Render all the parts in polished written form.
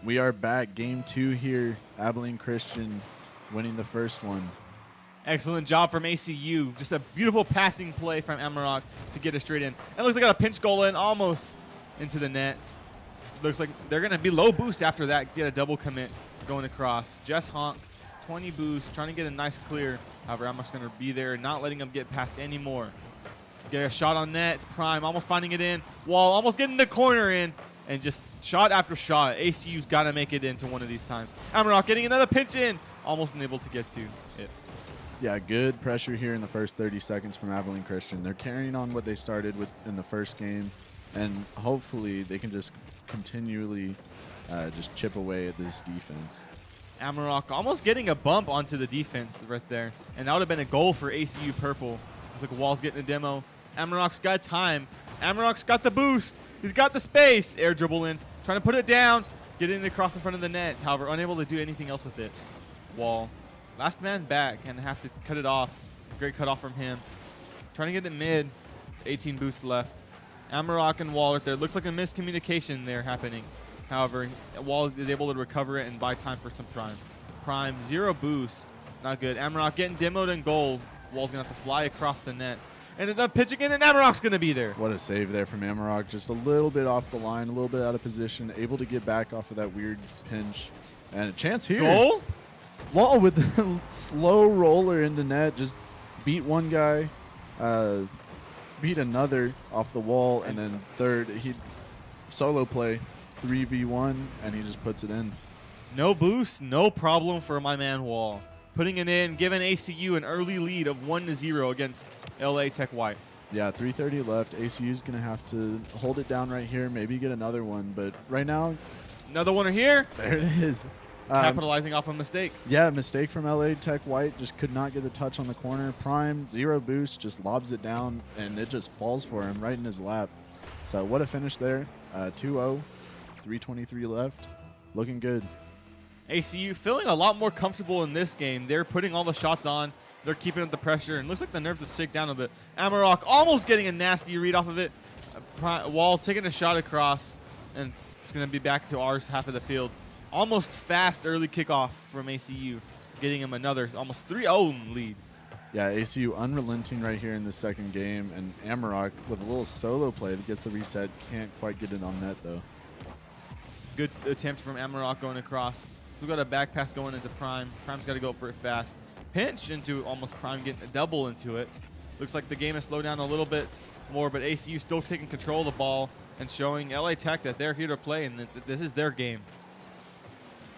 We are back. Game 2 here. Abilene Christian winning the first one. Excellent job from ACU. Just a beautiful passing play from Amarok to get it straight in. And it looks like I got a pinch goal in almost into the net. Looks like they're going to be low boost after that because he had a double commit going across. Jess Honk, 20 boost, trying to get a nice clear. However, Amarok's going to be there, not letting him get past anymore. Get a shot on net. It's Prime almost finding it in. Wall almost getting the corner in. And just shot after shot. ACU's got to make it into one of these times. Amarok getting another pinch in. Almost unable to get to it. Yeah, good pressure here in the first 30 seconds from Abilene Christian. They're carrying on what they started with in the first game. And hopefully they can just continually just chip away at this defense. Amarok almost getting a bump onto the defense right there. And that would have been a goal for ACU Purple. Looks like Wall's getting a demo. Amarok's got time. Amarok's got the boost. He's got the space. Air dribble in. Trying to put it down. Get it across in front of the net. However, unable to do anything else with it. Wall. Last man back and have to cut it off. Great cut off from him. Trying to get it mid. 18 boosts left. Amarok and Wall right there. Looks like a miscommunication there happening. However, Wall is able to recover it and buy time for some Prime. Prime, 0 boost. Not good. Amarok getting demoed in goal. Wall's going to have to fly across the net. Ended up pitching in, and Amarok's going to be there. What a save there from Amarok. Just a little bit off the line, a little bit out of position, able to get back off of that weird pinch. And a chance here. Goal? Wall with the slow roller into net. Just beat one guy, beat another off the wall, and then third, he solo play 3v1, and he just puts it in. No boost, no problem for my man Wall. Putting it in, giving ACU an early lead of 1-0 against LA Tech White. Yeah, 3:30 left. ACU's going to have to hold it down right here, maybe get another one. But right now, another one here. There it is. Capitalizing off a mistake. Yeah, mistake from LA Tech White. Just could not get the touch on the corner. Prime, 0 boost, just lobs it down, and it just falls for him right in his lap. So what a finish there. 2-0, 3:23 left. Looking good. ACU feeling a lot more comfortable in this game. They're putting all the shots on. They're keeping up the pressure, and looks like the nerves have shaken down a bit. Amarok almost getting a nasty read off of it. Wall taking a shot across, and it's going to be back to our half of the field. Almost fast early kickoff from ACU, getting him another almost 3-0 lead. Yeah, ACU unrelenting right here in the second game, and Amarok with a little solo play that gets the reset. Can't quite get it on net, though. Good attempt from Amarok going across. So we've got a back pass going into Prime. Prime's got to go for it fast. Pinch into almost Prime getting a double into it. Looks like the game has slowed down a little bit more, but ACU still taking control of the ball and showing LA Tech that they're here to play and that this is their game.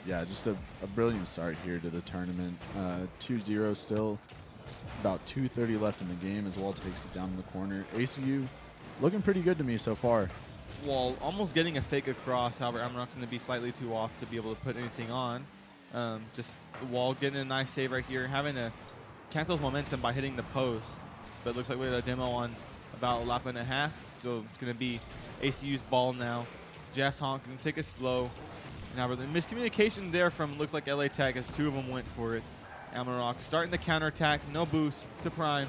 Yeah, just a brilliant start here to the tournament. 2-0 still. About 2:30 left in the game as Wall takes it down in the corner. ACU looking pretty good to me so far. Wall almost getting a fake across. However, Amarok's going to be slightly too off to be able to put anything on. Just Wall getting a nice save right here. Having to cancel his momentum by hitting the post. But it looks like we had a demo on about a lap and a half. So it's going to be ACU's ball now. Jazz Honk can take it slow. Now, the miscommunication there from looks like LA Tech as 2 of them went for it. Amarok starting the counterattack. No boost to Prime.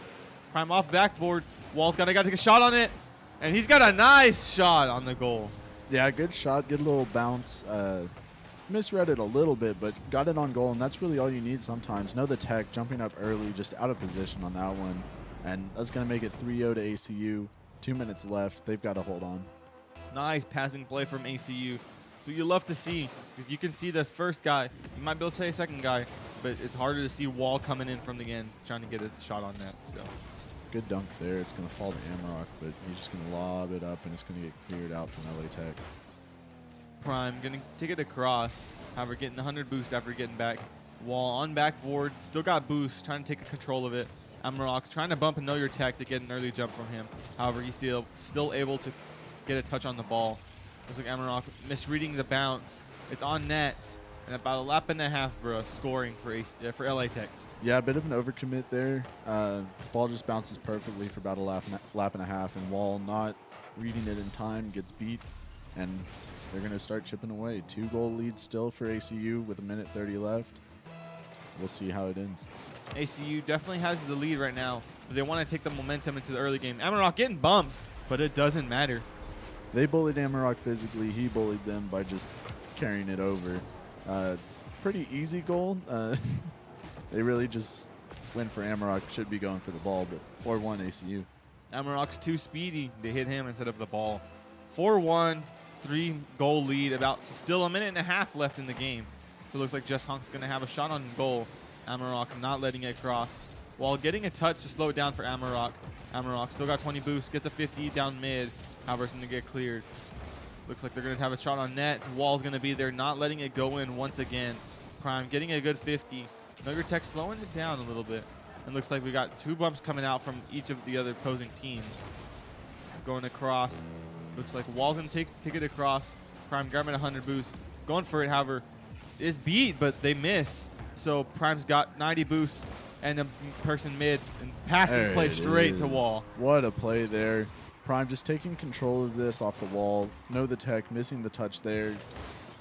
Prime off backboard. Wall's got to take a shot on it. And he's got a nice shot on the goal. Yeah, good shot, good little bounce. Misread it a little bit, but got it on goal, and that's really all you need sometimes. Know the Tech jumping up early, just out of position on that one. And that's going to make it 3-0 to ACU. 2 minutes left. They've got to hold on. Nice passing play from ACU. So you love to see, because you can see the first guy. You might be able to say a second guy, but it's harder to see Wall coming in from the end, trying to get a shot on net. So. Good dunk there. It's going to fall to Amarok, but he's just going to lob it up, and it's going to get cleared out from LA Tech. Prime going to take it across. However, getting 100 boost after getting back. Wall on backboard. Still got boost. Trying to take control of it. Amarok trying to bump and know your tech to get an early jump from him. However, he's still able to get a touch on the ball. Looks like Amarok misreading the bounce. It's on net. And about a lap and a half, bro, scoring for LA Tech. Yeah, a bit of an overcommit there. Ball just bounces perfectly for about a lap and a half, and Wall not reading it in time, gets beat, and they're going to start chipping away. 2-goal lead still for ACU with 1:30 left. We'll see how it ends. ACU definitely has the lead right now, but they want to take the momentum into the early game. Amarok getting bumped, but it doesn't matter. They bullied Amarok physically. He bullied them by just carrying it over. Pretty easy goal. They really just went for Amarok. Should be going for the ball, but 4-1 ACU. Amarok's too speedy. They hit him instead of the ball. 4-1, 3-goal lead. About still a minute and a half left in the game. So it looks like Jess Honk's going to have a shot on goal. Amarok not letting it cross. While getting a touch to slow it down for Amarok. Amarok still got 20 boosts. Gets a 50 down mid. However, it's going to get cleared. Looks like they're going to have a shot on net. Wall's going to be there, not letting it go in once again. Prime getting a good 50. Know Your Tech slowing it down a little bit. And looks like we got 2 bumps coming out from each of the other opposing teams. Going across. Looks like Wall's going to take it across. Prime grabbing 100 boost. Going for it, however, is beat, but they miss. So Prime's got 90 boost and a person mid and passing play straight to Wall. What a play there. Prime just taking control of this off the wall. Know the Tech missing the touch there.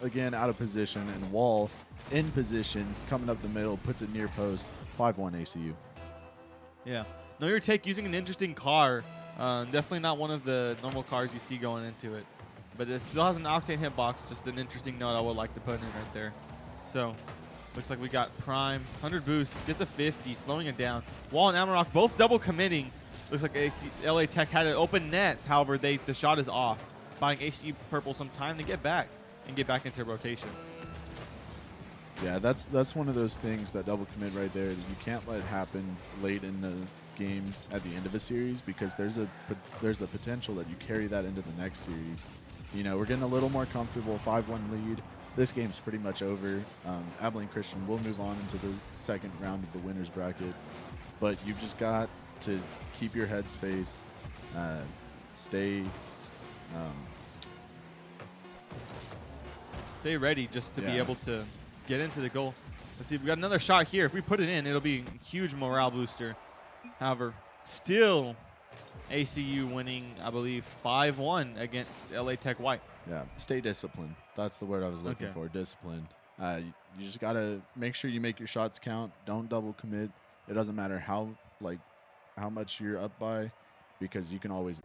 Again, out of position, and Wall in position, coming up the middle, puts it near post. 5-1 ACU. Yeah. Know Your Take using an interesting car. Definitely not one of the normal cars you see going into it. But it still has an Octane hitbox. Just an interesting note I would like to put in right there. So, looks like we got Prime. 100 boosts. Get the 50. Slowing it down. Wall and Amarok both double committing. Looks like LA Tech had an open net. However, the shot is off. Buying ACU Purple some time to get back and get back into rotation. Yeah, that's one of those things, that double commit right there, that you can't let happen late in the game at the end of a series, because there's the potential that you carry that into the next series. You know, we're getting a little more comfortable, 5-1 lead. This game's pretty much over. Abilene Christian will move on into the second round of the winners bracket, but you've just got to keep your headspace, stay ready just to be able to get into the goal. Let's see, we got another shot here. If we put it in, it'll be a huge morale booster. However, still ACU winning, I believe, 5-1 against LA Tech White. Yeah, stay disciplined. That's the word I was looking for, disciplined. You just got to make sure you make your shots count. Don't double commit. It doesn't matter how much you're up by, because you can always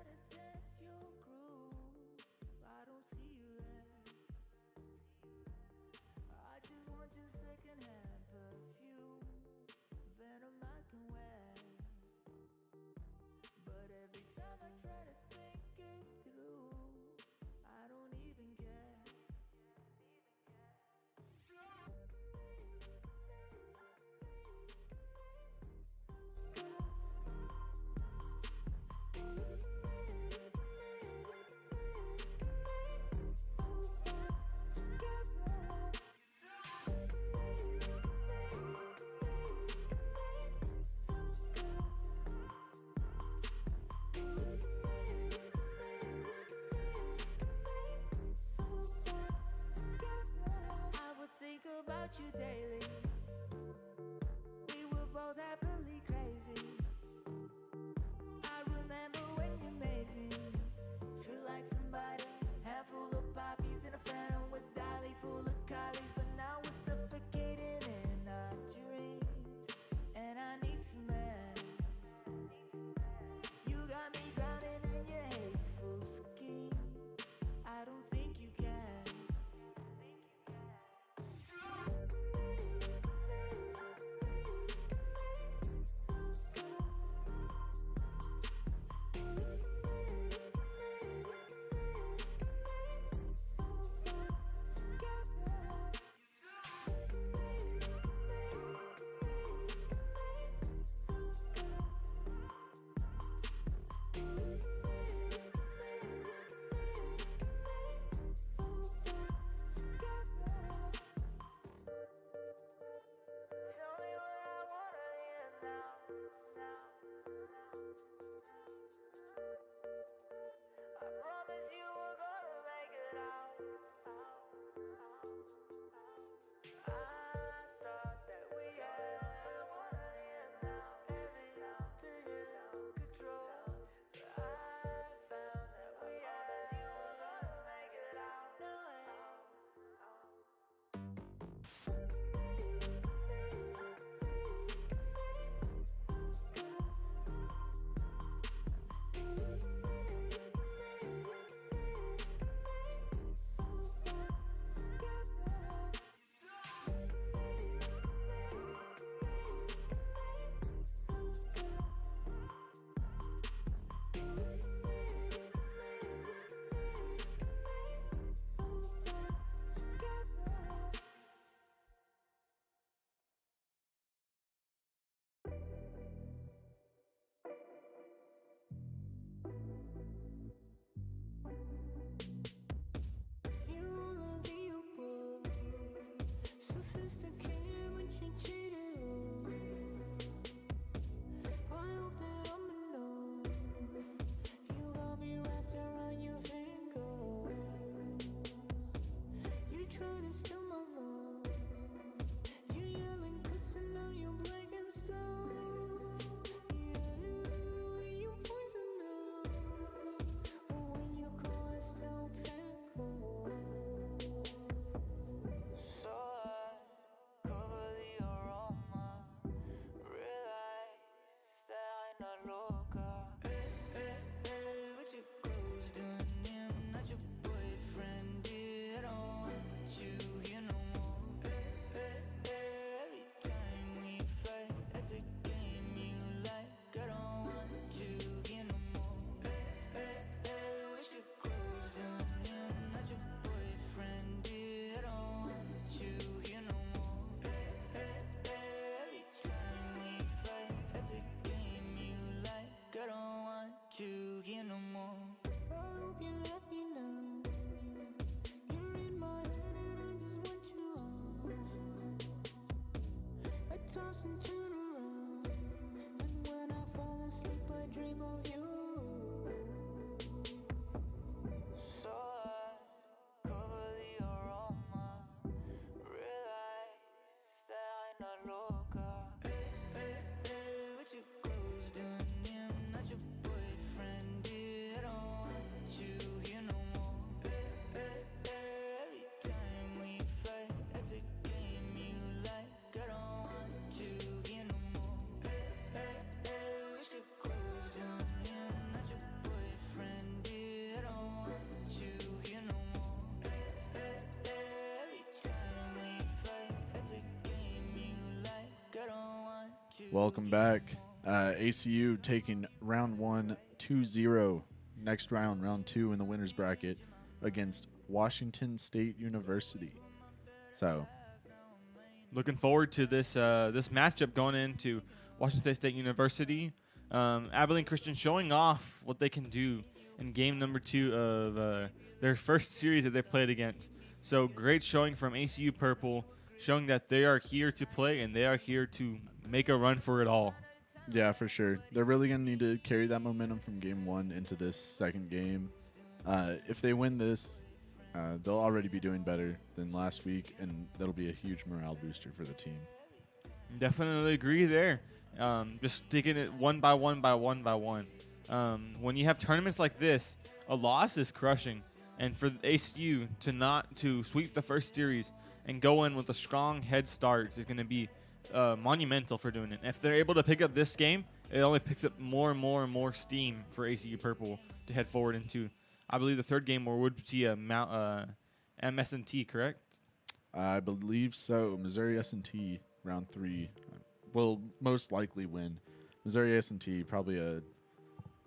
Welcome back. ACU taking round 1 2-0. Next round 2 in the winner's bracket against Washington State University. So, looking forward to this this matchup going into Washington State University. Abilene Christian showing off what they can do in game number 2 of their first series that they played against. So great showing from ACU Purple, showing that they are here to play and they are here to make a run for it all. yeah, for sure. They're really going to need to carry that momentum from game 1 into this second game. If they win this, they'll already be doing better than last week, and that'll be a huge morale booster for the team. Definitely agree there. Just taking it one by one by one by one. When you have tournaments like this, a loss is crushing. And for ACU to sweep the first series and go in with a strong head start is going to be monumental for doing it. If they're able to pick up this game, it only picks up more and more and more steam for ACU Purple to head forward into, I believe, the third game where we'd see a MS&T, correct? I believe so. Missouri S&T round 3 will most likely win. Missouri S&T, probably a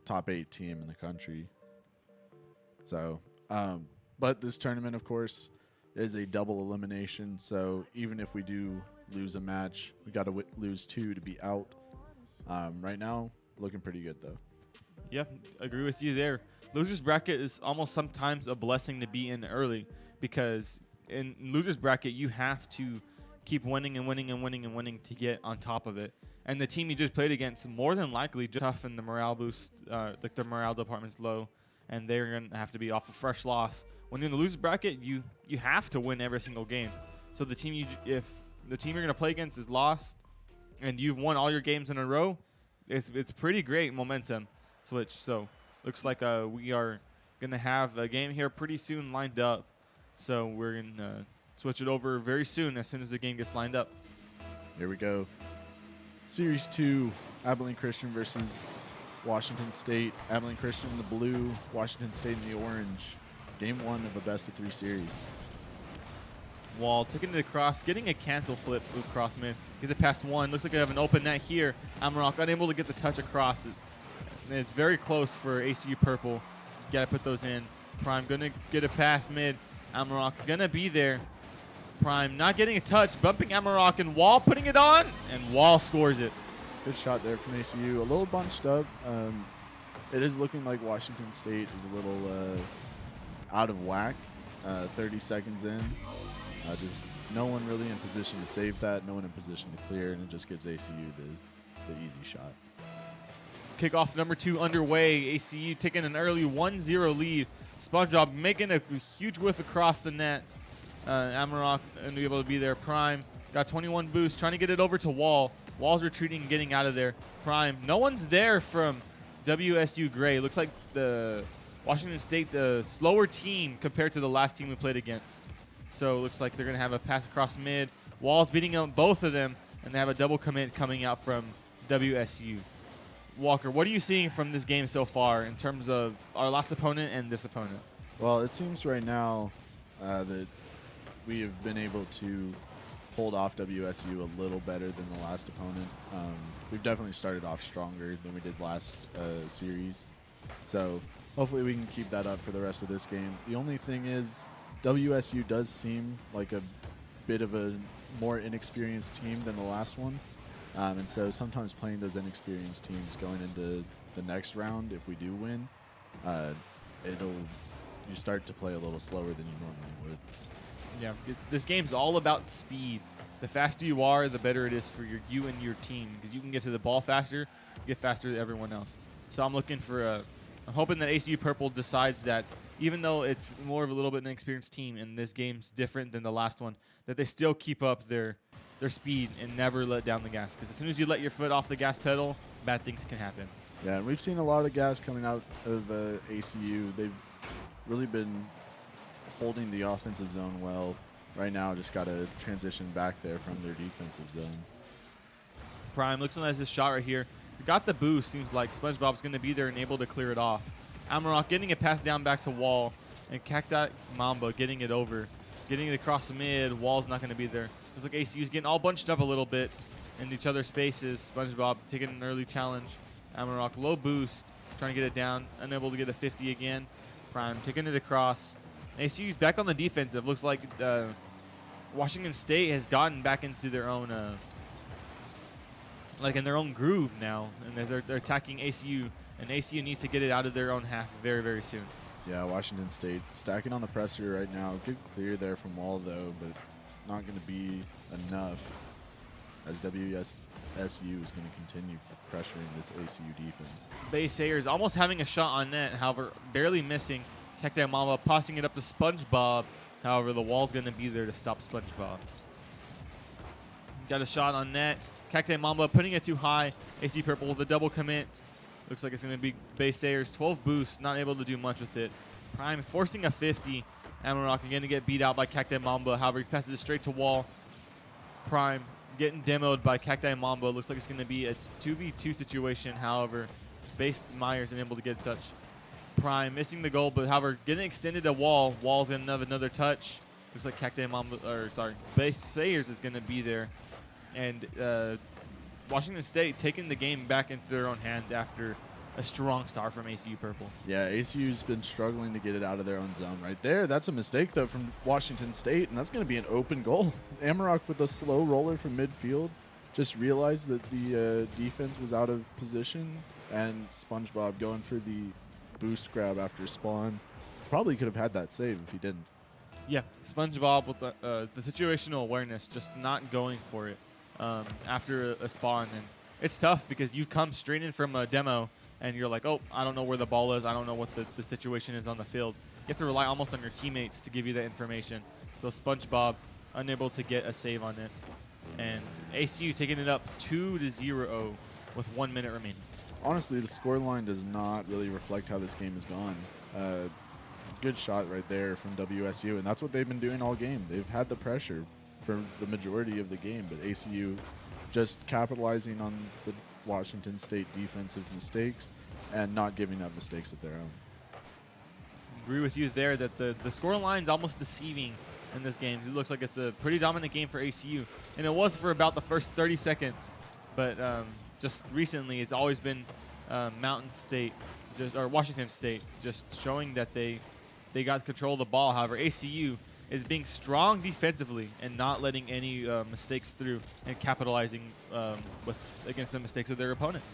top 8 team in the country. So, but this tournament, of course, is a double elimination. So even if we do lose a match, we got to lose 2 to be out. Right now, looking pretty good, though. Yep, agree with you there. Losers bracket is almost sometimes a blessing to be in early, because in losers bracket you have to keep winning and winning and winning and winning to get on top of it. And the team you just played against more than likely just tough in the morale boost, like the morale department's low, and they're gonna have to be off a fresh loss. When you're in the losers bracket, you have to win every single game. So the team if the team you're gonna play against is lost, and you've won all your games in a row, it's pretty great momentum switch. So looks like we are gonna have a game here pretty soon lined up. So we're gonna switch it over very soon as the game gets lined up. Here we go. Series 2, Abilene Christian versus Washington State. Abilene Christian in the blue, Washington State in the orange. Game 1 of a best-of-3 series. Wall taking it across, getting a cancel flip across mid. Gets it past 1. Looks like I have an open net here. Amarok unable to get the touch across. It's very close for ACU Purple. Got to put those in. Prime going to get it past mid. Amarok going to be there. Prime not getting a touch, bumping Amarok, and Wall putting it on, and Wall scores it. Good shot there from ACU. A little bunched up. It is looking like Washington State is a little out of whack. 30 seconds in. Just no one really in position to save that, no one in position to clear, and it just gives ACU the easy shot. Kickoff number 2 underway. ACU taking an early 1-0 lead. SpongeBob making a huge whiff across the net. Amarok and be able to be there. Prime got 21 boost, trying to get it over to Wall. Wall's retreating and getting out of there. Prime, no one's there from WSU Gray. Looks like the Washington State's a slower team compared to the last team we played against. So it looks like they're going to have a pass across mid. Wall's beating up both of them, and they have a double commit coming out from WSU. Walker, what are you seeing from this game so far in terms of our last opponent and this opponent? Well, it seems right now that we have been able to hold off WSU a little better than the last opponent. We've definitely started off stronger than we did last series. So hopefully we can keep that up for the rest of this game. The only thing is WSU does seem like a bit of a more inexperienced team than the last one. And so sometimes playing those inexperienced teams going into the next round, if we do win, you start to play a little slower than you normally would. Yeah, this game's all about speed. The faster you are, the better it is for you and your team, because you can get to the ball faster, get faster than everyone else. So I'm looking for I'm hoping that ACU Purple decides that even though it's more of a little bit an experienced team and this game's different than the last one, that they still keep up their speed and never let down the gas. Because as soon as you let your foot off the gas pedal, bad things can happen. Yeah, and we've seen a lot of gas coming out of ACU. They've really been holding the offensive zone well. Right now, just got to transition back there from their defensive zone. Prime looks like this shot right here. Got the boost. Seems like SpongeBob's going to be there and able to clear it off. Amarok getting it passed down back to Wall. And Cacti Mamba getting it over. Getting it across the mid. Wall's not going to be there. Looks like ACU's getting all bunched up a little bit in each other's spaces. SpongeBob taking an early challenge. Amarok low boost. Trying to get it down. Unable to get a 50 again. Prime taking it across. ACU's back on the defensive. Looks like Washington State has gotten back into their own, like in their own groove now, and as they're attacking ACU, and ACU needs to get it out of their own half very, very soon. Yeah, Washington State stacking on the pressure right now. Good clear there from Wall though, but it's not going to be enough as WSU is going to continue pressuring this ACU defense. Bay Sayers almost having a shot on net, however, barely missing. Cacti Mamba passing it up to SpongeBob. However, the Wall's going to be there to stop SpongeBob. Got a shot on net. Cacti Mamba putting it too high. AC Purple with a double commit. Looks like it's going to be Bay Sayers. 12 boosts, not able to do much with it. Prime forcing a 50. Amarok again to get beat out by Cacti Mamba. However, he passes it straight to Wall. Prime getting demoed by Cacti Mamba. Looks like it's going to be a 2v2 situation. However, Base Myers unable to get touch. Prime missing the goal, but however, getting extended to Wall. Wall's going to have another touch. Looks like Cacti Mamba, or sorry, Bay Sayers is going to be there. And Washington State taking the game back into their own hands after a strong start from ACU Purple. Yeah, ACU's been struggling to get it out of their own zone right there. That's a mistake, though, from Washington State, and that's going to be an open goal. Amarok with a slow roller from midfield just realized that the defense was out of position, and SpongeBob going for the boost grab after spawn. Probably could have had that save if he didn't. Yeah, SpongeBob with the situational awareness, just not going for it after a spawn. And it's tough because you come straight in from a demo and you're like, oh, I don't know where the ball is. I don't know what the situation is on the field. You have to rely almost on your teammates to give you that information. So SpongeBob unable to get a save on it. And ACU taking it up 2-0 with 1 minute remaining. Honestly, the scoreline does not really reflect how this game has gone. Good shot right there from WSU, and that's what they've been doing all game. They've had the pressure for the majority of the game, but ACU just capitalizing on the Washington State defensive mistakes and not giving up mistakes of their own. Agree with you there that the scoreline's almost deceiving in this game. It looks like it's a pretty dominant game for ACU, and it was for about the first 30 seconds, but just recently it's always been Mountain State, or Washington State, just showing that they got control of the ball. However, ACU is being strong defensively and not letting any mistakes through and capitalizing against the mistakes of their opponent.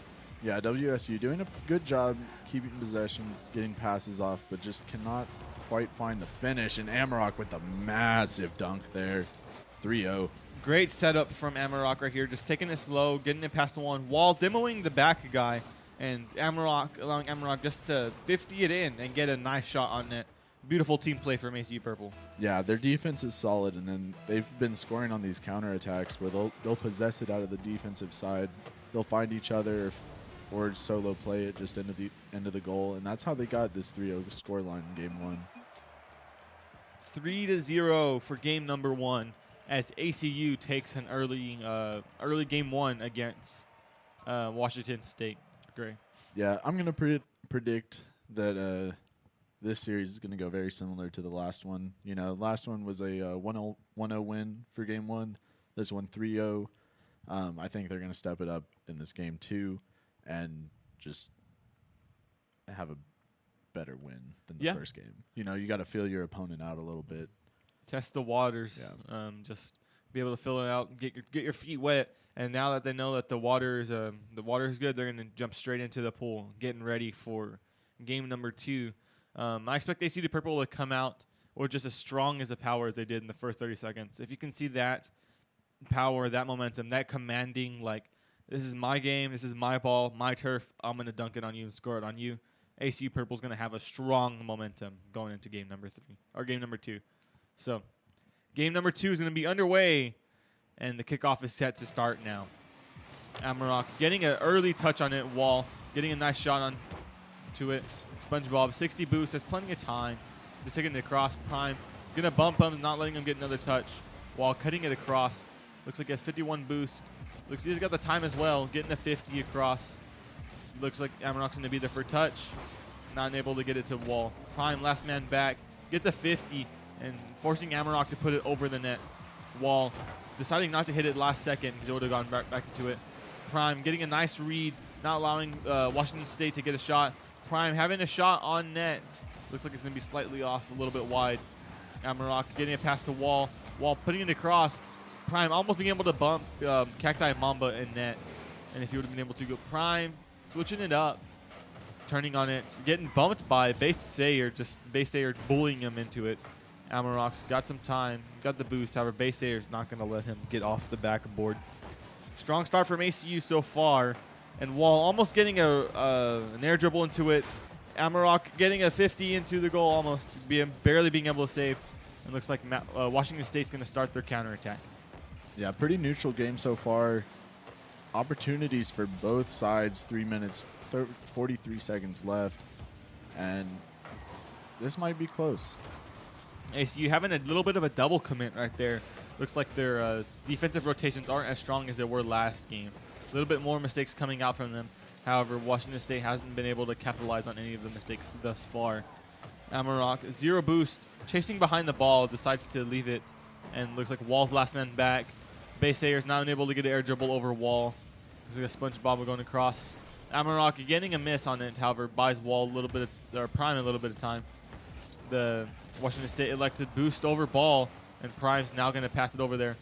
Yeah, WSU doing a good job keeping possession, getting passes off, but just cannot quite find the finish. And Amarok with the massive dunk there, 3-0. Great setup from Amarok right here, just taking it slow, getting it past one wall, demoing the back guy, and allowing Amarok just to 50 it in and get a nice shot on net. Beautiful team play from ACU Purple. Yeah, their defense is solid, and then they've been scoring on these counterattacks where they'll possess it out of the defensive side. They'll find each other or solo play it just into the goal, and that's how they got this 3-0 scoreline in game one. 3-0 for game number one as ACU takes an early game one against Washington State. Great. Yeah, I'm going to predict that this series is going to go very similar to the last one. You know, last one was a 1-0 win for game one. This one 3-0. I think they're going to step it up in this game too and just have a better win than the first game. You know, you got to feel your opponent out a little bit. Test the waters. Yeah. Just be able to fill it out, get your feet wet. And now that they know that the water is good, they're going to jump straight into the pool, getting ready for game number two. I expect ACU Purple to come out or just as strong as the power as they did in the first 30 seconds. If you can see that, power, that momentum, that commanding, like, this is my game, this is my ball, my turf, I'm going to dunk it on you and score it on you. ACU Purple's going to have a strong momentum going into game number 3, or game number 2. So, game number 2 is going to be underway, and the kickoff is set to start now. Amarok getting an early touch on it, Wall getting a nice shot on to it. SpongeBob, 60 boost, has plenty of time. Just taking it across. Prime going to bump him, not letting him get another touch. Wall cutting it across. Looks like he has 51 boost. Looks like he's got the time as well, getting a 50 across. Looks like Amarok's going to be there for a touch. Not able to get it to Wall. Prime, last man back, gets a 50 and forcing Amarok to put it over the net. Wall deciding not to hit it last second because it would have gone back into it. Prime getting a nice read, not allowing Washington State to get a shot. Prime having a shot on net. Looks like it's going to be slightly off, a little bit wide. Amarok getting a pass to Wall. Wall putting it across. Prime almost being able to bump Cacti Mamba in net. And if he would have been able to go, Prime switching it up, turning on it, getting bumped by Base Sayer, just Base Sayer bullying him into it. Amarok's got some time, got the boost. However, Base Sayer's not going to let him get off the backboard. Strong start from ACU so far. And Wall almost getting an air dribble into it. Amarok getting a 50 into the goal almost, barely being able to save. And looks like Washington State's going to start their counterattack. Yeah, pretty neutral game so far. Opportunities for both sides, 3 minutes, 43 seconds left. And this might be close. ACU having a little bit of a double commit right there. Looks like their defensive rotations aren't as strong as they were last game. A little bit more mistakes coming out from them. However, Washington State hasn't been able to capitalize on any of the mistakes thus far. Amarok, 0 boost, chasing behind the ball, decides to leave it. And looks like Wall's last man back. Base Sayer's not unable to get an air dribble over Wall. Looks like a SpongeBob going across. Amarok getting a miss on it, however, buys Wall a little bit or Prime a little bit of time. The Washington State elected boost over ball, and Prime's now going to pass it over there.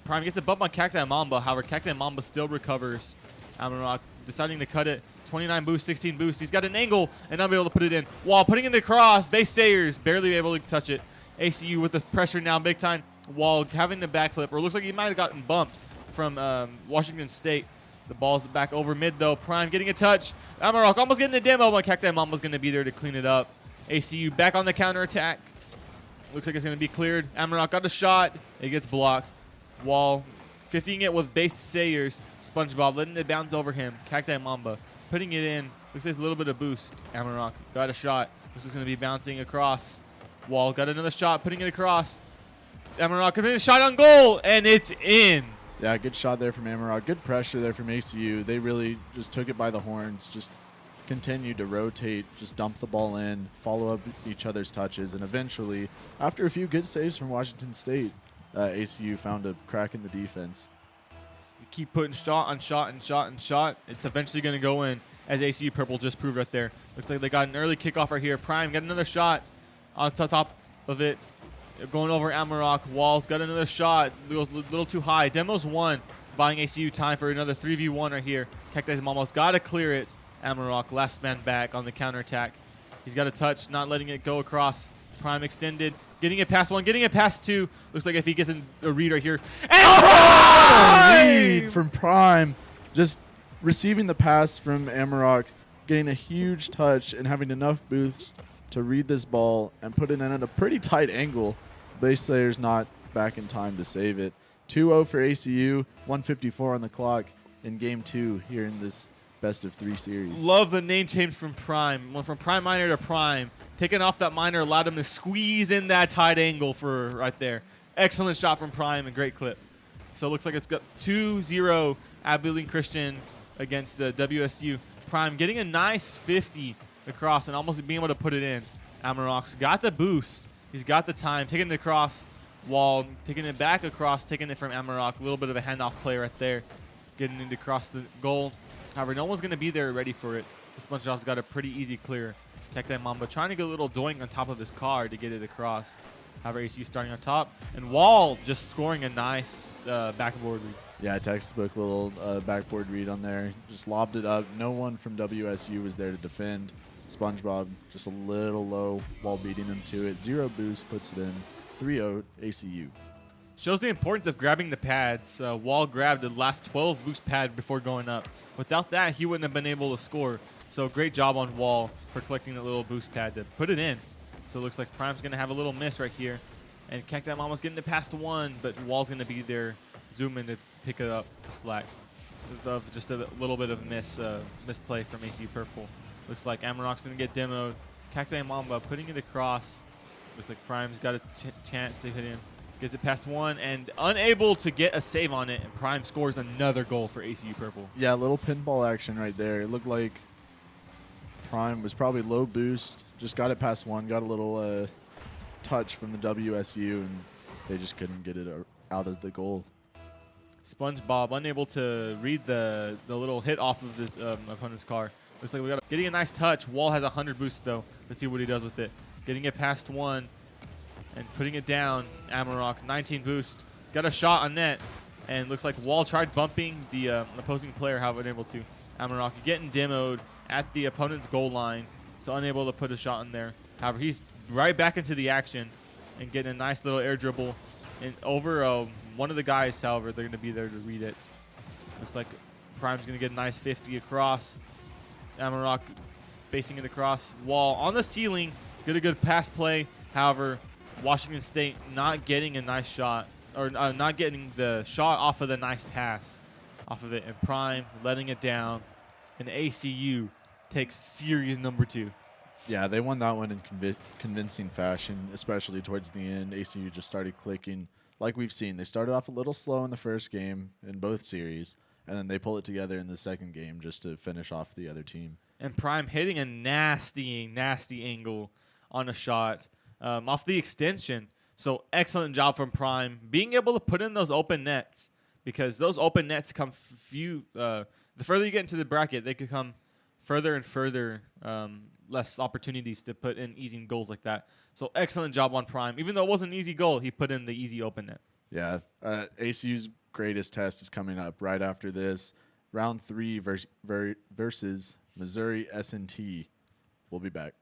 Prime gets a bump on Cacti Mamba, however, Cacti Mamba still recovers. Amarok deciding to cut it. 29 boost, 16 boost. He's got an angle and not be able to put it in. Wall putting it across. Base Sayers barely able to touch it. ACU with the pressure now big time. Wall having the backflip, or looks like he might have gotten bumped from Washington State. The ball's back over mid though. Prime getting a touch. Amarok almost getting a demo, but Cacti Mamba's going to be there to clean it up. ACU back on the counterattack. Looks like it's going to be cleared. Amarok got a shot. It gets blocked. Wall 50ing it with Base Sayers. SpongeBob letting it bounce over him. Cacti Mamba putting it in. Looks like there's a little bit of boost. Amarok got a shot. This is going to be bouncing across. Wall got another shot, putting it across. Amarok putting a shot on goal, and it's in. Yeah, good shot there from Amarok. Good pressure there from ACU. They really just took it by the horns, just continued to rotate, just dump the ball in, follow up each other's touches, and eventually, after a few good saves from Washington State, ACU found a crack in the defense. You keep putting shot on shot and shot and shot, it's eventually going to go in, as ACU Purple just proved right there. Looks like they got an early kickoff right here. Prime got another shot on top of it. Going over Amarok. Wall's got another shot. Goes a little too high. Demo's one. Buying ACU time for another 3v1 right here. Cacti's Mamba's got to clear it. Amarok, last man back on the counterattack. He's got a touch, not letting it go across. Prime extended. Getting it past one. Getting it past two. Looks like if he gets a read right here. And Read from Prime. Just receiving the pass from Amarok. Getting a huge touch and having enough boost to read this ball and put it in at a pretty tight angle. Base Slayer's not back in time to save it. 2-0 for ACU, 1:54 on the clock in game 2 here in this best of 3 series. Love the name change from Prime. Went from Prime Minor to Prime. Taking off that minor allowed him to squeeze in that tight angle for right there. Excellent shot from Prime and great clip. So it looks like it's got 2-0 Abilene Christian against the WSU. Prime getting a nice 50 across and almost being able to put it in. Amarok's got the boost. He's got the time. Taking it across. Wall taking it back across. Taking it from Amarok. A little bit of a handoff play right there. Getting it across the goal. However, no one's going to be there ready for it. The SpongeBob's got a pretty easy clear. Cacti Mamba trying to get a little doing on top of his car to get it across. However, ACU starting on top. And Wall just scoring a nice backboard read. Yeah, textbook little backboard read on there. Just lobbed it up. No one from WSU was there to defend. SpongeBob just a little low while beating him to it. 0 boost, puts it in. 3-0 ACU. Shows the importance of grabbing the pads. Wall grabbed the last 12 boost pad before going up. Without that, he wouldn't have been able to score. So great job on Wall for collecting the little boost pad to put it in. So it looks like Prime's going to have a little miss right here. And Cacti Mama's getting it past one, but Wall's going to be there, zoom in to pick it up, the slack. Of just a little bit of misplay from AC Purple. Looks like Amarok's going to get demoed. Cacti Mamba putting it across. Looks like Prime's got a chance to hit him. Gets it past one and unable to get a save on it. And Prime scores another goal for ACU Purple. Yeah, a little pinball action right there. It looked like Prime was probably low boost. Just got it past one. Got a little touch from the WSU, and they just couldn't get it out of the goal. SpongeBob unable to read the little hit off of this opponent's car. Looks like we got getting a nice touch. Wall has 100 boost though. Let's see what he does with it. Getting it past one. And putting it down, Amarok, 19 boost. Got a shot on net. And looks like Wall tried bumping the opposing player, however, unable to. Amarok getting demoed at the opponent's goal line. So unable to put a shot in there. However, he's right back into the action and getting a nice little air dribble. And over one of the guys, however, they're going to be there to read it. Looks like Prime's going to get a nice 50 across. Amarok facing it across. Wall on the ceiling. Get a good pass play. However, Washington State not getting a nice shot, or not getting the shot off of the nice pass off of it, and Prime letting it down, and ACU takes series number 2. Yeah, they won that one in convincing fashion, especially towards the end. ACU just started clicking. Like we've seen, they started off a little slow in the first game in both series, and then they pull it together in the second game just to finish off the other team. And Prime hitting a nasty, nasty angle on a shot. Off the extension. So excellent job from Prime being able to put in those open nets, because those open nets come the further you get into the bracket, they could come further and further, less opportunities to put in easy goals like that. So excellent job on Prime. Even though it wasn't an easy goal, he put in the easy open net. Yeah, ACU's greatest test is coming up right after this. Round 3 versus Missouri S&T. We'll be back.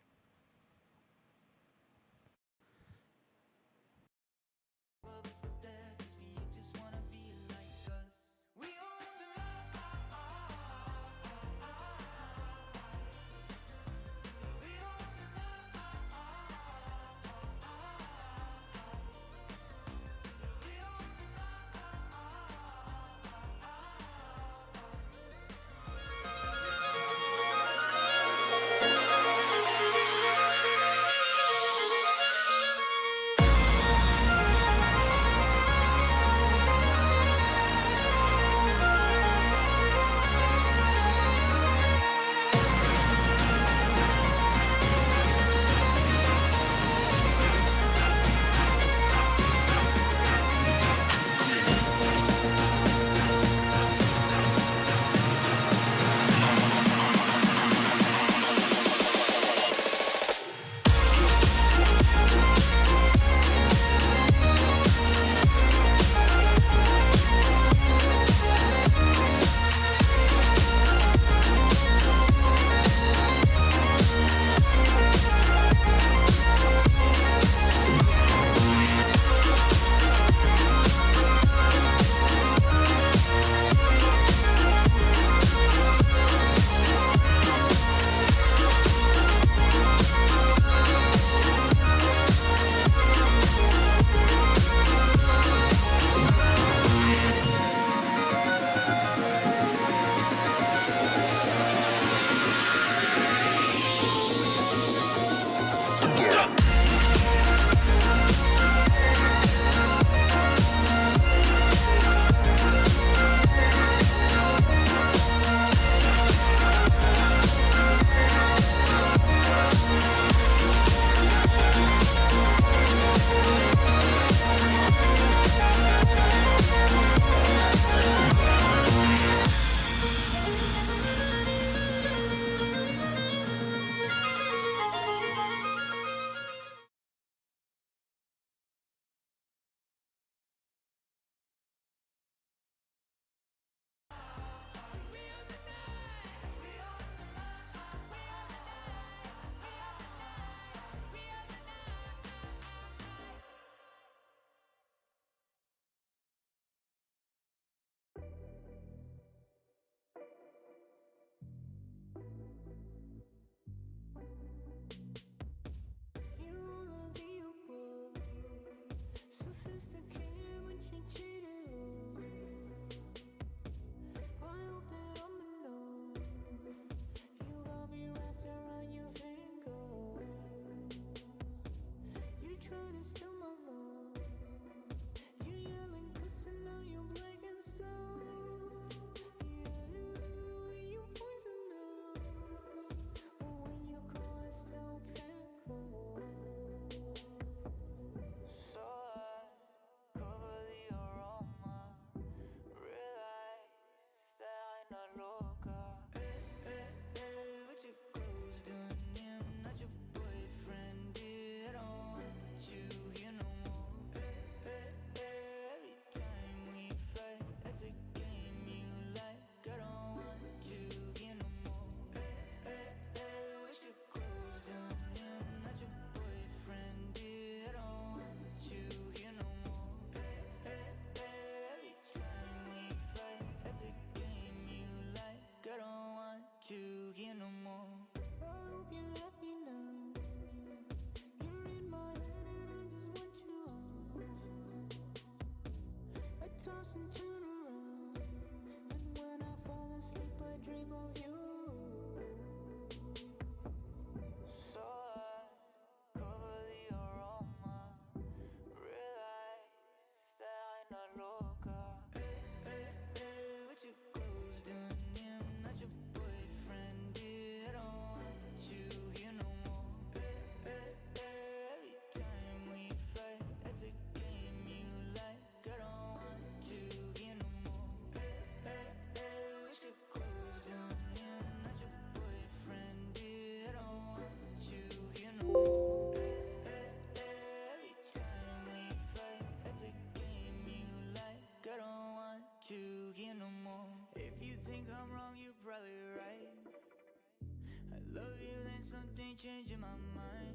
Love you, then something changed in my mind.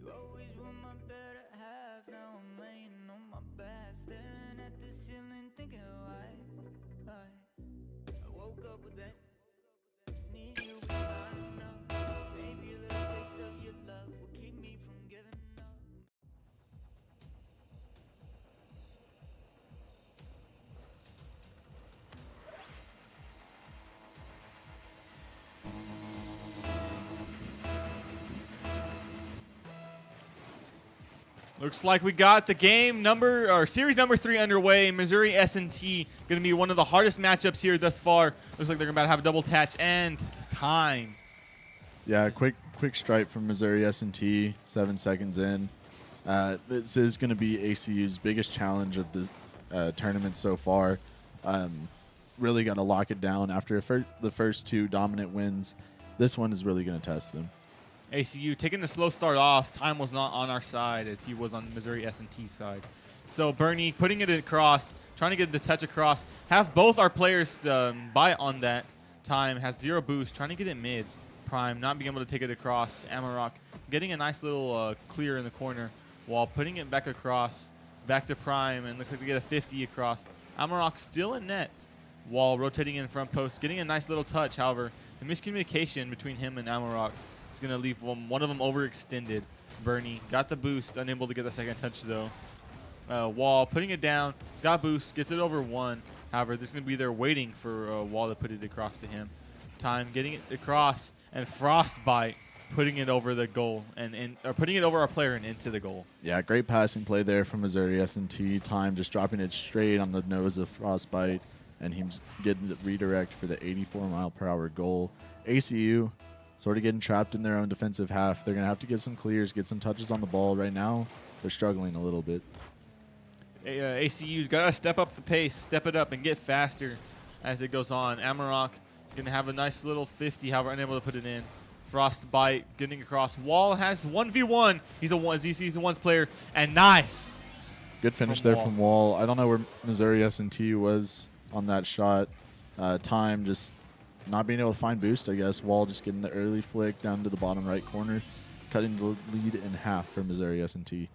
You always were my better half. Now I'm laying on my back, staring at the ceiling, thinking why? I woke up with that. Need you, but I don't know. Maybe a little taste of your love will keep me from giving up. Looks like we got the series number 3 underway. Missouri S&T going to be one of the hardest matchups here thus far. Looks like they're about to have a double touch and time. Yeah, quick stripe from Missouri S&T, 7 seconds in. This is going to be ACU's biggest challenge of the tournament so far. Really got to lock it down after the first 2 dominant wins. This one is really going to test them. ACU taking the slow start off. Time was not on our side as he was on Missouri S&T side. So Bernie putting it across, trying to get the touch across. Have both our players buy on that. Time has 0 boost, trying to get it mid. Prime not being able to take it across. Amarok getting a nice little clear in the corner while putting it back across, back to Prime, and looks like they get a 50 across. Amarok still in net while rotating in front post, getting a nice little touch. However, the miscommunication between him and Amarok is going to leave one of them overextended. Bernie got the boost, unable to get the second touch though. Wall putting it down, got boost, gets it over 1. However, this is going to be there waiting for Wall to put it across to him. Time getting it across, and Frostbite putting it over the goal or putting it over our player and into the goal. Yeah, great passing play there from Missouri S&T. Time just dropping it straight on the nose of Frostbite, and he's getting the redirect for the 84-mile-per-hour goal. ACU sort of getting trapped in their own defensive half. They're going to have to get some clears, get some touches on the ball. Right now, they're struggling a little bit. ACU's got to step up the pace, step it up, and get faster as it goes on. Amarok going to have a nice little 50, however, unable to put it in. Frostbite getting across. Wall has 1v1. He's a ones player, and nice. Good finish there from Wall. I don't know where Missouri S&T was on that shot. Time just not being able to find boost, I guess. Wall just getting the early flick down to the bottom right corner, cutting the lead in half for Missouri S&T.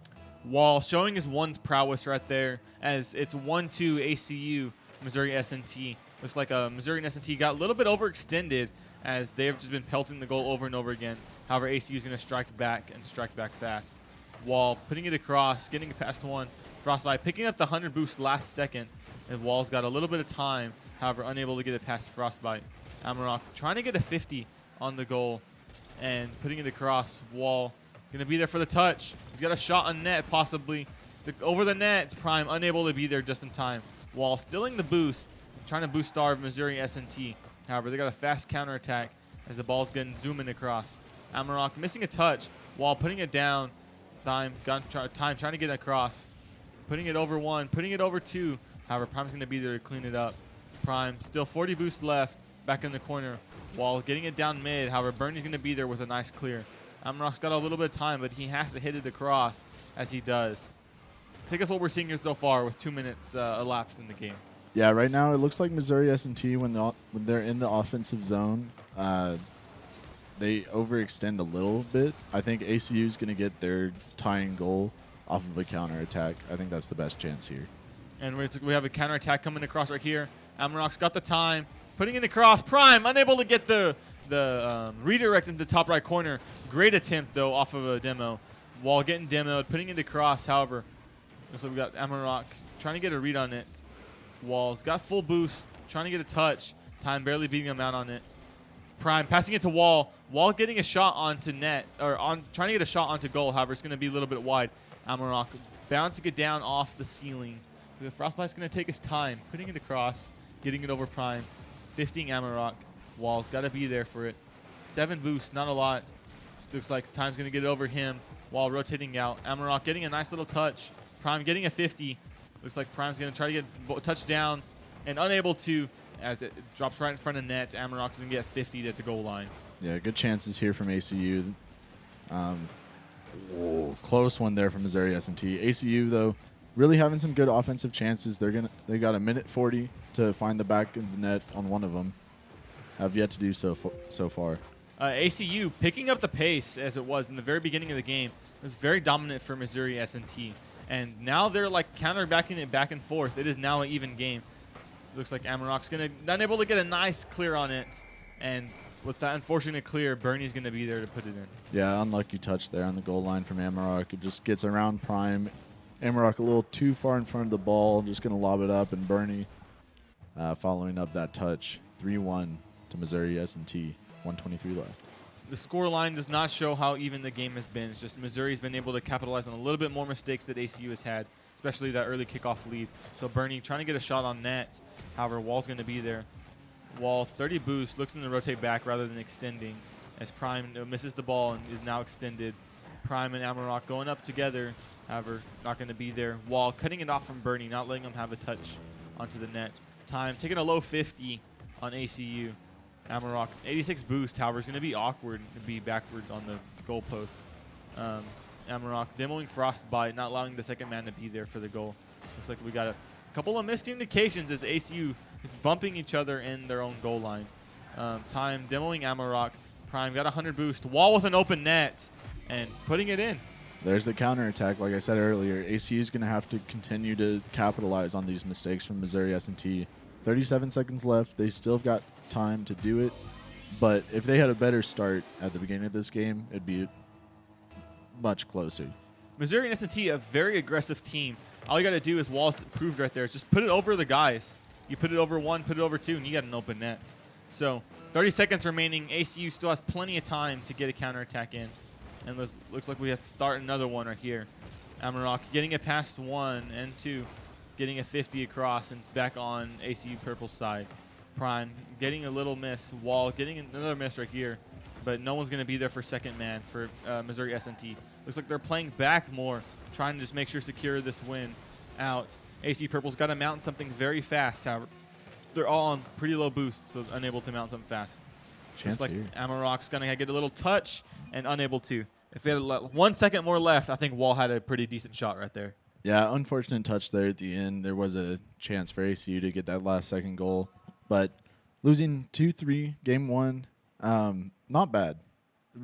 Wall showing his one's prowess right there as it's 1-2 ACU, Missouri S&T. Looks like Missouri S&T got a little bit overextended as they've just been pelting the goal over and over again. However, ACU is going to strike back and strike back fast. Wall putting it across, getting it past 1. Frostbite picking up the 100 boost last second, and Wall's got a little bit of time, however, unable to get it past Frostbite. Amarok trying to get a 50 on the goal and putting it across. Wall going to be there for the touch. He's got a shot on net, possibly. Over the net. It's Prime unable to be there just in time. Wall stilling the boost, trying to boost starve Missouri S&T. However, they got a fast counterattack as the ball's getting zooming across. Amarok missing a touch. Wall putting it down. Time trying to get across. Putting it over 1, putting it over 2. However, Prime's going to be there to clean it up. Prime still 40 boost left. Back in the corner. Wall getting it down mid. However, Bernie's going to be there with a nice clear. Amarok's got a little bit of time, but he has to hit it across as he does. Take us what we're seeing here so far with 2 minutes elapsed in the game. Yeah, right now it looks like Missouri S&T, when they're in the offensive zone, they overextend a little bit. I think ACU is going to get their tying goal off of a counterattack. I think that's the best chance here. And we have a counterattack coming across right here. Amarok's got the time. Putting it across. Prime unable to get the redirect into the top right corner. Great attempt, though, off of a demo. Wall getting demoed. Putting it across, however. So we got Amarok trying to get a read on it. Wall's got full boost. Trying to get a touch. Time barely beating him out on it. Prime passing it to Wall. Wall getting a shot onto net. Trying to get a shot onto goal. However, it's going to be a little bit wide. Amarok bouncing it down off the ceiling. The Frostbite's going to take his time. Putting it across. Getting it over Prime. 50 Amarok. Wall's got to be there for it. 7 boosts, not a lot. Looks like Time's going to get it over him while rotating out. Amarok getting a nice little touch. Prime getting a 50. Looks like Prime's going to try to get a touchdown and unable to as it drops right in front of net. Amarok's going to get 50 at the goal line. Yeah, good chances here from ACU. Close one there from Missouri S&T. ACU, though, really having some good offensive chances. They got a minute 40 to find the back of the net on one of them. Have yet to do so far. ACU picking up the pace as it was in the very beginning of the game. It was very dominant for Missouri S&T. And now they're like counterbacking it back and forth. It is now an even game. Looks like Amarok's unable to get a nice clear on it. And with that unfortunate clear, Bernie's going to be there to put it in. Yeah, unlucky touch there on the goal line from Amarok. It just gets around Prime. Amarok a little too far in front of the ball. Just going to lob it up. And Bernie following up that touch. 3-1 to Missouri S&T. 1:23 left. The score line does not show how even the game has been. It's just Missouri's been able to capitalize on a little bit more mistakes that ACU has had, especially that early kickoff lead. So Bernie trying to get a shot on net. However, Wall's going to be there. Wall 30 boost, looks to rotate back rather than extending as Prime misses the ball and is now extended. Prime and Amarok going up together. However, not going to be there. Wall cutting it off from Bernie, not letting him have a touch onto the net. Time taking a low 50 on ACU. Amarok 86 boost, however, is going to be awkward to be backwards on the goalpost. Amarok demoing Frostbite, not allowing the second man to be there for the goal. Looks like we got a couple of missed communications as ACU is bumping each other in their own goal line. Time demoing Amarok. Prime got 100 boost. Wall with an open net and putting it in. There's the counterattack. Like I said earlier, ACU is going to have to continue to capitalize on these mistakes from Missouri S&T. 37 seconds left. They still have got time to do it. But if they had a better start at the beginning of this game, it'd be much closer. Missouri and S&T, a very aggressive team. All you got to do is Wall's proved right there. Just put it over the guys. You put it over one, put it over two, and you got an open net. So 30 seconds remaining. ACU still has plenty of time to get a counterattack in. And looks like we have to start another one right here. Amarok getting it past 1 and 2. Getting a 50 across and back on ACU purple side. Prime getting a little miss. Wall getting another miss right here. But no one's going to be there for second man for Missouri S&T. Looks like they're playing back more, trying to just make sure secure this win out. ACU purple's got to mount something very fast, however. They're all on pretty low boosts, so unable to mount something fast. Chance Looks like here. Amarok's going to get a little touch and unable to. If they had 1 second more left, I think Wall had a pretty decent shot right there. Yeah, unfortunate touch there at the end. There was a chance for ACU to get that last second goal. But losing 2-3, game 1, not bad.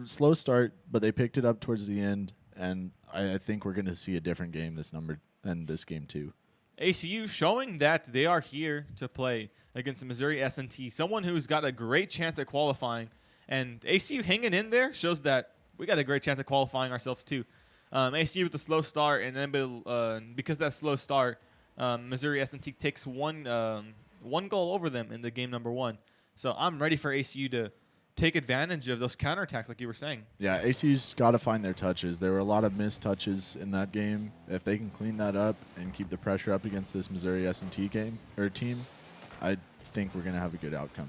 Slow start, but they picked it up towards the end. And I think we're going to see a different game than this game 2. ACU showing that they are here to play against the Missouri S&T, someone who's got a great chance at qualifying. And ACU hanging in there shows that we got a great chance at qualifying ourselves too. ACU with a slow start, and then because of that slow start, Missouri S&T takes one goal over them in the game number 1. So I'm ready for ACU to take advantage of those counterattacks like you were saying. Yeah, ACU's got to find their touches. There were a lot of missed touches in that game. If they can clean that up and keep the pressure up against this Missouri S&T team, I think we're going to have a good outcome.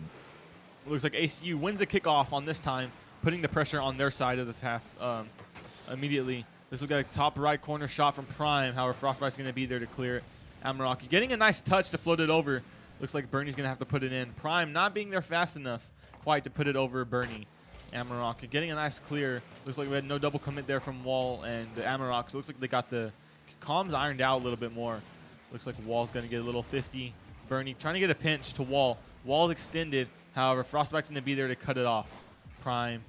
It looks like ACU wins the kickoff on this time, putting the pressure on their side of the half immediately. This will get a top right corner shot from Prime. However, Frostbite's going to be there to clear it. Amarok getting a nice touch to float it over. Looks like Bernie's going to have to put it in. Prime not being there fast enough quite to put it over Bernie. Amarok getting a nice clear. Looks like we had no double commit there from Wall and the Amarok. So it looks like they got the comms ironed out a little bit more. Looks like Wall's going to get a little 50. Bernie trying to get a pinch to Wall. Wall's extended. However, Frostbite's going to be there to cut it off. Prime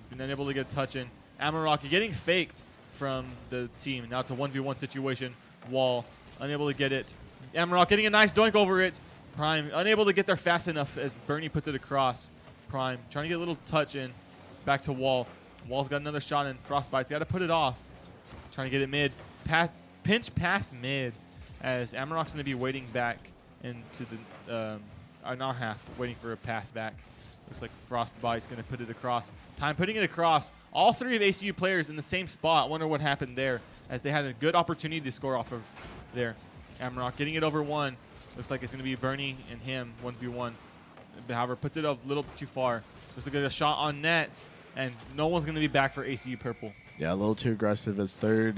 been unable to get a touch in. Amarok getting faked from the team. Now it's a 1v1 situation. Wall unable to get it. Amarok getting a nice doink over it. Prime unable to get there fast enough as Bernie puts it across. Prime trying to get a little touch in. Back to Wall. Wall's got another shot in. Frostbite's got to put it off. Trying to get it mid. Pinch pass mid as Amarok's going to be waiting back into the in our half, waiting for a pass back. Looks like Frostbite's going to put it across. Time putting it across. All 3 of ACU players in the same spot. Wonder what happened there as they had a good opportunity to score off of there. Amarok getting it over 1. Looks like it's going to be Bernie and him, 1v1. However, puts it a little bit too far. Looks like a shot on net, and no one's going to be back for ACU purple. Yeah, a little too aggressive as third.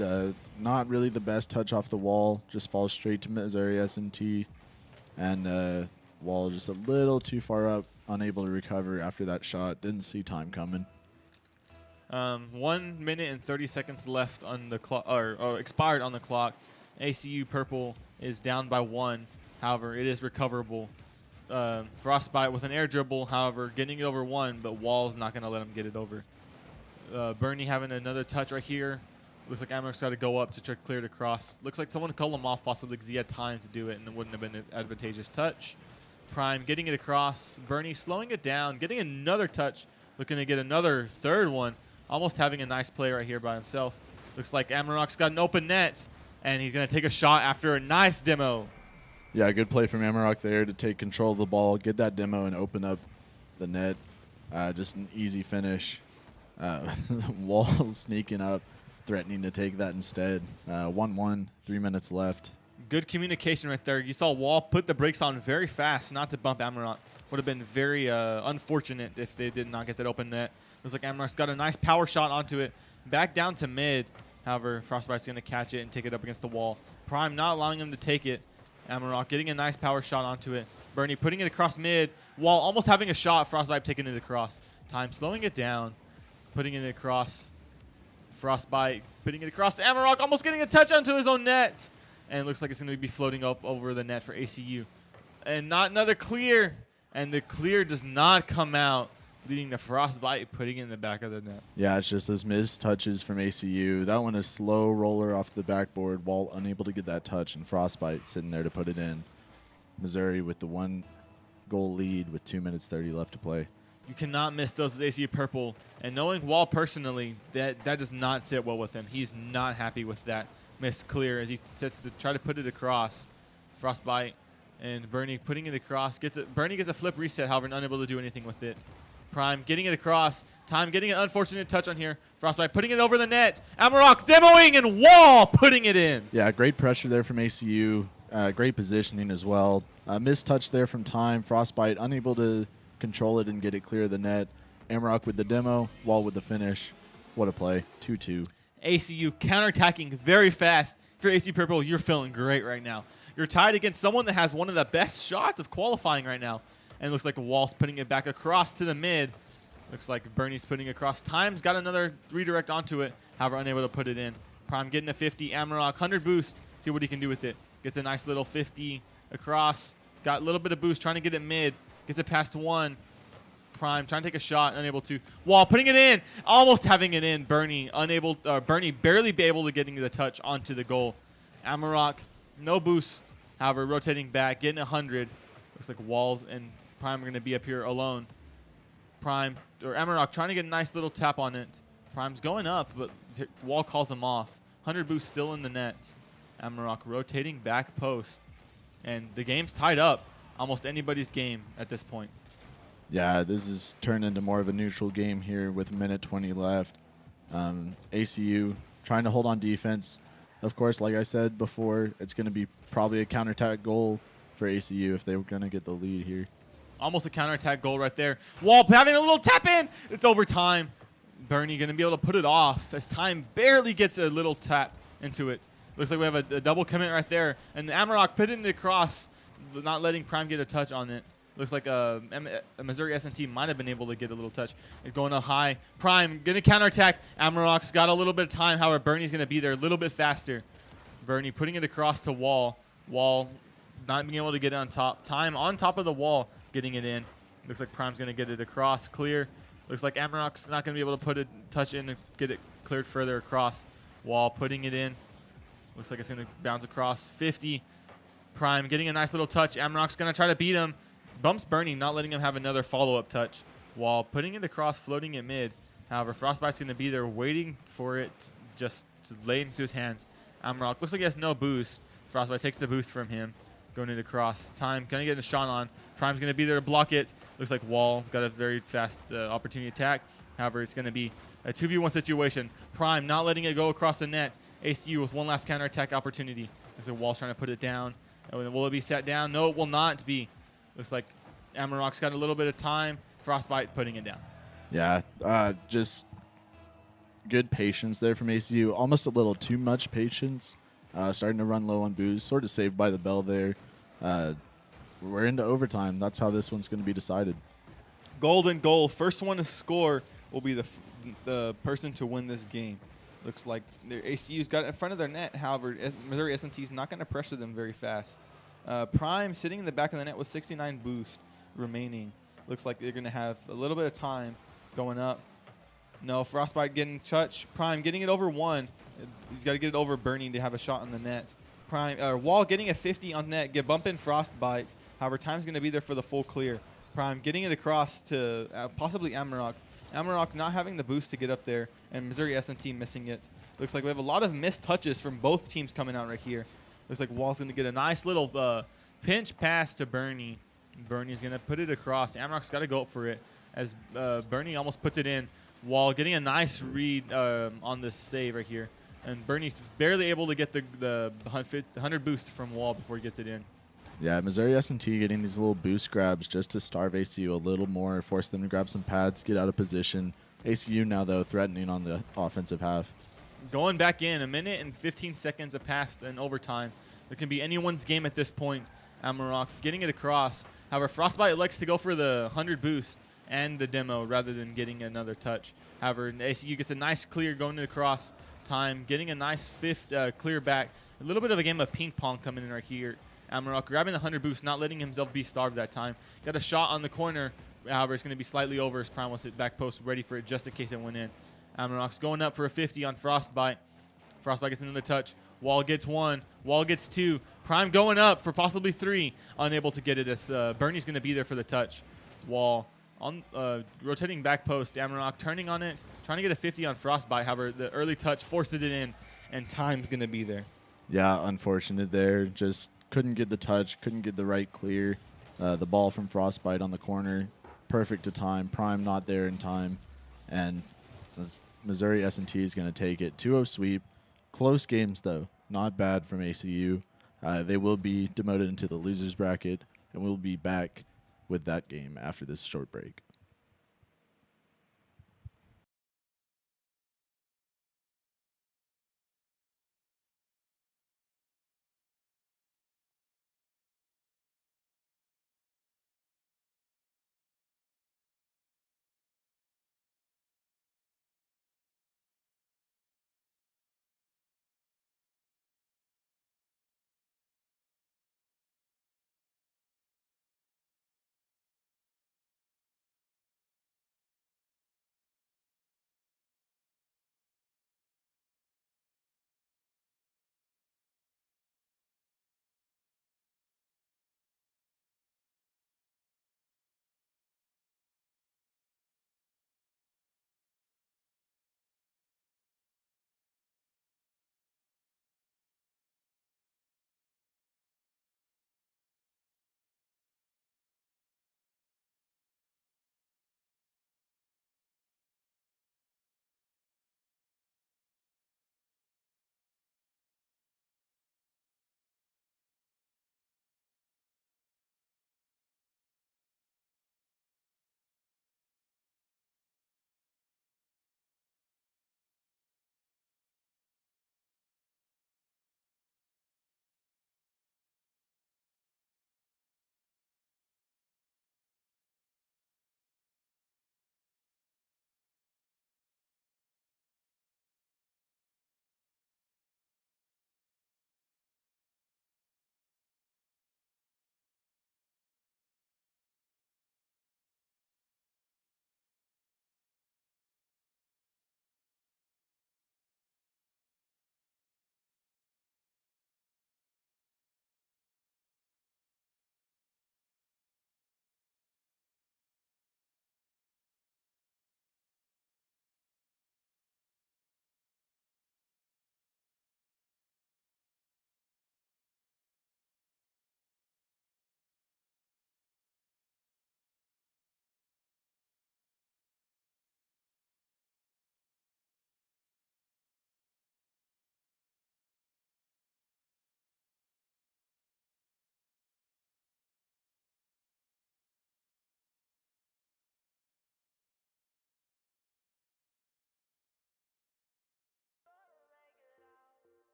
Not really the best touch off the wall. Just falls straight to Missouri S&T. And Wall just a little too far up, unable to recover after that shot. Didn't see time coming. 1 minute and 30 seconds left on the clock, or expired on the clock. ACU purple is down by 1. However, it is recoverable Frostbite with an air dribble, however, getting it over one, but Wall's not going to let him get it over. Bernie having another touch right here. Looks like Amrock's got to go up to try to clear it across. Looks like someone called him off possibly because he had time to do it and it wouldn't have been an advantageous touch. Prime getting it across. Bernie slowing it down, getting another touch, looking to get another third one. Almost having a nice play right here by himself. Looks like Amrock's got an open net, and he's going to take a shot after a nice demo. Yeah, good play from Amarok there to take control of the ball, get that demo, and open up the net. Just an easy finish. Wall sneaking up, threatening to take that instead. 1-1, 3 minutes left. Good communication right there. You saw Wall put the brakes on very fast not to bump Amarok. Would have been very unfortunate if they did not get that open net. Looks like Amarok's got a nice power shot onto it. Back down to mid. However, Frostbite's going to catch it and take it up against the wall. Prime not allowing him to take it. Amarok getting a nice power shot onto it. Bernie putting it across mid. Wall almost having a shot. Frostbite taking it across. Time slowing it down. Putting it across. Frostbite putting it across to Amarok. Almost getting a touch onto his own net. And it looks like it's going to be floating up over the net for ACU. And not another clear. And the clear does not come out, leading to Frostbite putting it in the back of the net. Yeah, it's just those missed touches from ACU. That one, a slow roller off the backboard. Wall unable to get that touch, and Frostbite sitting there to put it in. Missouri with the 1-goal lead with 2 minutes 30 left to play. You cannot miss those as ACU purple. And knowing Wall personally, that does not sit well with him. He's not happy with that missed clear as he sets to try to put it across. Frostbite and Bernie putting it across. Bernie gets a flip reset, however, unable to do anything with it. Prime getting it across. Time getting an unfortunate touch on here. Frostbite putting it over the net. Amarok demoing and Wall putting it in. Yeah, great pressure there from ACU. Great positioning as well. Missed touch there from Time. Frostbite unable to control it and get it clear of the net. Amarok with the demo. Wall with the finish. What a play. 2-2. ACU counterattacking very fast. If you're ACU Purple, you're feeling great right now. You're tied against someone that has one of the best shots of qualifying right now. And it looks like Wall's putting it back across to the mid. Looks like Bernie's putting it across. Time's got another redirect onto it. However, unable to put it in. Prime getting a 50. Amarok, 100 boost. See what he can do with it. Gets a nice little 50 across. Got a little bit of boost. Trying to get it mid. Gets it past one. Prime trying to take a shot. Unable to. Wall putting it in. Almost having it in. Bernie unable. Bernie barely be able to getting the touch onto the goal. Amarok, no boost. However, rotating back. Getting 100. Looks like Wall and Prime are going to be up here alone. Prime, or Amarok, trying to get a nice little tap on it. Prime's going up, but Wall calls him off. 100 boost still in the net. Amarok rotating back post. And the game's tied up. Almost anybody's game at this point. Yeah, this has turned into more of a neutral game here with a minute 20 left. ACU trying to hold on defense. Of course, like I said before, it's going to be probably a counterattack goal for ACU if they were going to get the lead here. Almost a counterattack goal right there. Wall having a little tap in. It's overtime. Bernie going to be able to put it off as Time barely gets a little tap into it. Looks like we have a double commit right there. And Amarok putting it across, not letting Prime get a touch on it. Looks like a Missouri S&T might have been able to get a little touch. He's going up high. Prime going to counterattack. Amarok's got a little bit of time. However, Bernie's going to be there a little bit faster. Bernie putting it across to Wall. Wall not being able to get it on top. Time on top of the wall, getting it in. Looks like Prime's going to get it across. Clear. Looks like Amarok's not going to be able to put a touch in and get it cleared further across. Wall putting it in. Looks like it's going to bounce across. 50. Prime getting a nice little touch. Amarok's going to try to beat him. Bumps Bernie, not letting him have another follow-up touch. Wall putting it across, floating it mid. However, Frostbite's going to be there waiting for it just to lay into his hands. Amarok looks like he has no boost. Frostbite takes the boost from him. Going it across. Time going to get a shot on. Prime's going to be there to block it. Looks like Wall got a very fast opportunity attack. However, it's going to be a 2v1 situation. Prime not letting it go across the net. ACU with one last counterattack opportunity. Looks like Wall's trying to put it down. Will it be set down? No, it will not be. Looks like Amarok's got a little bit of time. Frostbite putting it down. Yeah, just good patience there from ACU. Almost a little too much patience. Starting to run low on boost. Sort of saved by the bell there. We're into overtime. That's how this one's going to be decided. Golden goal. First one to score will be the person to win this game. Looks like their ACU's got it in front of their net. However, Missouri S&T is not going to pressure them very fast. Prime sitting in the back of the net with 69 boost remaining. Looks like they're going to have a little bit of time going up. No, Frostbite getting touch. Prime getting it over 1. He's got to get it over Bernie to have a shot on the net. Prime Wall getting a 50 on net. Get bump in Frostbite. However, time's going to be there for the full clear. Prime getting it across to possibly Amarok. Amarok not having the boost to get up there, and Missouri S&T missing it. Looks like we have a lot of missed touches from both teams coming out right here. Looks like Wall's going to get a nice little pinch pass to Bernie. Bernie's going to put it across. Amarok's got to go up for it as Bernie almost puts it in. Wall getting a nice read on this save right here. And Bernie's barely able to get the 100 boost from Wall before he gets it in. Yeah, Missouri S&T getting these little boost grabs just to starve ACU a little more, force them to grab some pads, get out of position. ACU now, though, threatening on the offensive half. Going back in, 1 minute and 15 seconds have passed in overtime. It can be anyone's game at this point. Amarok getting it across. However, Frostbite likes to go for the 100 boost and the demo rather than getting another touch. However, ACU gets a nice clear going across. Time getting a nice fifth clear back. A little bit of a game of ping pong coming in right here. Amarok grabbing the 100 boost, not letting himself be starved that time. Got a shot on the corner. However, it's going to be slightly over as Prime wants it back post ready for it just in case it went in. Amarok's going up for a 50 on Frostbite. Frostbite gets another touch. Wall gets 1. Wall gets 2. Prime going up for possibly 3. Unable to get it as Bernie's going to be there for the touch. Wall on rotating back post. Amarok turning on it, trying to get a 50 on Frostbite. However, the early touch forces it in, and time's going to be there. Yeah, unfortunate there. Just couldn't get the touch, couldn't get the right clear. The ball from Frostbite on the corner, perfect to time. Prime not there in time. And Missouri S&T is going to take it. 2-0 sweep. Close games, though. Not bad from ACU. They will be demoted into the losers bracket, and we'll be back with that game after this short break.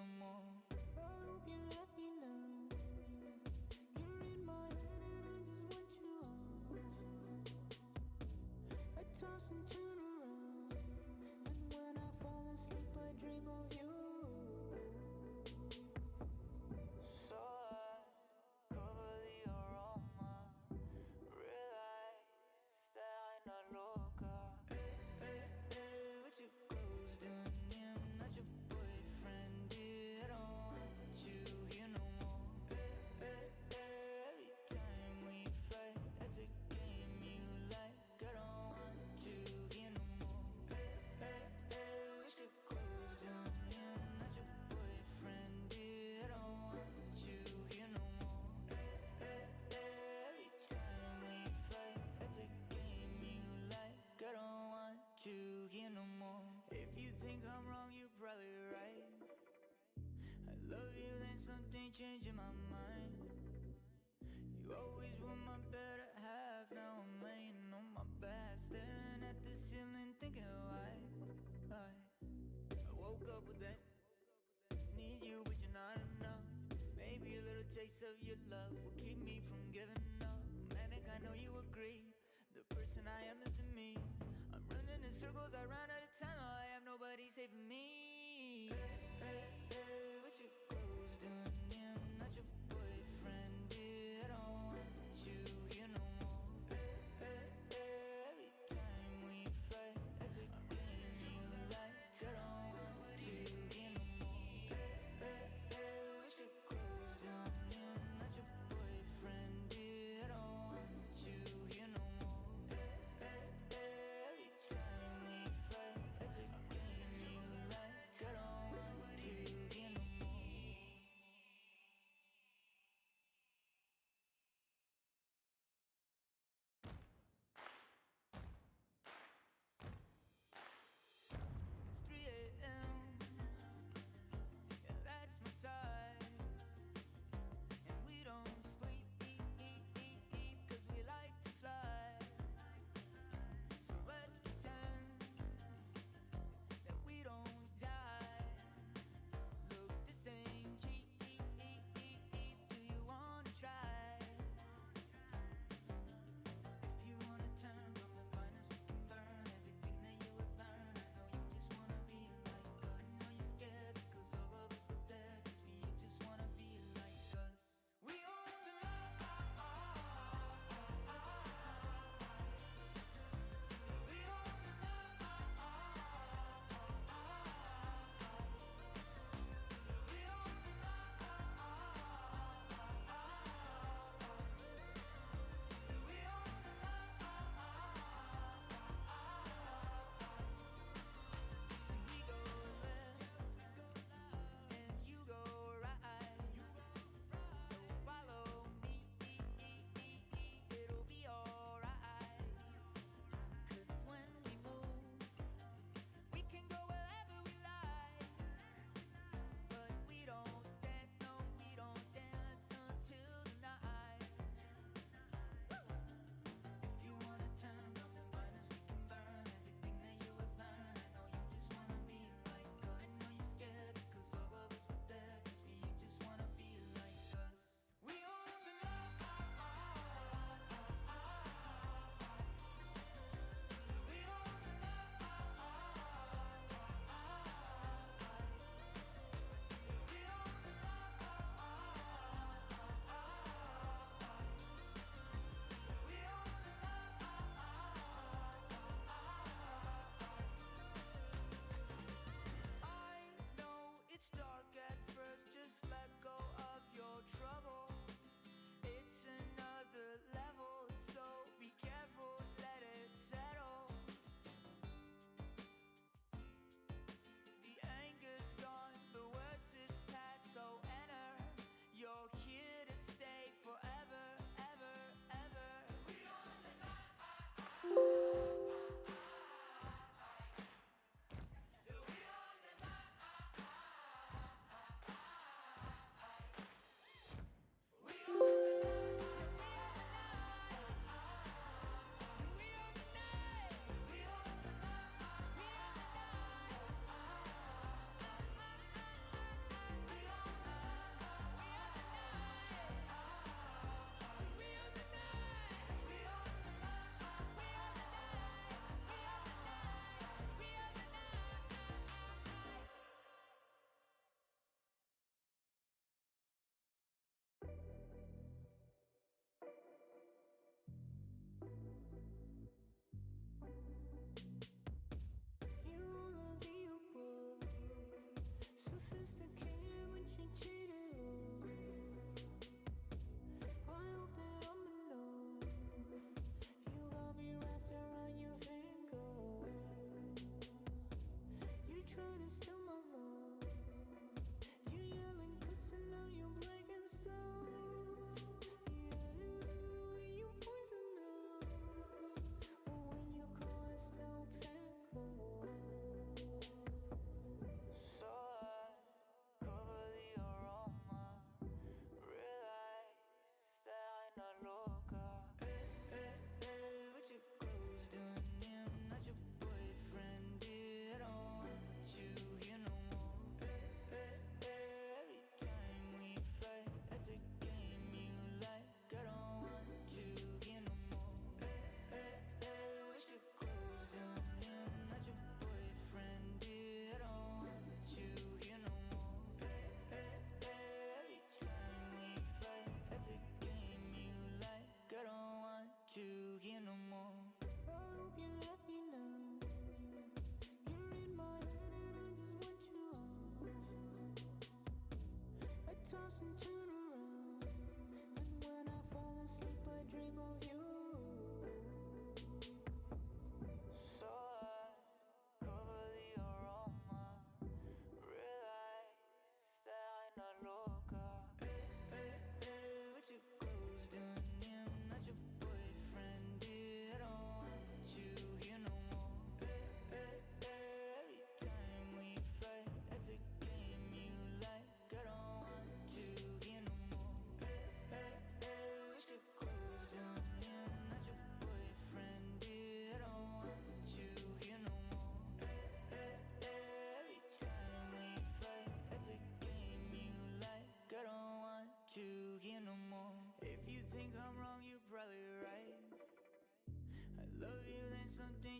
no more. I hope you let me know. You're in my head and I just want you out. I toss and turn around, and when I fall asleep I dream of you. So I cover the aroma, realize that I'm not loca. What you close doing? Yeah, I'm not your boyfriend, dear. I don't want you here no more. Every time we fight, it's a game you like. I don't want you here no more. What you close doing? Yeah, I'm not your boyfriend, dear. I don't want you here no more. Every time we fight, it's a game you like. I don't want you here no more. If you think I'm wrong, you're probably right. I love you, then something changed in my mind. You always were my better half. Now I'm laying on my back, staring at the ceiling, thinking why. I woke up with that. Need you, but you're not enough. Maybe a little taste of your love will keep me from giving up. Manic, I know you agree. The person I am isn't me. I'm running in circles, I run out of time. Now I have nobody saving me. What you close doing? Yeah, I'm not your boyfriend, dear. I don't want you here no more. Every time we fight, it's a game you like. I don't want you here no more. What you close doing? Yeah, I'm not your boyfriend, dear. I don't want you here no more. Every time we fight, it's a game you like. I don't want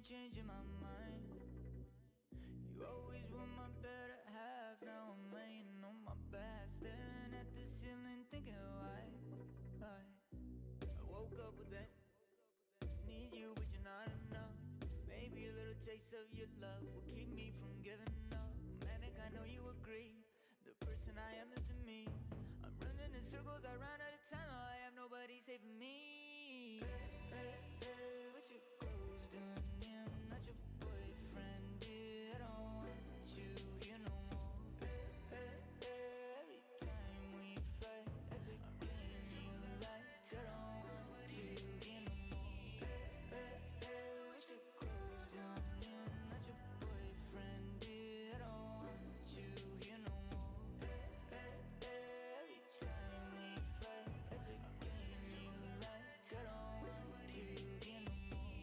changing my mind. You always were my better half. Now I'm laying on my back, staring at the ceiling, thinking why. I woke up with that. Need you, but you're not enough. Maybe a little taste of your love will keep me from giving up. Manic, I know you agree. The person I am isn't me. I'm running in circles, I run out of time. Now I have nobody saving me. What you close doing? Yeah, I'm not your boyfriend, dear. I don't want you here no more. Every time we fight, it's a game you like. I don't want you here no more. What you close doing? Yeah, I'm not your boyfriend, dear. I don't want you here no more. Every time we fight, it's a game you like. I don't want you here no more.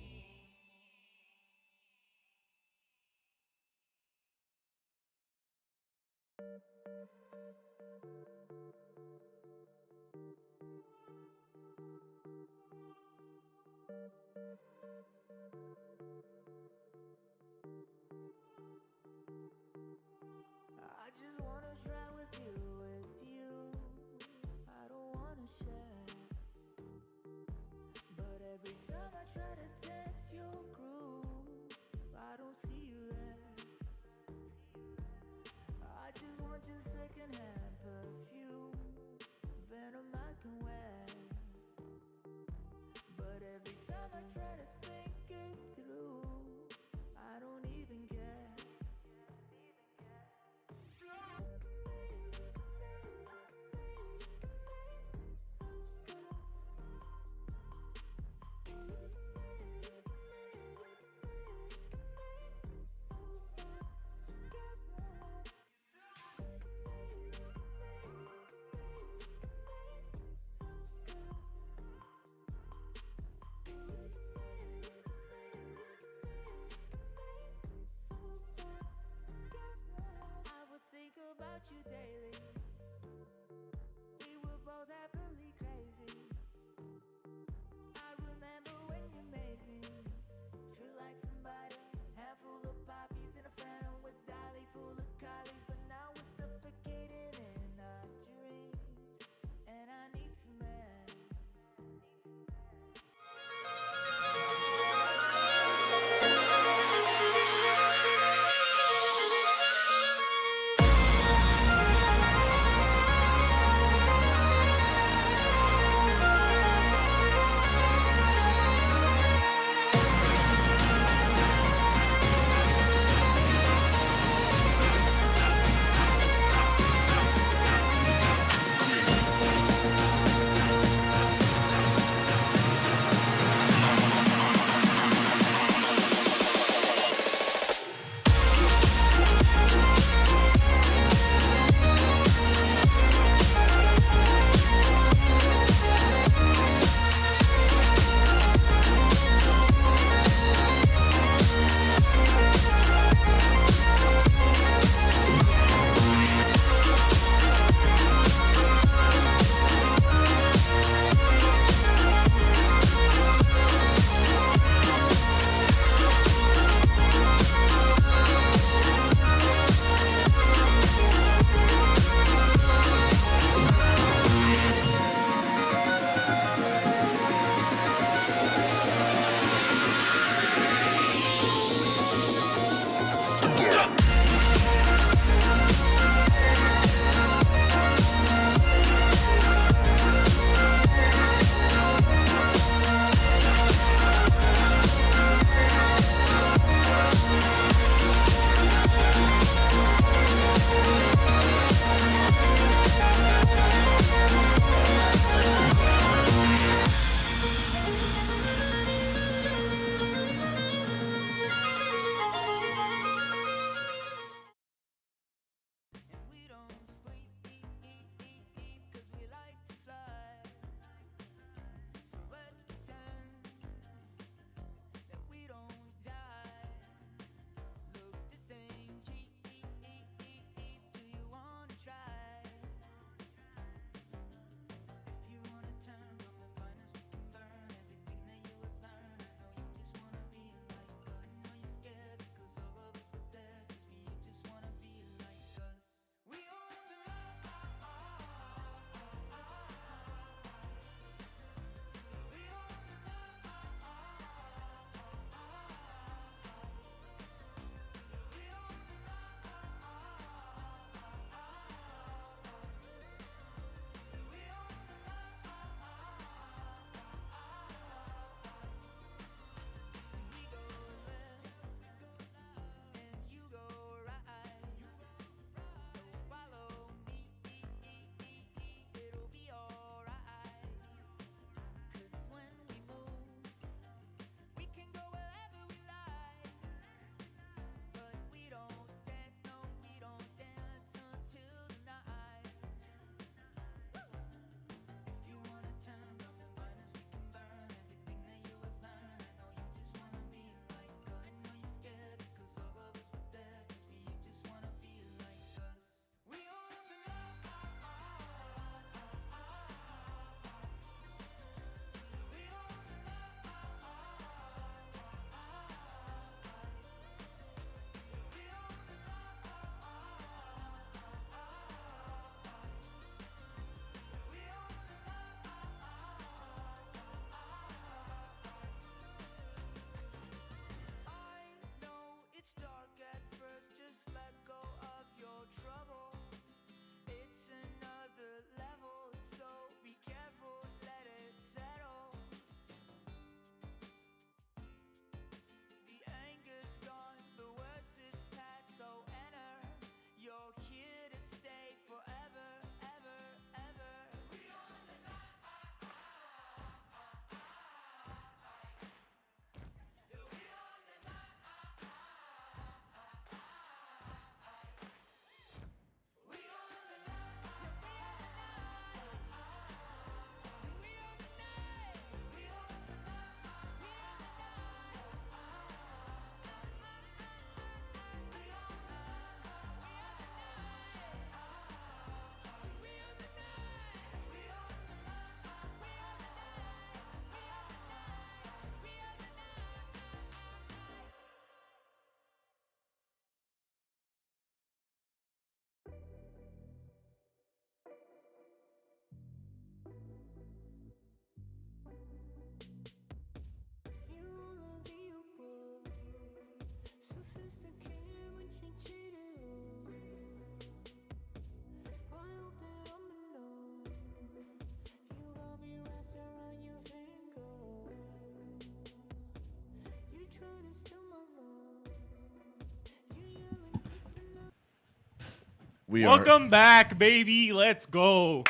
Welcome back, baby. Let's go.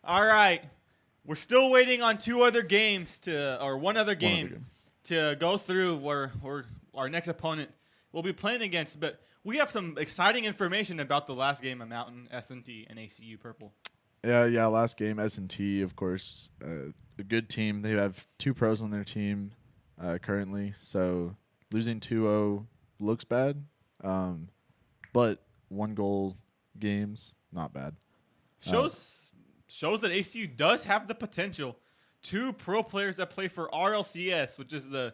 All right. We're still waiting on one other game to go through where our next opponent will be playing against. But we have some exciting information about the last game of Mountain, S&T, and ACU Purple. Yeah. Last game, S&T, of course, a good team. They have 2 pros on their team currently, so losing 2-0 looks bad, but 1-goal games, not bad. Shows that ACU does have the potential. 2 pro players that play for RLCS, which is the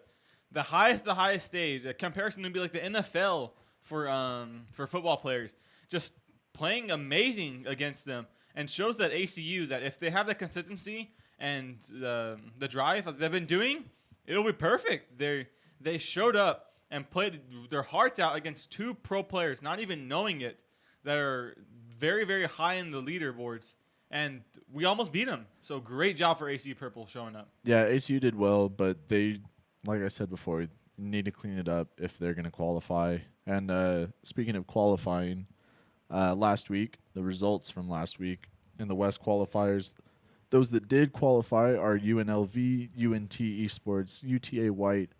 highest stage. A comparison would be like the NFL for football players. Just playing amazing against them, and shows that ACU, that if they have the consistency and the drive that they've been doing, it'll be perfect. They showed up and played their hearts out against 2 pro players, not even knowing it, that are very, very high in the leaderboards. And we almost beat them. So great job for ACU Purple showing up. Yeah, ACU did well, but they, like I said before, need to clean it up if they're going to qualify. And speaking of qualifying, last week, the results from last week in the West qualifiers, those that did qualify are UNLV, UNT Esports, UTA White,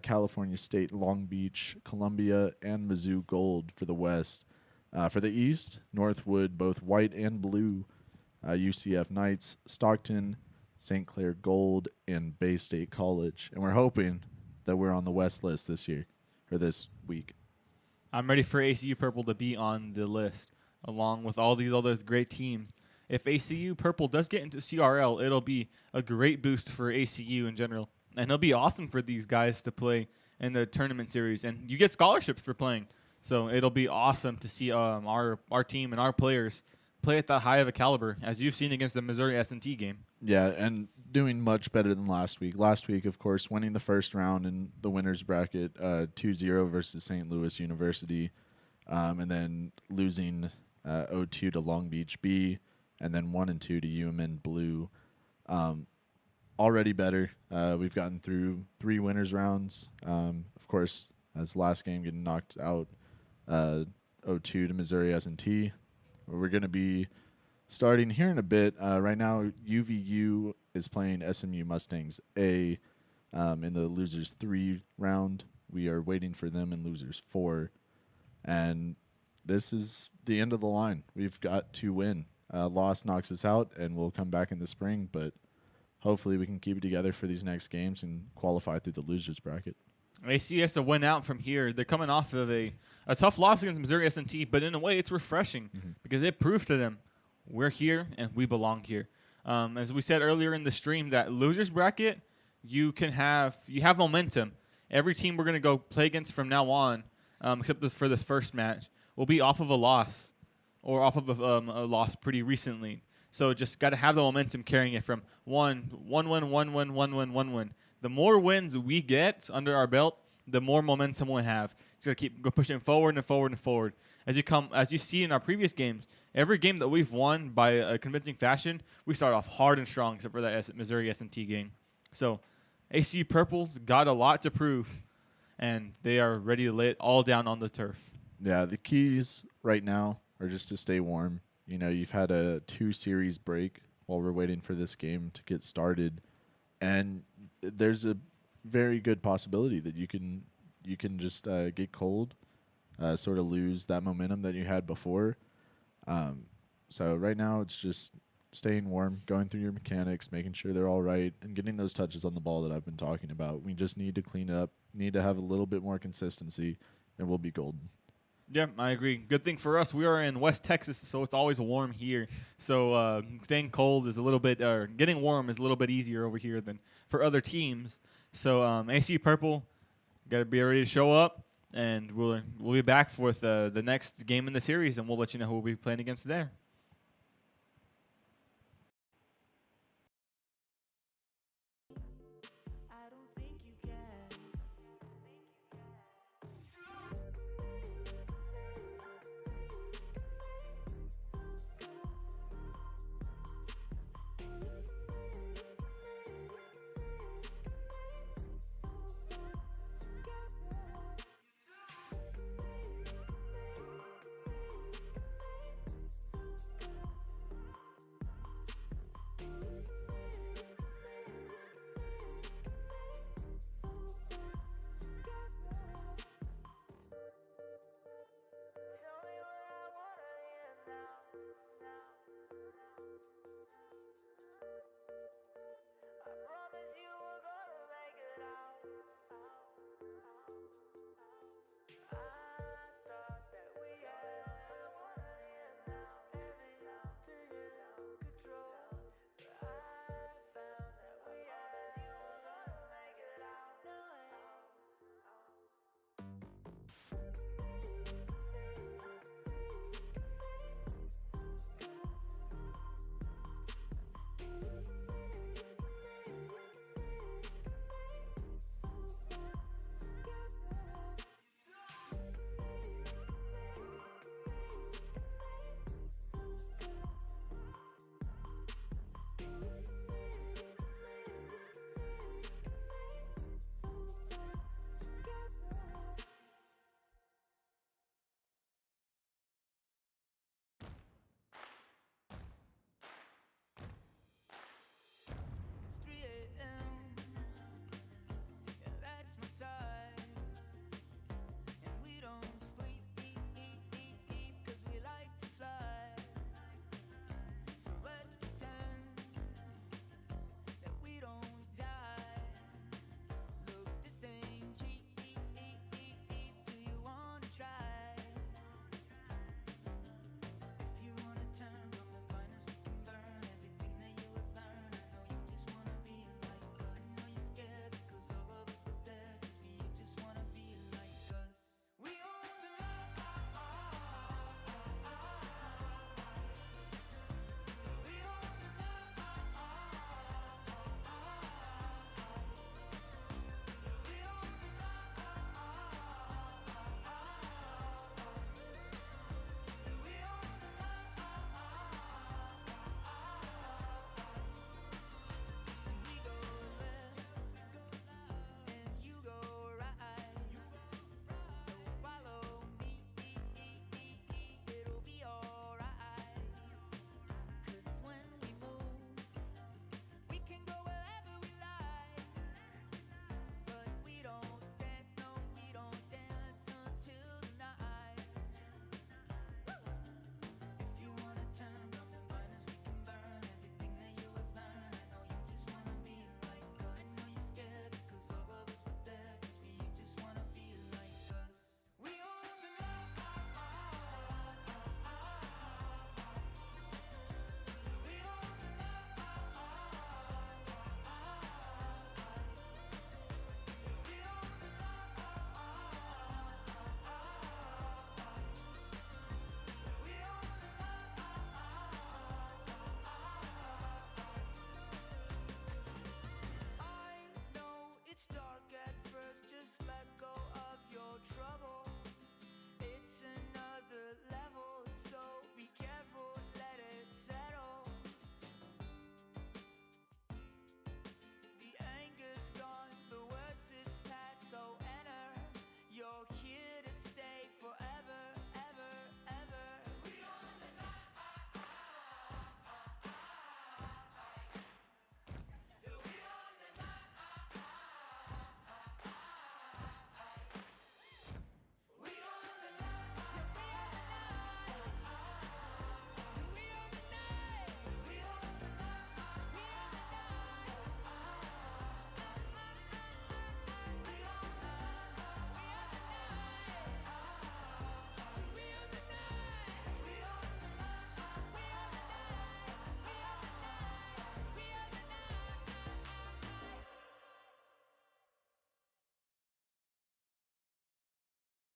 California State, Long Beach, Columbia, and Mizzou Gold for the West. For the East, Northwood, both white and blue, UCF Knights, Stockton, St. Clair Gold, and Bay State College. And we're hoping that we're on the West list this year, or this week. I'm ready for ACU Purple to be on the list, along with all these other great teams. If ACU Purple does get into CRL, it'll be a great boost for ACU in general. And it'll be awesome for these guys to play in the tournament series. And you get scholarships for playing. So it'll be awesome to see our team and our players play at that high of a caliber, as you've seen against the Missouri S&T game. Yeah, and doing much better than last week. Last week, of course, winning the first round in the winner's bracket, 2-0 versus St. Louis University, and then losing 0-2 to Long Beach B, and then 1-2 to UMN Blue. Already better. We've gotten through 3 winners rounds. Of course, as last game getting knocked out 0-2 to Missouri S&T. We're going to be starting here in a bit. Right now, UVU is playing SMU Mustangs A in the losers 3 round. We are waiting for them in losers 4. And this is the end of the line. We've got to win. Loss knocks us out, and we'll come back in the spring. But hopefully we can keep it together for these next games and qualify through the losers bracket. ACU has to win out from here. They're coming off of a tough loss against Missouri S&T, but in a way it's refreshing because it proves to them we're here and we belong here. As we said earlier in the stream, that losers bracket, you have momentum. Every team we're going to go play against from now on, except for this first match, will be off of a loss or off of a loss pretty recently. So just got to have the momentum carrying it from one win. The more wins we get under our belt, the more momentum we'll have. It's going to keep pushing forward and forward and forward. As you see in our previous games, every game that we've won by a convincing fashion, we start off hard and strong, except for that Missouri S&T game. So ACU Purple's got a lot to prove, and they are ready to lay it all down on the turf. Yeah, the keys right now are just to stay warm. You know, you've had a 2-series break while we're waiting for this game to get started, and there's a very good possibility that you can just get cold, sort of lose that momentum that you had before. So right now it's just staying warm, going through your mechanics, making sure they're all right, and getting those touches on the ball that I've been talking about. We just need to clean up, need to have a little bit more consistency, and we'll be golden. Yeah, I agree. Good thing for us, we are in West Texas, so it's always warm here. So staying cold is a little bit, getting warm is a little bit easier over here than for other teams. So ACU Purple, got to be ready to show up, and we'll be back with the next game in the series, and we'll let you know who we'll be playing against there. I don't think you can.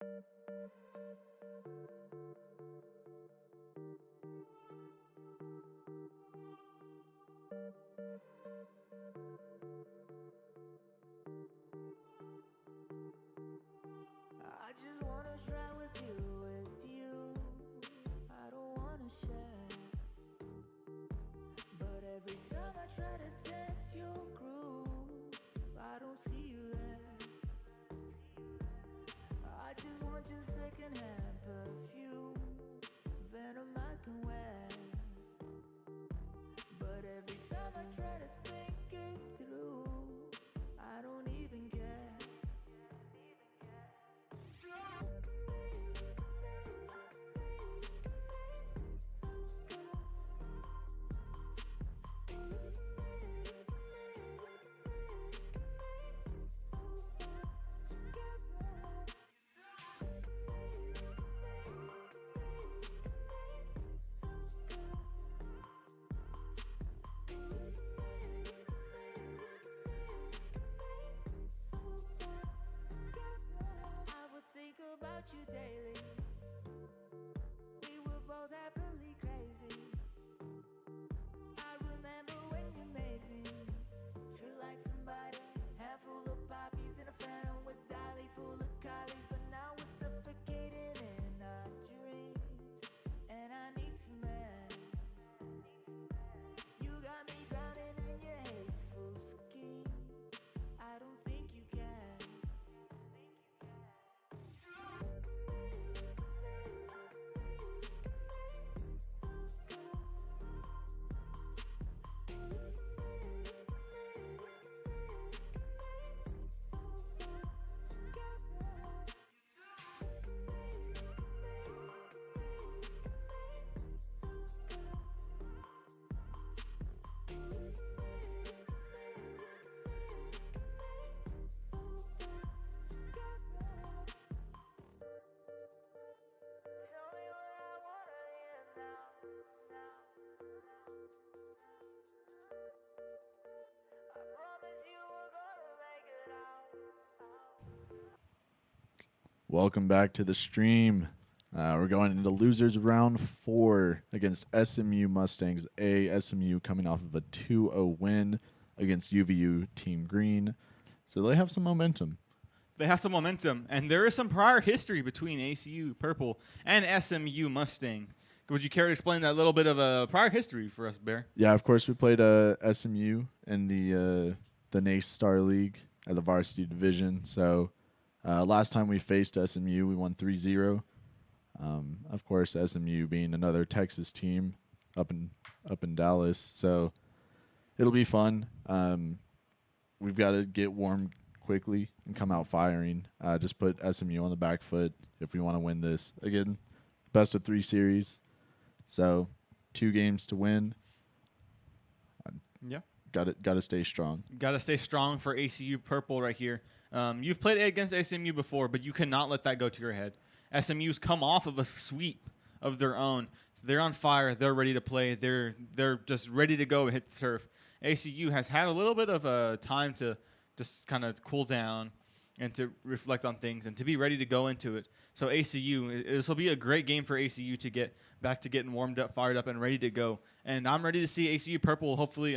I just wanna try with you. I don't wanna share. But every time I try to text your groove, I don't see you there. I just want your secondhand perfume, venom I can wear. But every time I try to think it through, I don't even care. I would think about you daily. We were both happily crazy. I remember when you made me feel like somebody. Handful of poppies and a phantom with dolly full of collies. But now we're suffocating in our dreams, and I need some air. You got me drowning in your hateful schemes. I don't think you can. Tell me what I wanna hear now. I promise you we're gonna make it out. Welcome back to the stream. We're going into losers round 4 against SMU Mustangs A. SMU coming off of a 2-0 win against UVU Team Green. So they have some momentum. They have some momentum, and there is some prior history between ACU Purple and SMU Mustang. Would you care to explain that little bit of a prior history for us, Bear? Yeah, of course, we played SMU in the NACE Star League at the varsity division. So last time we faced SMU, we won 3-0. Of course, SMU being another Texas team up in Dallas. So it'll be fun. We've got to get warm quickly and come out firing. Just put SMU on the back foot if we want to win this. Again, best of 3 series. So 2 games to win. Yeah. Got to stay strong. Got to stay strong for ACU Purple right here. You've played against SMU before, but you cannot let that go to your head. SMU's come off of a sweep of their own. So they're on fire. They're ready to play. They're just ready to go and hit the turf. ACU has had a little bit of time to just kind of cool down and to reflect on things and to be ready to go into it. So ACU, this will be a great game for ACU to get back to getting warmed up, fired up, and ready to go. And I'm ready to see ACU Purple hopefully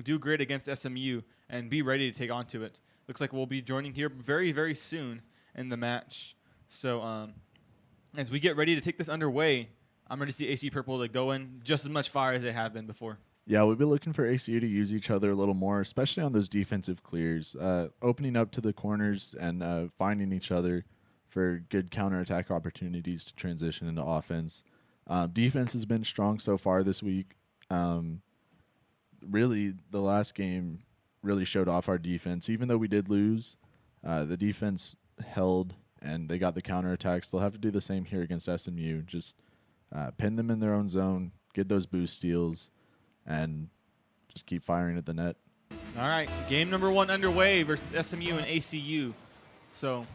do great against SMU and be ready to take on to it. Looks like we'll be joining here very, very soon in the match. So as we get ready to take this underway, I'm ready to see ACU Purple to go in just as much fire as they have been before. Yeah, we'll be looking for ACU to use each other a little more, especially on those defensive clears, opening up to the corners and finding each other for good counterattack opportunities to transition into offense. Defense has been strong so far this week. Really, the last game really showed off our defense. Even though we did lose, the defense held, and they got the counterattacks. They'll have to do the same here against SMU. Just pin them in their own zone, get those boost steals, and just keep firing at the net. All right, game number 1 underway versus SMU and ACU. So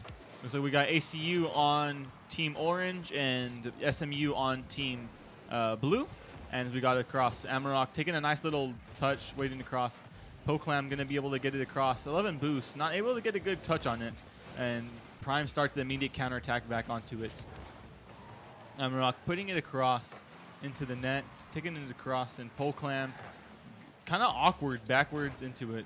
looks like we got ACU on Team Orange and SMU on Team Blue. And we got it across. Amarok taking a nice little touch, waiting to cross. Poklam going to be able to get it across. 11 boost, not able to get a good touch on it. And Prime starts the immediate counterattack back onto it. Amarok putting it across into the net, taking it across, and pole clam. Kind of awkward backwards into it.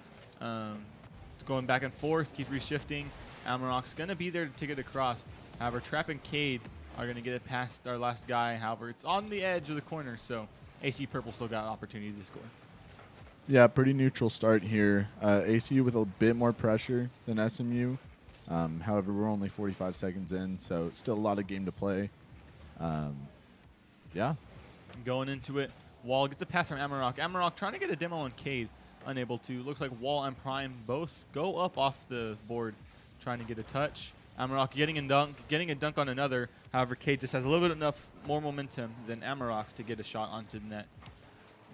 Going back and forth, keep reshifting. Amarok's going to be there to take it across. However, Trap and Cade are going to get it past our last guy. However, it's on the edge of the corner, so AC Purple still got an opportunity to score. Yeah, pretty neutral start here. ACU with a bit more pressure than SMU. However, we're only 45 seconds in, so still a lot of game to play. Yeah. Going into it, Wall gets a pass from Amarok. Amarok trying to get a demo on Cade, unable to. Looks like Wall and Prime both go up off the board, trying to get a touch. Amarok getting a dunk on another. However, Cade just has a little bit enough more momentum than Amarok to get a shot onto the net.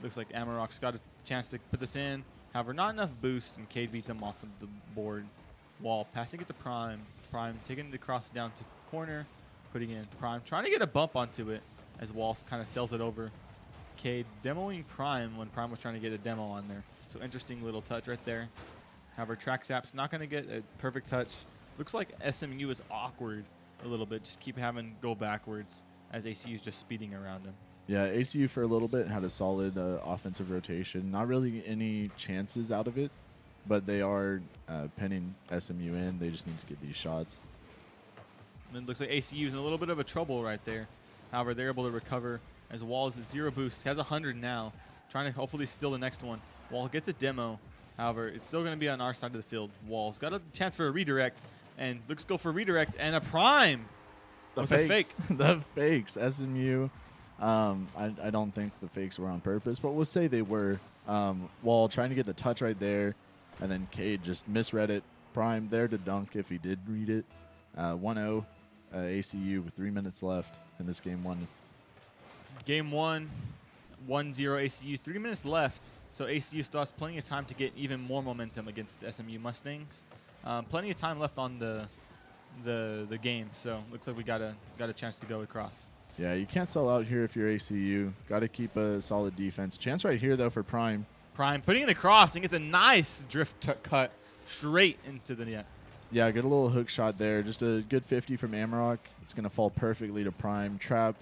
Looks like Amarok's got a chance to put this in. However, not enough boost, and Cade beats him off of the board. Wall passing it to Prime. Prime taking it across down to corner, putting in Prime, trying to get a bump onto it as Wall kind of sails it over. Cade demoing Prime when Prime was trying to get a demo on there. So interesting little touch right there. However, Tracksap's not going to get a perfect touch. Looks like SMU is awkward a little bit. Just keep having go backwards as ACU is just speeding around him. Yeah, ACU for a little bit had a solid offensive rotation. Not really any chances out of it, but they are pinning SMU in. They just need to get these shots. And it looks like ACU is in a little bit of a trouble right there. However, they're able to recover as Wall is at 0 boost. He has 100 now, trying to hopefully steal the next one. Wall gets a demo. However, it's still going to be on our side of the field. Wall's got a chance for a redirect, and looks go for a redirect and a Prime. The with fakes. a fake. The fakes. SMU. I don't think the fakes were on purpose, but we'll say they were. Wall trying to get the touch right there, and then Cade just misread it. Prime there to dunk if he did read it. 1-0 ACU with 3 minutes left in this game one. Game 1, 1-0 ACU. 3 minutes left, so ACU still has plenty of time to get even more momentum against the SMU Mustangs. Plenty of time left on the game, so looks like we got a chance to go across. Yeah, you can't sell out here if you're ACU. Got to keep a solid defense. Chance right here, though, for Prime. Prime putting it across and gets a nice drift cut straight into the net. Yeah, get a little hook shot there. Just a good 50 from Amarok. It's going to fall perfectly to Prime. Trap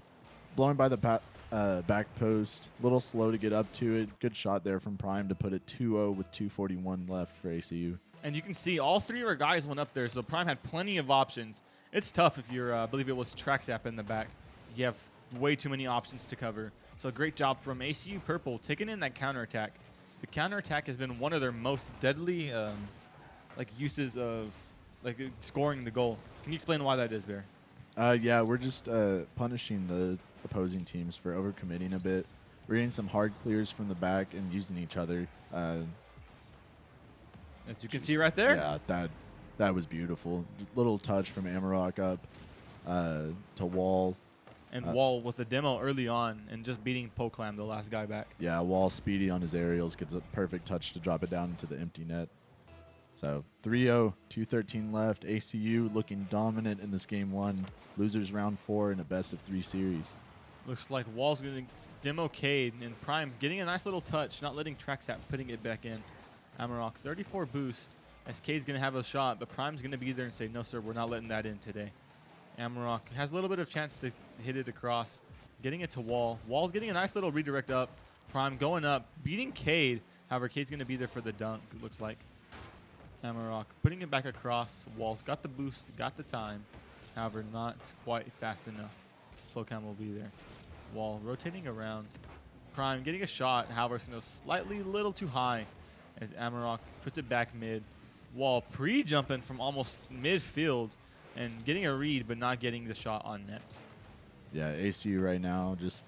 blowing by the back post. A little slow to get up to it. Good shot there from Prime to put it 2-0 with 2:41 left for ACU. And you can see all three of our guys went up there, so Prime had plenty of options. It's tough if you're, I believe it was Tracksap in the back. You have way too many options to cover. So great job from ACU Purple taking in that counterattack. The counterattack has been one of their most deadly uses of scoring the goal. Can you explain why that is, Bear? Yeah, we're just punishing the opposing teams for overcommitting a bit. We're getting some hard clears from the back and using each other. As you can see right there. Yeah, that was beautiful. Little touch from Amarok up to Wall. And Wall with a demo early on and just beating Poklam, the last guy back. Yeah, Wall speedy on his aerials, gets a perfect touch to drop it down into the empty net. So 3-0, 2:13 left. ACU looking dominant in this game one. Losers round 4 in a best of 3 series. Looks like Wall's going to demo Cade and Prime getting a nice little touch, not letting Tracksap putting it back in. Amarok 34 boost as Cade's going to have a shot, but Prime's going to be there and say, no, sir, we're not letting that in today. Amarok has a little bit of chance to hit it across, getting it to Wall. Wall's getting a nice little redirect up. Prime going up, beating Cade. However, Cade's going to be there for the dunk, it looks like. Amarok putting it back across. Wall's got the boost, got the time. However, not quite fast enough. Flowcam will be there. Wall rotating around. Prime getting a shot. However, it's going to go slightly little too high as Amarok puts it back mid. Wall pre-jumping from almost midfield and getting a read, but not getting the shot on net. Yeah, ACU right now just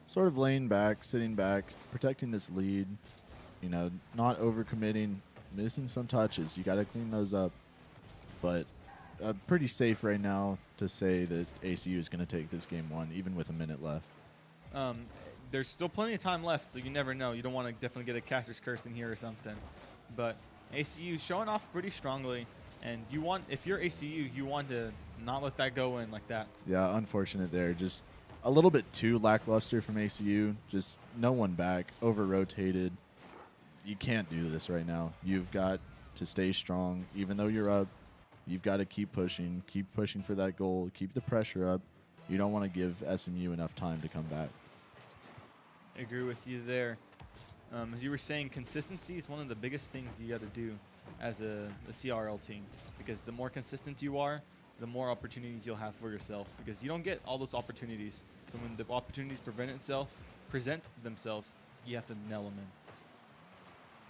sort of laying back, sitting back, protecting this lead. You know, not overcommitting, missing some touches. You got to clean those up. But pretty safe right now to say that ACU is going to take this game one, even with a minute left. There's still plenty of time left, so you never know. You don't want to definitely get a caster's curse in here or something. But ACU showing off pretty strongly. And you want, if you're ACU, you want to not let that go in like that. Yeah, unfortunate there. Just a little bit too lackluster from ACU. Just no one back, over-rotated. You can't do this right now. You've got to stay strong. Even though you're up, You've got to keep pushing for that goal, keep the pressure up. You don't want to give SMU enough time to come back. I agree with you there. As you were saying, consistency is one of the biggest things you got to do as a CRL team, because the more consistent you are, the more opportunities you'll have for yourself, because you don't get all those opportunities. So when the opportunities present themselves, you have to nail them in.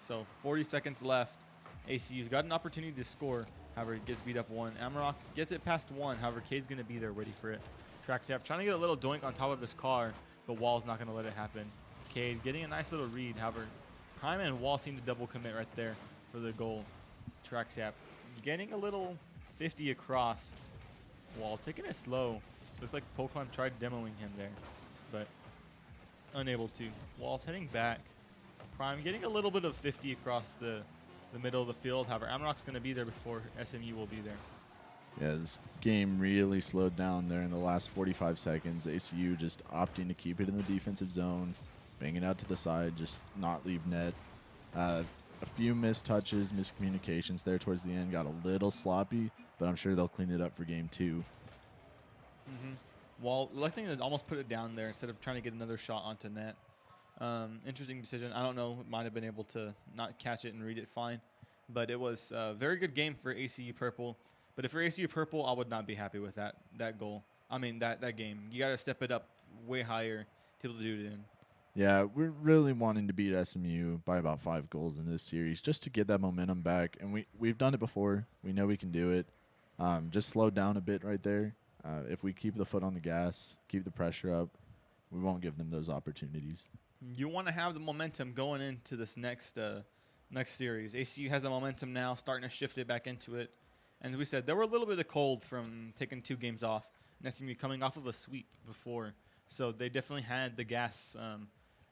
So 40 seconds left. ACU's got an opportunity to score. However, it gets beat up 1. Amarok gets it past 1. However, K's going to be there ready for it. Tracksap trying to get a little doink on top of his car, but Wall's not going to let it happen. Cade getting a nice little read. However, Prime and Wall seem to double commit right there for the goal. Tracksap getting a little 50 across. Wall taking it slow. Looks like Pokemon tried demoing him there, but unable to. Wall's heading back. Prime getting a little bit of 50 across the middle of the field. However, Amarok's going to be there before SMU will be there. Yeah, this game really slowed down there in the last 45 seconds. ACU just opting to keep it in the defensive zone, banging out to the side, just not leave net. A few missed touches, miscommunications there towards the end. Got a little sloppy, but I'm sure they'll clean it up for game 2. Wall electing to almost put it down there instead of trying to get another shot onto net. Interesting decision. I don't know. Might have been able to not catch it and read it fine. But it was a very good game for ACU Purple. But if you're ACU Purple, I would not be happy with that goal. I mean, that game. You got to step it up way higher to be able to do it in. Yeah, we're really wanting to beat SMU by about 5 goals in this series just to get that momentum back. And we've done it before. We know we can do it. Just slow down a bit right there. If we keep the foot on the gas, keep the pressure up, we won't give them those opportunities. You want to have the momentum going into this next series. ACU has the momentum now, starting to shift it back into it. And as we said, there were a little bit of cold from taking 2 games off, and SMU coming off of a sweep before. So they definitely had the gas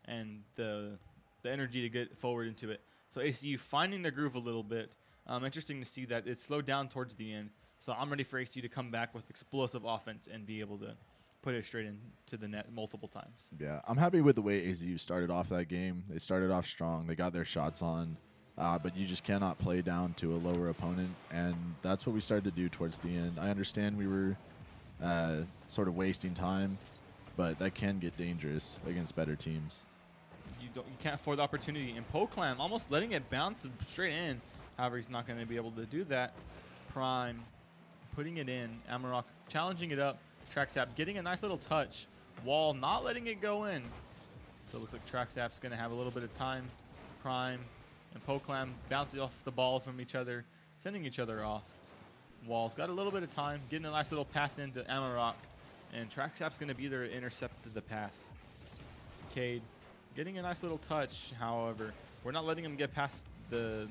and the energy to get forward into it. So ACU finding their groove a little bit. Interesting to see that it slowed down towards the end. So I'm ready for ACU to come back with explosive offense and be able to put it straight into the net multiple times. Yeah, I'm happy with the way ACU started off that game. They started off strong. They got their shots on, but you just cannot play down to a lower opponent, and that's what we started to do towards the end. I understand we were sort of wasting time, but that can get dangerous against better teams. You can't afford the opportunity. And Poklam almost letting it bounce straight in. However, he's not going to be able to do that. Prime putting it in. Amarok challenging it up. Tracksap getting a nice little touch. Wall not letting it go in. So it looks like Tracksap's going to have a little bit of time. Prime and Poklam bouncing off the ball from each other, sending each other off. Wall's got a little bit of time, getting a nice little pass into Amarok. And Tracksap's going to be there to intercept the pass. Cade getting a nice little touch. However, we're not letting him get past the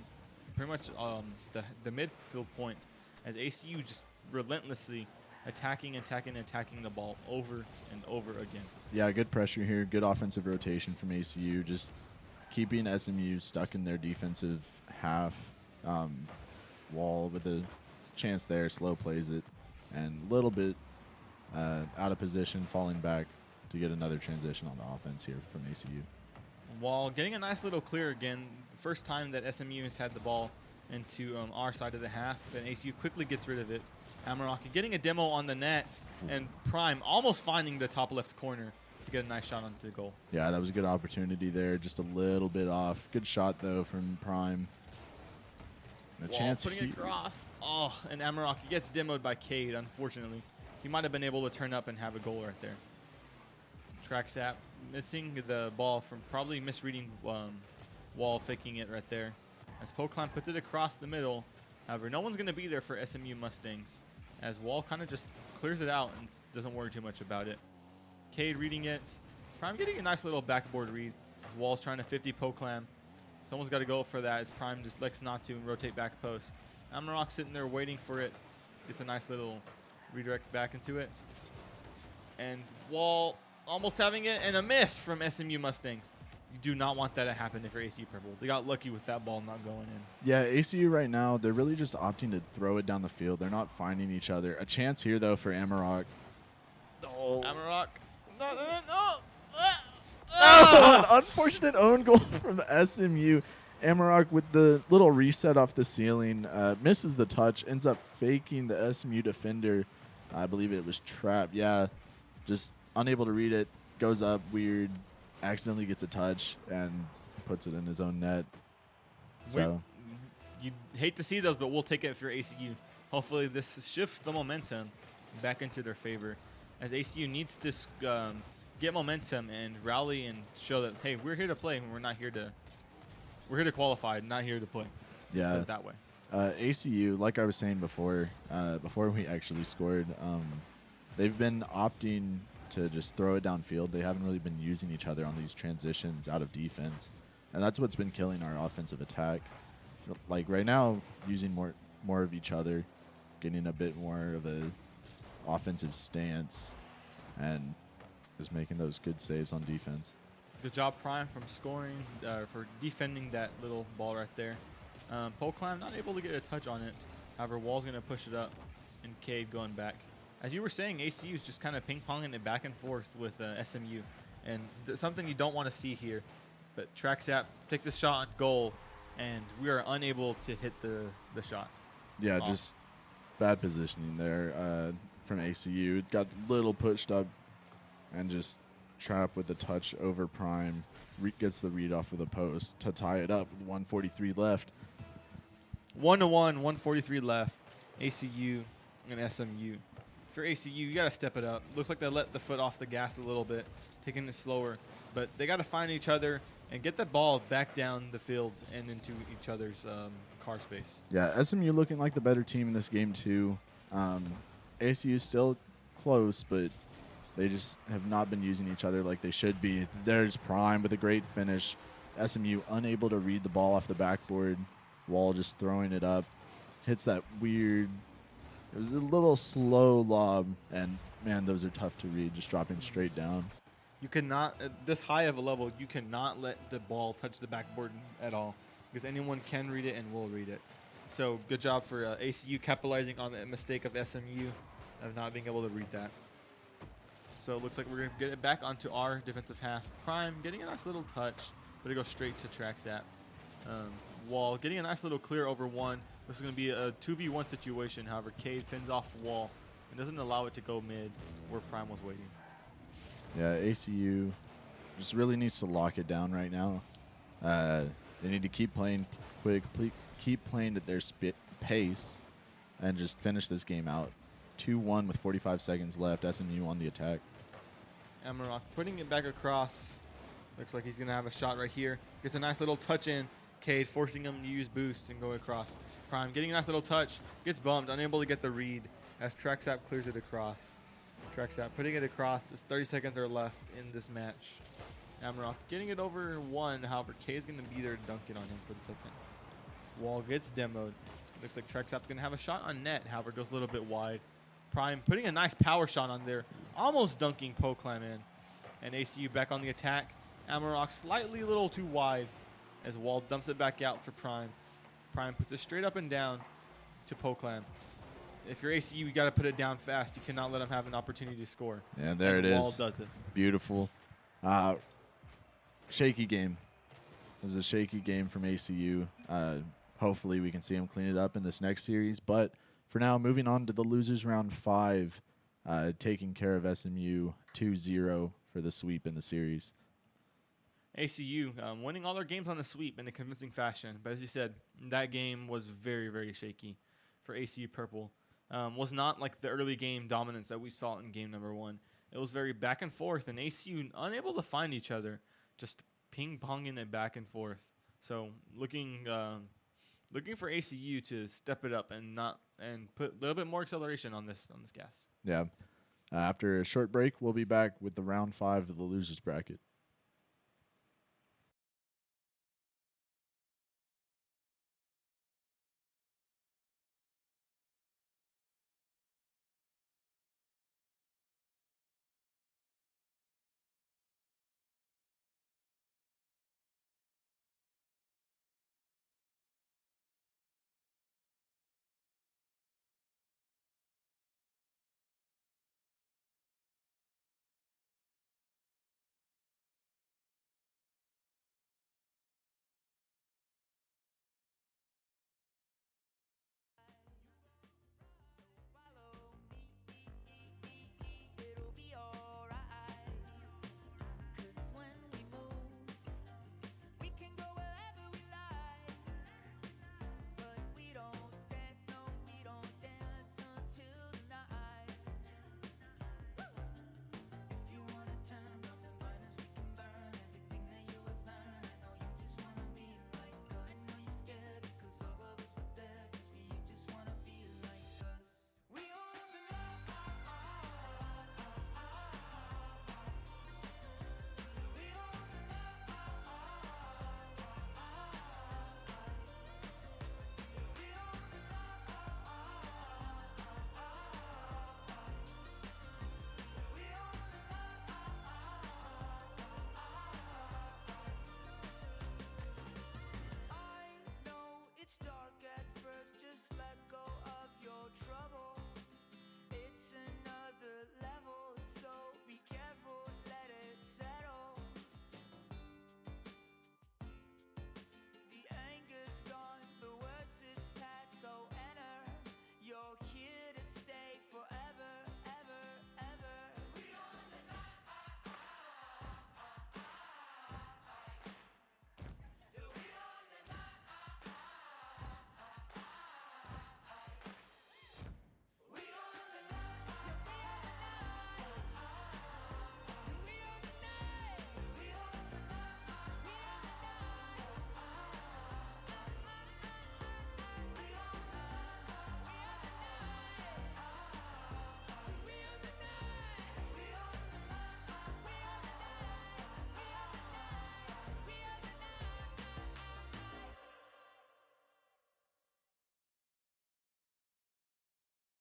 midfield point, as ACU just relentlessly attacking the ball over and over again. Yeah, good pressure here. Good offensive rotation from ACU. Just keeping SMU stuck in their defensive half. Wall with a chance there, slow plays it, and a little bit out of position, falling back to get another transition on the offense here from ACU. Wall getting a nice little clear again. The first time that SMU has had the ball into our side of the half, and ACU quickly gets rid of it. Amarok getting a demo on the net, and Prime almost finding the top left corner to get a nice shot onto the goal. Yeah, that was a good opportunity there. Just a little bit off. Good shot, though, from Prime. A chance putting it across. Oh, and Amarok gets demoed by Cade, unfortunately. He might have been able to turn up and have a goal right there. Tracksap missing the ball from probably misreading Wall, faking it right there. As Poklam puts it across the middle. However, no one's going to be there for SMU Mustangs, as Wall kind of just clears it out and doesn't worry too much about it. Cade reading it. Prime getting a nice little backboard read as Wall's trying to 50 Poklam. Someone's got to go for that as Prime just elects not to and rotate back post. Amarok sitting there waiting for it. Gets a nice little redirect back into it. And Wall almost having it, and a miss from SMU Mustangs. You do not want that to happen if you're ACU Purple. They got lucky with that ball not going in. Yeah, ACU right now, they're really just opting to throw it down the field. They're not finding each other. A chance here, though, for Amarok. Oh. Amarok. No. Oh, an unfortunate own goal from SMU. Amarok with the little reset off the ceiling, misses the touch, ends up faking the SMU defender. I believe it was Trap. Yeah, just unable to read it, goes up weird, accidentally gets a touch, and puts it in his own net. So You hate to see those, but we'll take it for ACU. Hopefully this shifts the momentum back into their favor, as ACU needs to get momentum and rally and show that, hey, we're here to play and we're here to qualify, not here to play. Yeah. Put it that way. ACU, like I was saying before we actually scored, they've been opting to just throw it downfield. They haven't really been using each other on these transitions out of defense, and that's what's been killing our offensive attack. Like right now, using more of each other, getting a bit more of a offensive stance, and just making those good saves on defense. Good job, Prime, from scoring, for defending that little ball right there. Poclam not able to get a touch on it. However, Wall's going to push it up, and Cade going back. As you were saying, ACU is just kind of ping-ponging it back and forth with SMU, and something you don't want to see here. But Traxap takes a shot on goal, and we are unable to hit the shot. Yeah, just bad positioning there from ACU. It got a little pushed up, and just Trap with the touch over Prime. Gets the read off of the post to tie it up with 1:43 left. 1-1, 1:43 left. ACU and SMU. For ACU, you got to step it up. Looks like they let the foot off the gas a little bit, taking it slower. But they got to find each other and get the ball back down the field and into each other's car space. Yeah, SMU looking like the better team in this game too. ACU still close, but they just have not been using each other like they should be. There's Prime with a great finish. SMU unable to read the ball off the backboard. Wall just throwing it up. Hits that weird, it was a little slow lob, and man, those are tough to read, just dropping straight down. You cannot, at this high of a level, you cannot let the ball touch the backboard at all, because anyone can read it and will read it. So good job for ACU capitalizing on the mistake of SMU of not being able to read that. So it looks like we're going to get it back onto our defensive half. Prime getting a nice little touch, but it goes straight to Traxap. Wall getting a nice little clear over one. This is going to be a 2v1 situation. However, Cade fends off Wall and doesn't allow it to go mid where Prime was waiting. Yeah, ACU just really needs to lock it down right now. They need to keep playing quick, keep playing at their pace, and just finish this game out. 2-1 with 45 seconds left. SMU on the attack. Amarok putting it back across. Looks like he's going to have a shot right here. Gets a nice little touch in. Cade forcing him to use boost and go across. Prime getting a nice little touch. Gets bumped, unable to get the read as Traxap clears it across. Traxap putting it across as 30 seconds are left in this match. Amarok getting it over one. However, K is going to be there dunking on him for the second. Wall gets demoed. Looks like Traxap's going to have a shot on net. However, goes a little bit wide. Prime putting a nice power shot on there, almost dunking Poclam in. And ACU back on the attack. Amarok slightly a little too wide as Wall dumps it back out for Prime. Prime puts it straight up and down to Poclam. If you're ACU, you got to put it down fast. You cannot let him have an opportunity to score. Yeah, there and it is. Wall does it. Beautiful. Shaky game. It was a shaky game from ACU. Hopefully we can see him clean it up in this next series. But for now, moving on to the losers round 5, taking care of SMU 2-0 for the sweep in the series. ACU winning all their games on a sweep in a convincing fashion. But as you said, that game was very, very shaky for ACU Purple. Was not like the early game dominance that we saw in game number 1. It was very back and forth, and ACU unable to find each other, just ping-ponging it back and forth. So looking for ACU to step it up and put a little bit more acceleration on this gas. Yeah. After a short break, we'll be back with the round 5 of the losers bracket.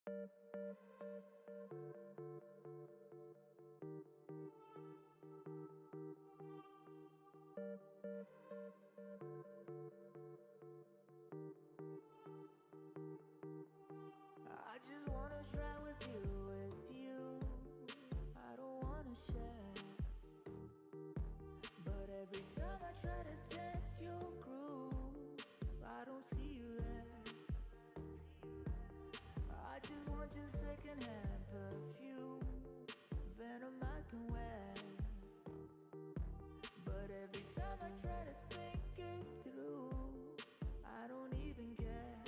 I just wanna try with you. I don't wanna share. But every time I try to test your groove, I don't see you there. I just want your secondhand perfume, venom I can wear. But every time I try to think it through, I don't even care.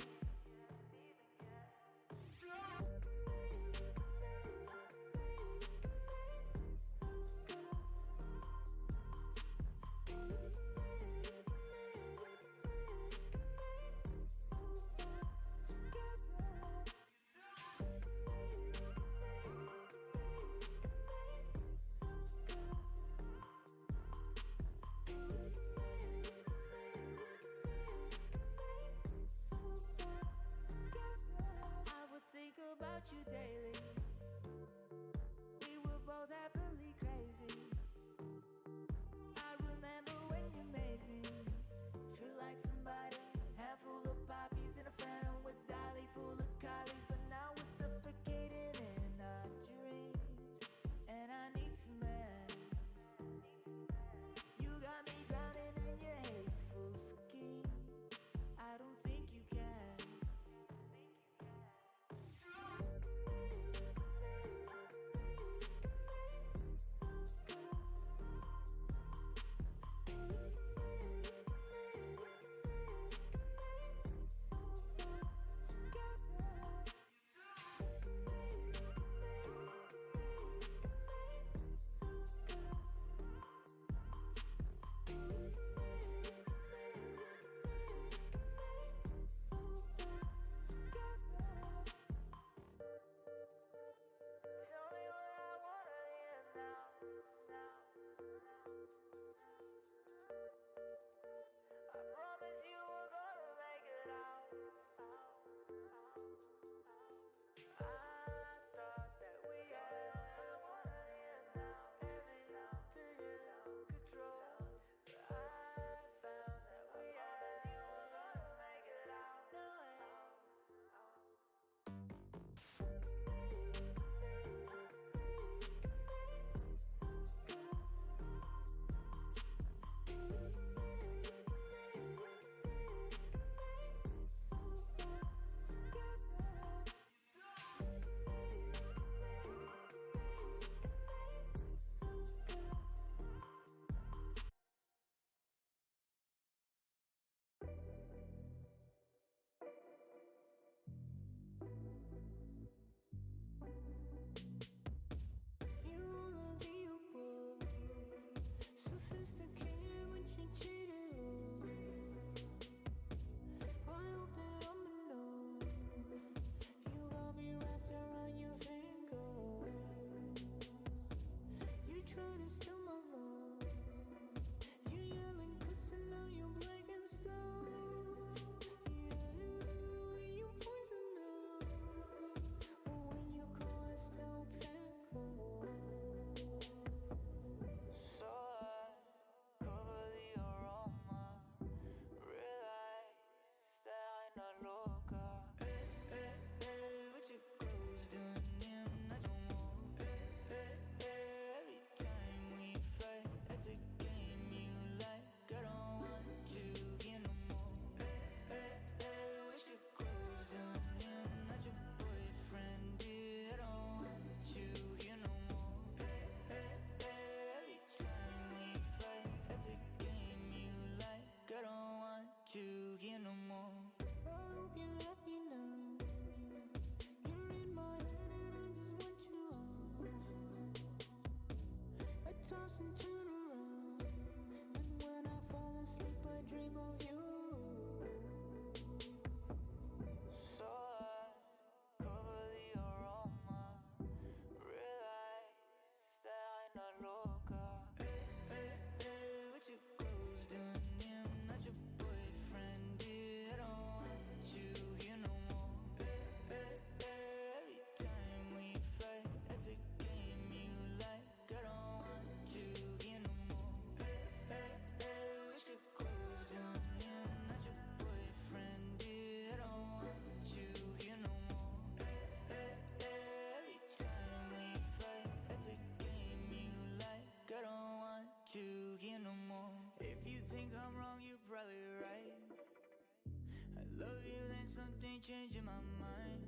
ain't changing my mind.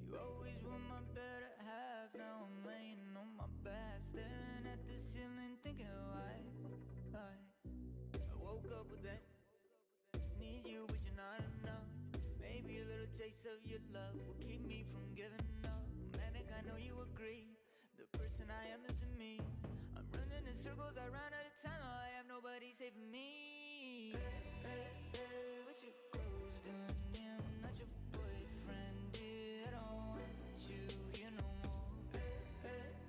You always were my better half. Now I'm laying on my back, staring at the ceiling, thinking why. I woke up with that. Need you, but you're not enough. Maybe a little taste of your love will keep me from giving up. Manic, I know you agree. The person I am isn't me. I'm running in circles, I run out of time. I have nobody saving me. What you close doing? Yeah, I'm not your boyfriend, dear. I don't want you here no more.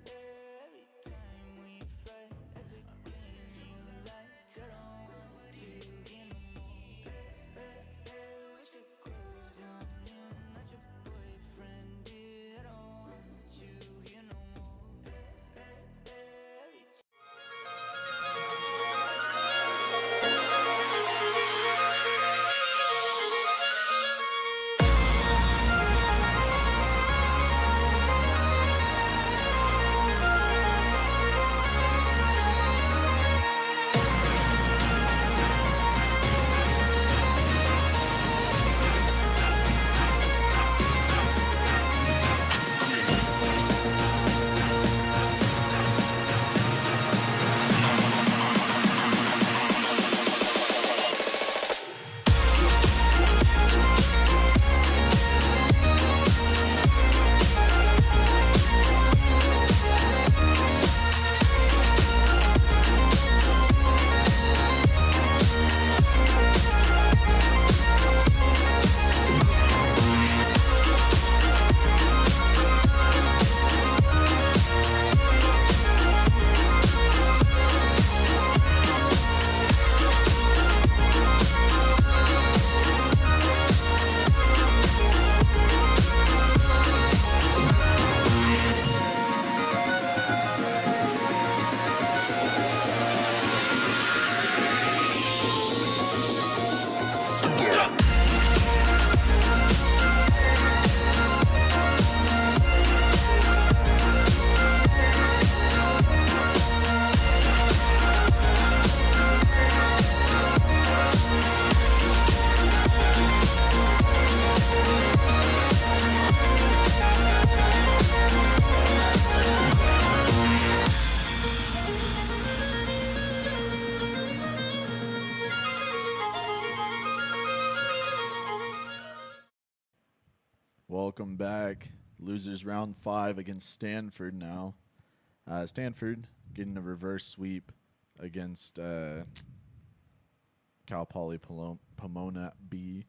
Every time we fight, it's a game you like. I don't want you here no more. What you close doing? Yeah, I'm not your boyfriend, dear. I don't want you here no more. Welcome back. Losers round 5 against Stanford now. Stanford getting a reverse sweep against Cal Poly Pomona B.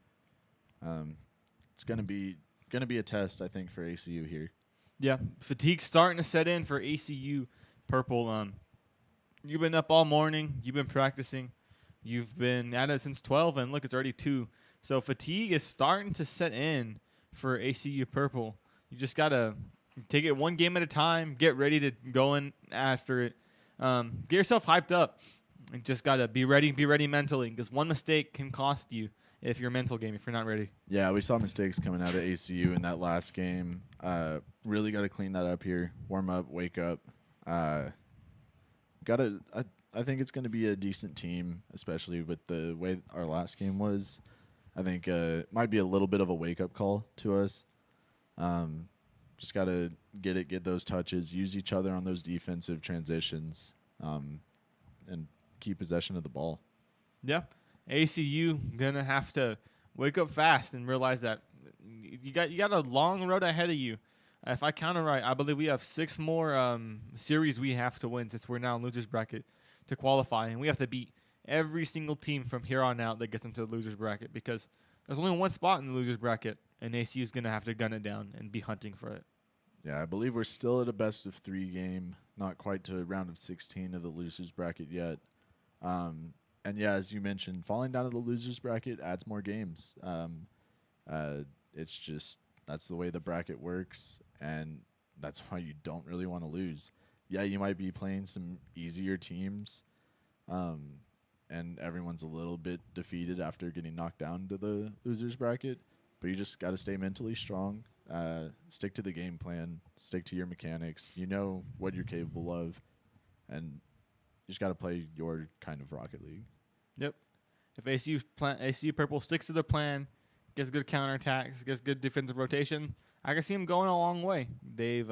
It's gonna be a test, I think, for ACU here. Yeah, fatigue's starting to set in for ACU Purple. You've been up all morning. You've been practicing. You've been at it since 12, and look, it's already 2. So fatigue is starting to set in for ACU Purple. You just got to take it one game at a time, get ready to go in after it. Get yourself hyped up. You just got to be ready mentally, because one mistake can cost you if you're a mental game, if you're not ready. Yeah, we saw mistakes coming out of ACU in that last game. Really got to clean that up here. Warm up, wake up. I think it's going to be a decent team, especially with the way our last game was. I think it might be a little bit of a wake-up call to us. Just got to get those touches, use each other on those defensive transitions, and keep possession of the ball. Yeah. ACU going to have to wake up fast and realize that you got a long road ahead of you. If I count it right, I believe we have 6 more series we have to win, since we're now in losers bracket, to qualify, and we have to beat every single team from here on out that gets into the losers bracket, because there's only one spot in the losers bracket, and ACU is going to have to gun it down and be hunting for it. Yeah, I believe we're still at a best of 3 game, not quite to a round of 16 of the losers bracket yet. And yeah, as you mentioned, falling down to the losers bracket adds more games. It's just, that's the way the bracket works, and that's why you don't really want to lose. Yeah, you might be playing some easier teams, and everyone's a little bit defeated after getting knocked down to the losers bracket, but you just got to stay mentally strong, stick to the game plan, stick to your mechanics. You know what you're capable of, and you just got to play your kind of Rocket League. Yep. If ACU Purple sticks to the plan, gets good counterattacks, gets good defensive rotation. I can see him going a long way. They've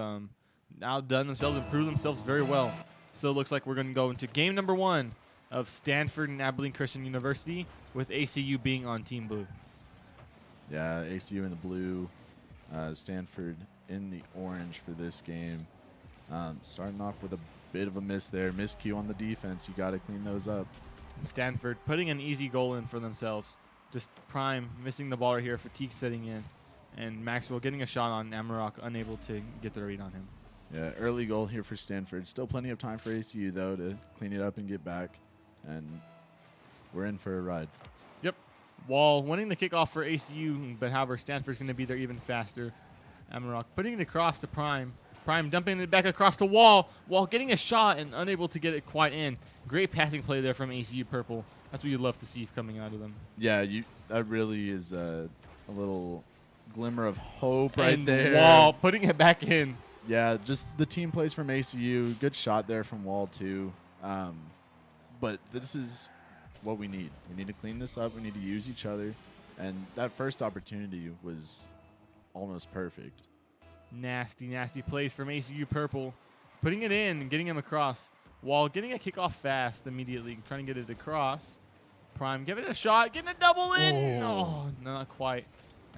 outdone themselves and proved themselves very well. So it looks like we're going to go into game number 1 of Stanford and Abilene Christian University, with ACU being on Team Blue. Yeah, ACU in the blue, Stanford in the orange for this game. Starting off with a bit of a miss there. Miscue on the defense. You got to clean those up. Stanford putting an easy goal in for themselves. Just Prime missing the ball right here, fatigue setting in, and Maxwell getting a shot on Amarok, unable to get the read on him. Yeah, early goal here for Stanford. Still plenty of time for ACU, though, to clean it up and get back. And we're in for a ride. Yep. Wall winning the kickoff for ACU, but however, Stanford's going to be there even faster. Amarok putting it across to Prime. Prime dumping it back across the Wall. Wall getting a shot and unable to get it quite in. Great passing play there from ACU Purple. That's what you'd love to see coming out of them. Yeah, that really is a little glimmer of hope right and there. Wall putting it back in. Yeah, just the team plays from ACU. Good shot there from Wall, too. But this is what we need. We need to clean this up. We need to use each other. And that first opportunity was almost perfect. Nasty, nasty plays from ACU Purple. Putting it in and getting him across. Wall getting a kickoff fast immediately. Trying to get it across. Prime giving it a shot. Getting a double in. Oh, no, not quite.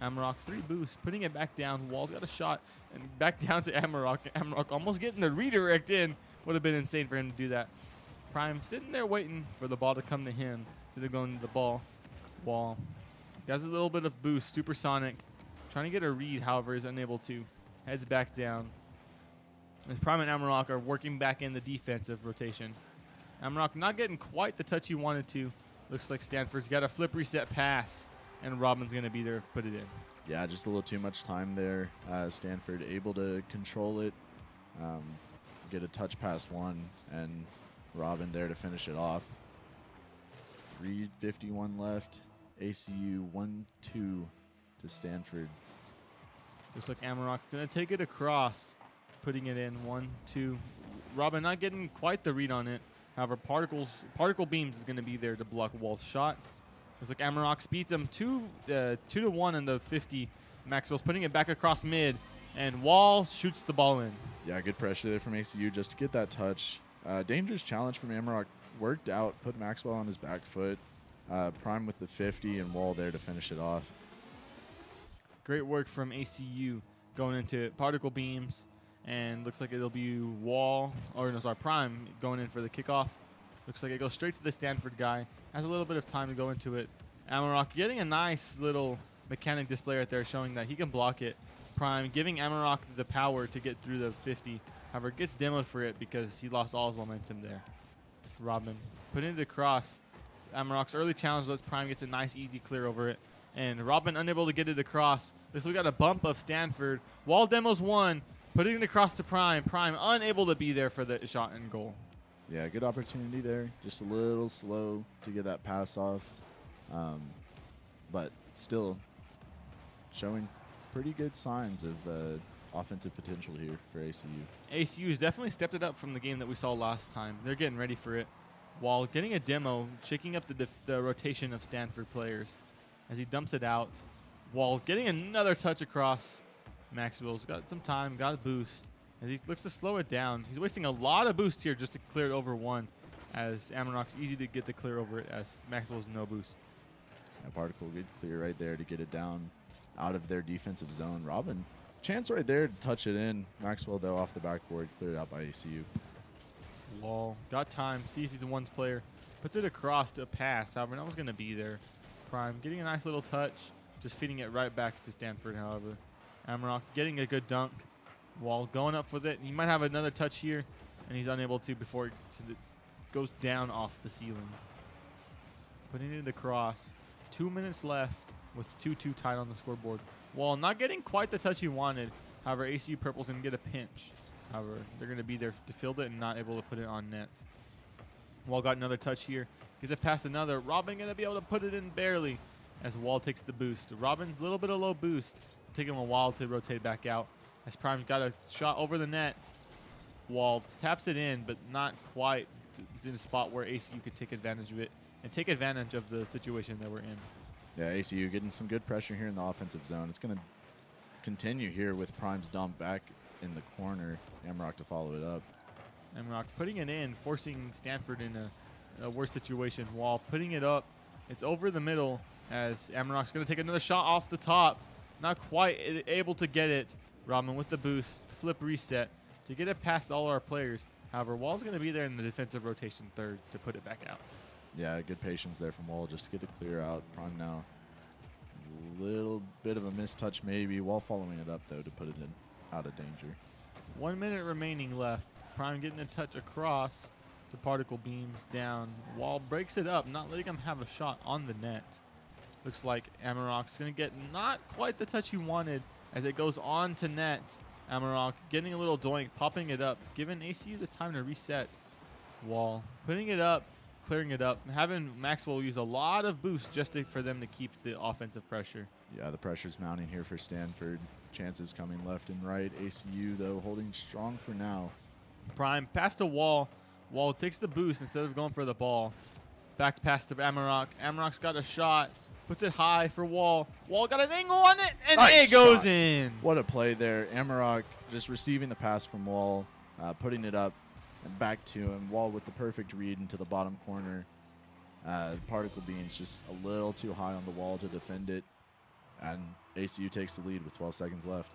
Amarok 3 boost. Putting it back down. Wall's got a shot. And back down to Amarok. Amarok almost getting the redirect in. Would have been insane for him to do that. Prime sitting there waiting for the ball to come to him instead of going to the ball. Wall has a little bit of boost. Supersonic. Trying to get a read, however, is unable to. Heads back down. And Prime and Amarok are working back in the defensive rotation. Amarok not getting quite the touch he wanted to. Looks like Stanford's got a flip reset pass, and Robin's going to be there to put it in. Yeah, just a little too much time there. Stanford able to control it, get a touch past one, and Robin there to finish it off. 3:51 left. ACU 1-2 to Stanford. Looks like Amarok going to take it across, putting it in 1-2. Robin not getting quite the read on it. However, particle beams is going to be there to block Wall's shots. Looks like Amarok speeds him 2-1 in the 50. Maxwell's putting it back across mid, and Wall shoots the ball in. Yeah, good pressure there from ACU just to get that touch. Dangerous challenge from Amarok. Worked out, put Maxwell on his back foot. Prime with the 50, and Wall there to finish it off. Great work from ACU going into particle beams, and looks like it'll be Prime going in for the kickoff. Looks like it goes straight to the Stanford guy. Has a little bit of time to go into it. Amarok getting a nice little mechanic display right there showing that he can block it. Prime giving Amarok the power to get through the 50. However, gets demoed for it because he lost all his momentum there. Robin putting it across. Amarok's early challenge lets Prime gets a nice easy clear over it. And Robin unable to get it across. This we got a bump of Stanford. Wall demos 1. Putting it across to Prime. Prime unable to be there for the shot and goal. Yeah, good opportunity there. Just a little slow to get that pass off. But still showing pretty good signs of offensive potential here for ACU. ACU has definitely stepped it up from the game that we saw last time. They're getting ready for it. Wall getting a demo, shaking up the rotation of Stanford players as he dumps it out. Wall getting another touch across. Maxwell's got some time, got a boost. As he looks to slow it down. He's wasting a lot of boost here just to clear it over 1, as Amarok's easy to get the clear over it as Maxwell's no boost. That particle good clear right there to get it down out of their defensive zone. Robin, chance right there to touch it in. Maxwell, though, off the backboard, cleared out by ACU. Wall got time, see if he's a ones player. Puts it across to a pass. However, no one's going to be there. Prime getting a nice little touch, just feeding it right back to Stanford, however. Amarok getting a good dunk. Wall going up with it. He might have another touch here, and he's unable to before it goes down off the ceiling. Putting it across. 2 minutes left with 2-2 tied on the scoreboard. Wall not getting quite the touch he wanted. However, ACU Purple's going to get a pinch. However, they're going to be there to field it and not able to put it on net. Wall got another touch here. Gets it past another. Robin going to be able to put it in barely as Wall takes the boost. Robin's a little bit of low boost. Taking him a while to rotate back out. As Prime's got a shot over the net. Wall taps it in, but not quite in the spot where ACU could take advantage of it and take advantage of the situation that we're in. Yeah, ACU getting some good pressure here in the offensive zone. It's going to continue here with Prime's dump back in the corner. Amrock to follow it up. Amrock putting it in, forcing Stanford in a worse situation. Wall putting it up. It's over the middle as Amrock's going to take another shot off the top. Not quite able to get it. Robin with the boost, flip reset to get it past all our players. However, Wall's going to be there in the defensive rotation third to put it back out. Yeah, good patience there from Wall just to get the clear out. Prime now. A little bit of a mistouch maybe. Wall following it up, though, to put it in out of danger. 1 minute remaining left. Prime getting a touch across. The particle beams down. Wall breaks it up, not letting him have a shot on the net. Looks like Amarok's going to get not quite the touch he wanted as it goes on to net. Amarok getting a little doink, popping it up, giving ACU the time to reset. Wall putting it up, clearing it up, having Maxwell use a lot of boost just for them to keep the offensive pressure. Yeah, the pressure's mounting here for Stanford. Chances coming left and right. ACU, though, holding strong for now. Prime pass to Wall. Wall takes the boost instead of going for the ball. Back pass to Amarok. Amarok's got a shot. Puts it high for Wall. Wall got an angle on it, and Nice it goes shot. in. What a play there. Amarok just receiving the pass from Wall, putting it up and back to him. Wall with the perfect read into the bottom corner. Particle Beans just a little too high on the wall to defend it. And ACU takes the lead with 12 seconds left.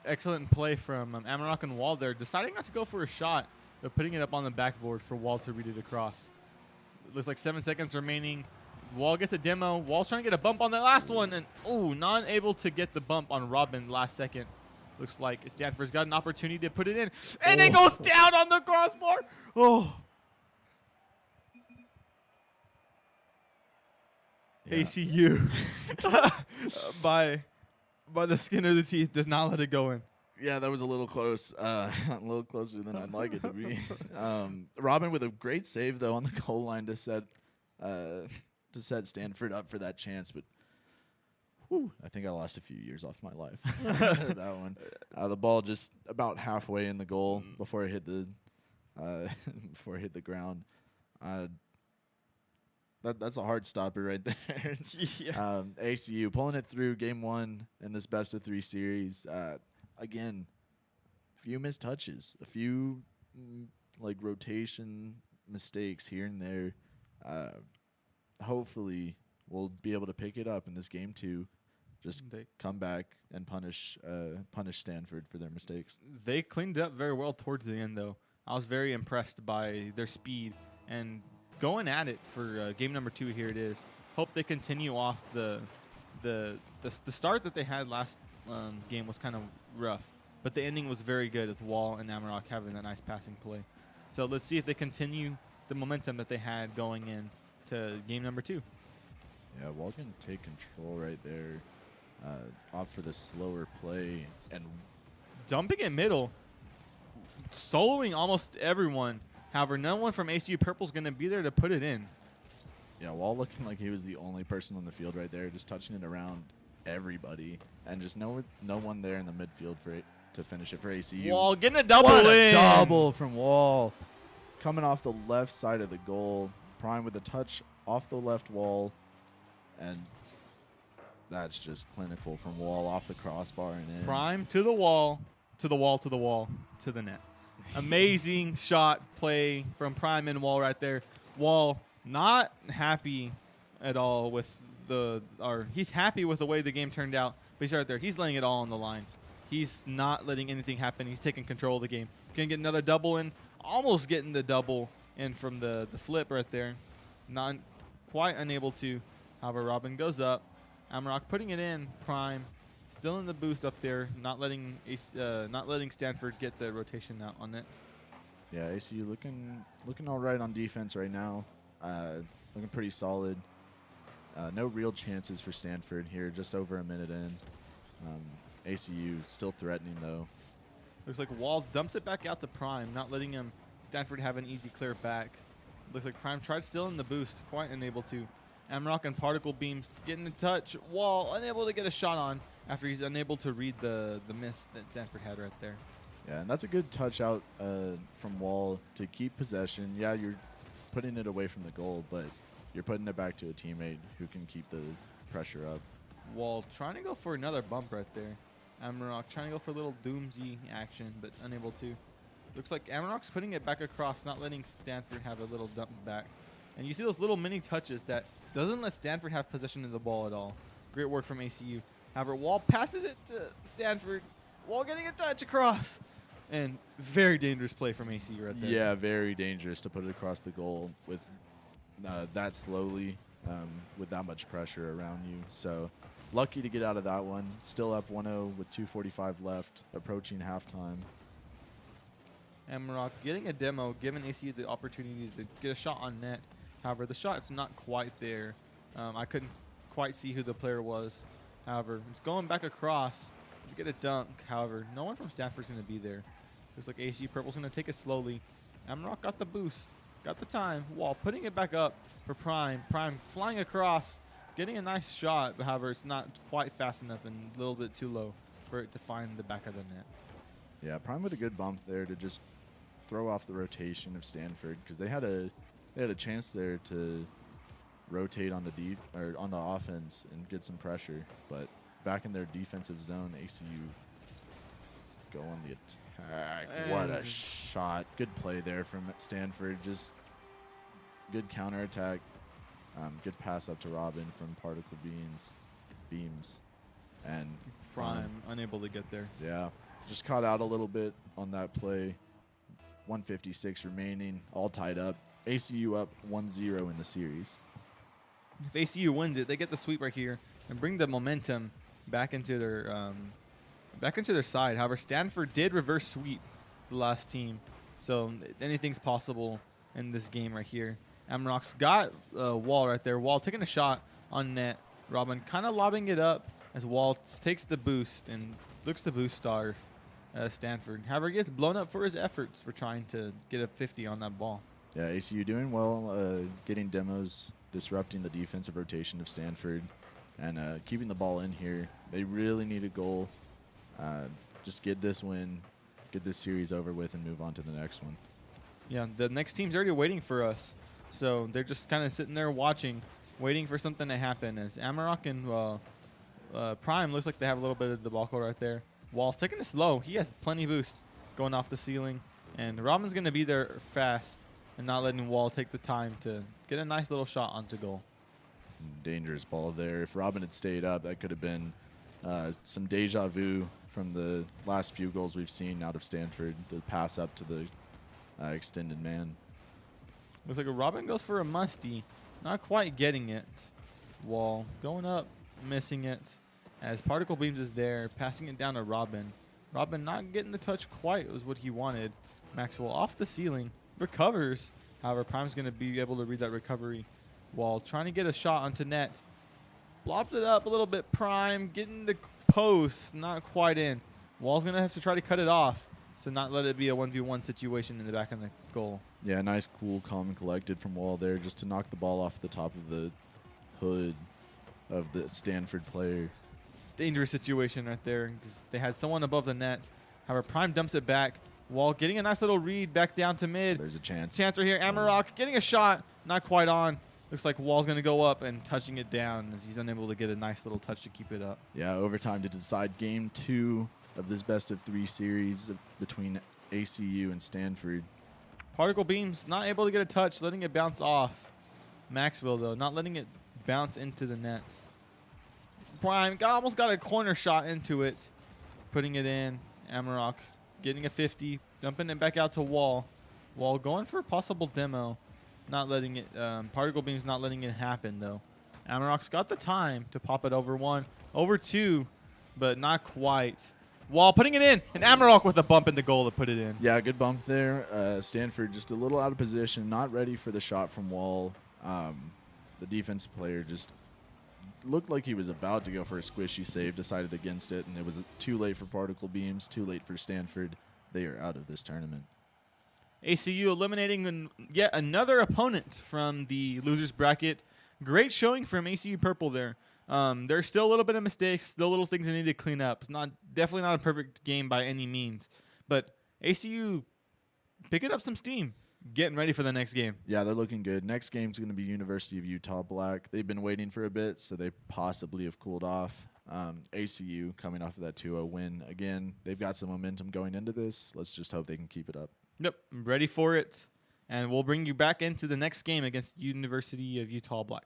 Excellent play from Amarok and Wall there, deciding not to go for a shot, but putting it up on the backboard for Wall to read it across. Looks like 7 seconds remaining. Wall gets a demo. Wall's trying to get a bump on the last one, and not able to get the bump on Robin last second. Looks like Stanford's got an opportunity to put it in, and it goes down on the crossbar. Oh. Yeah. ACU by the skin of the teeth does not let it go in. Yeah, that was a little close. A little closer than I'd like it to be. Robin with a great save, though, on the goal line to set Stanford up for that chance. But I think I lost a few years off my life. That one. The ball just about halfway in the goal before it hit the ground. That's a hard stopper right there. Yeah. ACU pulling it through game one in this best of 3 series. Again, few missed touches, a few rotation mistakes here and there. Hopefully, we'll be able to pick it up in this game 2. Just come back and punish Stanford for their mistakes. They cleaned it up very well towards the end, though. I was very impressed by their speed and going at it for game number 2. Here it is. Hope they continue off the start that they had last game was kind of rough, but the ending was very good with Wall and Amarok having that nice passing play. So let's see if they continue the momentum that they had going in to game number 2. Yeah, Wall can take control right there. Opt for the slower play and Dumping it middle, soloing almost everyone. However, no one from ACU Purple's going to be there to put it in. yeah, Wall looking like he was the only person on the field right there, just touching it around everybody, and just no one there in the midfield to finish it for ACU. Wall getting a double What in. a double from Wall, coming off the left side of the goal. Prime with a touch off the left wall, and that's just clinical from Wall off the crossbar and in. Prime to the wall, to the wall, to the wall, to the net. Amazing shot play from Prime and Wall right there. Wall not happy at all with he's happy with the way the game turned out, but he's right there. He's laying it all on the line. He's not letting anything happen. He's taking control of the game. Gonna get another double in, almost getting the double in from the flip right there. Not quite unable to. However, Robin goes up. Amarok putting it in. Prime still in the boost up there, not letting Stanford get the rotation out on it. Yeah, ACU looking all right on defense right now. Looking pretty solid. No real chances for Stanford here, just over a minute in. ACU still threatening, though. Looks like Wall dumps it back out to Prime, not letting Stanford have an easy clear back. Looks like Prime tried still in the boost, quite unable to. Amarok and Particle Beams getting in touch. Wall unable to get a shot on after he's unable to read the miss that Stanford had right there. Yeah, and that's a good touch out from Wall to keep possession. Yeah, you're putting it away from the goal, but you're putting it back to a teammate who can keep the pressure up. Wall trying to go for another bump right there. Amarok trying to go for a little Doomsy action, but unable to. Looks like Amarok's putting it back across, not letting Stanford have a little dump back. And you see those little mini touches that doesn't let Stanford have possession of the ball at all. Great work from ACU. However, Wall passes it to Stanford. Wall getting a touch across. And very dangerous play from ACU right there. Yeah, very dangerous to put it across the goal with that slowly, with that much pressure around you. So lucky to get out of that one. Still up 1-0 with 2:45 left, approaching halftime. Amarok getting a demo, giving ACU the opportunity to get a shot on net. However, the shot's not quite there. I couldn't quite see who the player was. However, it's going back across to get a dunk. However, no one from Stanford's going to be there. Looks like ACU Purple's going to take it slowly. Amarok got the boost, got the time. Wall putting it back up for Prime. Prime flying across, getting a nice shot. However, it's not quite fast enough and a little bit too low for it to find the back of the net. Yeah, Prime with a good bump there to just throw off the rotation of Stanford, because they had a chance there to rotate on the offense and get some pressure, but back in their defensive zone, ACU go on the attack. What a shot! Good play there from Stanford. Just good counterattack. Good pass up to Robin from Particle Beams, and Prime unable to get there. yeah, just caught out a little bit on that play. 1:56 remaining, all tied up. ACU up 1-0 in the series. If ACU wins it, they get the sweep right here and bring the momentum back into their side. However, Stanford did reverse sweep the last team, so anything's possible in this game right here. Amarok's got Wall right there. Wall taking a shot on net. Robin kind of lobbing it up as Wall takes the boost and looks to boost starve Stanford. However, he gets blown up for his efforts for trying to get a 50 on that ball. Yeah, ACU doing well, getting demos, disrupting the defensive rotation of Stanford, and keeping the ball in here. They really need a goal. Just get this win, get this series over with, and move on to the next one. Yeah, the next team's already waiting for us. So they're just kind of sitting there watching, waiting for something to happen. As Amarok and Prime looks like they have a little bit of debacle right there. Wall's taking it slow. He has plenty boost going off the ceiling. And Robin's going to be there fast and not letting Wall take the time to get a nice little shot onto goal. Dangerous ball there. If Robin had stayed up, that could have been some deja vu from the last few goals we've seen out of Stanford. The pass up to the extended man. Looks like a Robin goes for a musty. Not quite getting it. Wall going up, missing it. As Particle Beams is there, passing it down to Robin. Robin not getting the touch quite was what he wanted. Maxwell off the ceiling, recovers. However, Prime's going to be able to read that recovery. Wall trying to get a shot onto net. Blobs it up a little bit. Prime getting the post, not quite in. Wall's going to have to try to cut it off to not let it be a 1v1 situation in the back of the goal. Yeah, nice, cool, calm, and collected from Wall there, just to knock the ball off the top of the hood of the Stanford player. Dangerous situation right there because they had someone above the net. However, Prime dumps it back. Wall getting a nice little read back down to mid. There's a chance. Chance right here. Amarok getting a shot. Not quite on. Looks like Wall's going to go up and touching it down as he's unable to get a nice little touch to keep it up. Yeah, overtime to decide game 2 of this best-of-3 series between ACU and Stanford. Particle Beams not able to get a touch, letting it bounce off. Maxwell, though, not letting it bounce into the net. Prime almost got a corner shot into it, putting it in. Amarok getting a 50, dumping it back out to Wall. Wall going for a possible demo, not letting it. Particle Beams not letting it happen though. Amarok's got the time to pop it over 1, over 2, but not quite. Wall putting it in, and Amarok with a bump in the goal to put it in. Yeah, good bump there. Stanford just a little out of position, not ready for the shot from Wall. The defensive player just looked like he was about to go for a squishy save, decided against it, and it was too late for Particle Beams, too late for Stanford. They are out of this tournament. ACU eliminating yet another opponent from the losers bracket. Great showing from ACU Purple there. There's still a little bit of mistakes, still little things they need to clean up. It's definitely not a perfect game by any means, but ACU picking up some steam. getting ready for the next game. Yeah, they're looking good. Next game's going to be University of Utah Black. They've been waiting for a bit, so they possibly have cooled off. ACU coming off of that 2-0 win. Again, they've got some momentum going into this. Let's just hope they can keep it up. Yep, I'm ready for it. And we'll bring you back into the next game against University of Utah Black.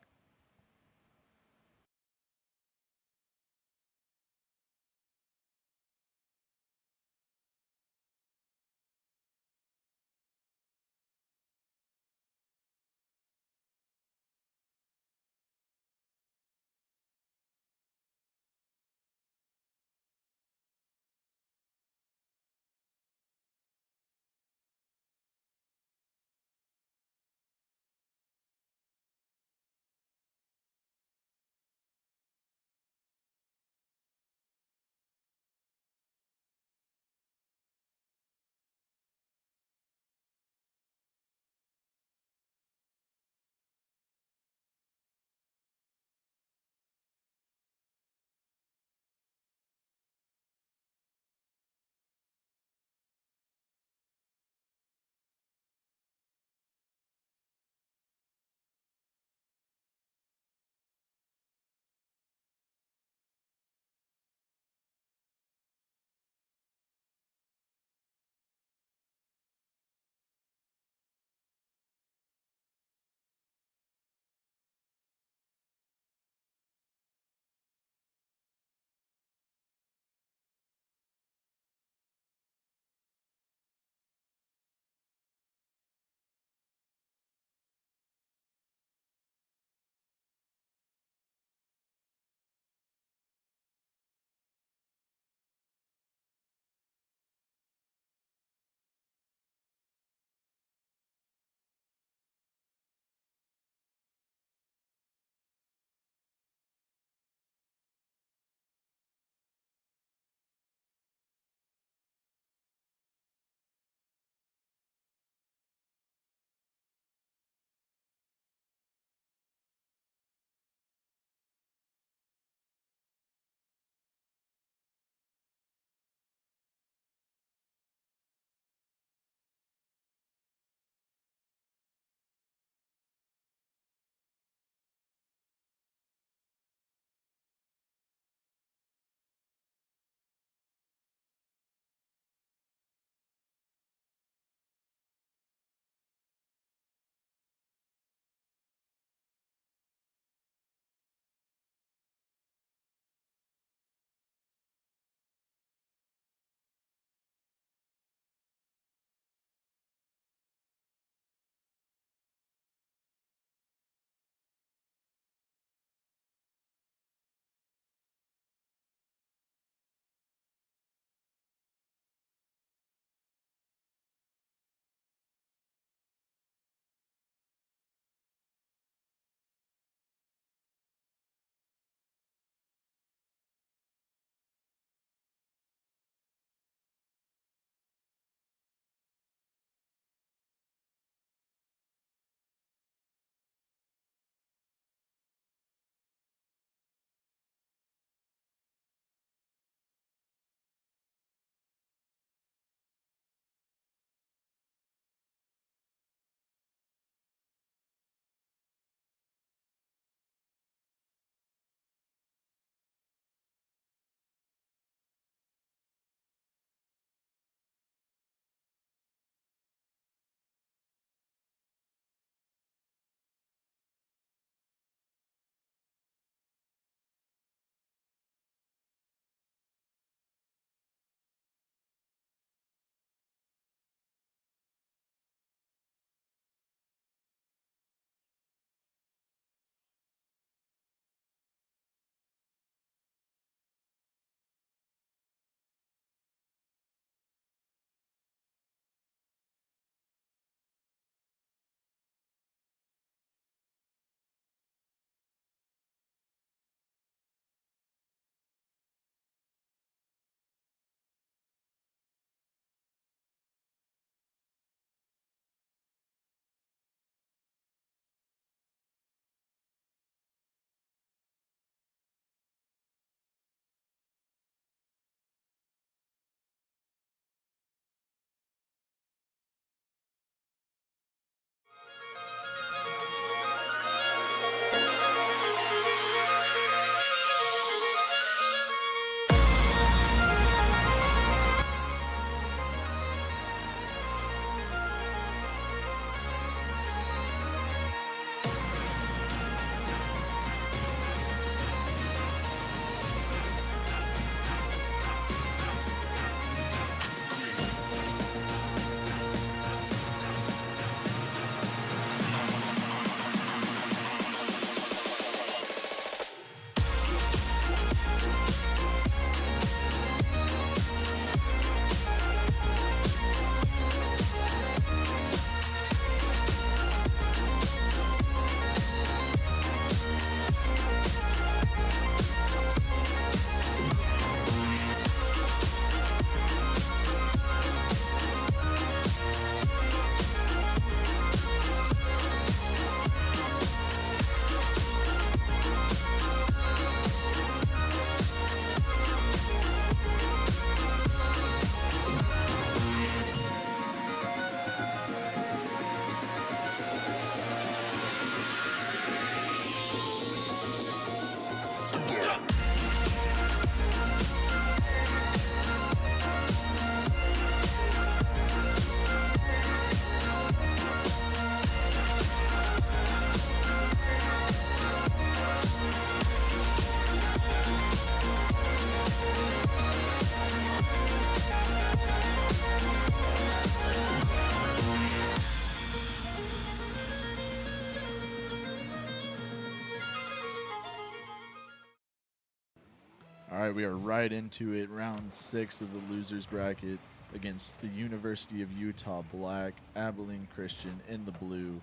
right, we are right into it. Round 6 of the losers bracket against the University of Utah Black, Abilene Christian in the blue,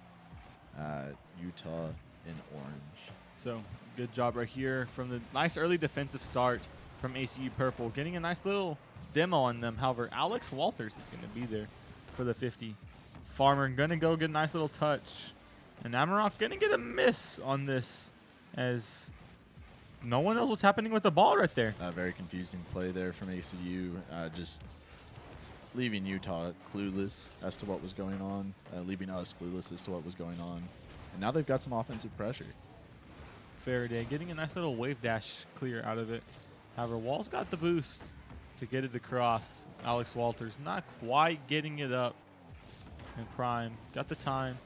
Utah in orange. So good job right here from the nice early defensive start from ACU Purple, getting a nice little demo on them. However, Alex Walters is going to be there for the 50. Farmer going to go get a nice little touch. And Amarok going to get a miss on this as no one knows what's happening with the ball right there. A very confusing play there from ACU, just leaving Utah clueless as to what was going on, leaving us clueless as to what was going on. And now they've got some offensive pressure. Faraday getting a nice little wave dash clear out of it. However, Wall's got the boost to get it across. Alex Walters not quite getting it up. And Prime got the time.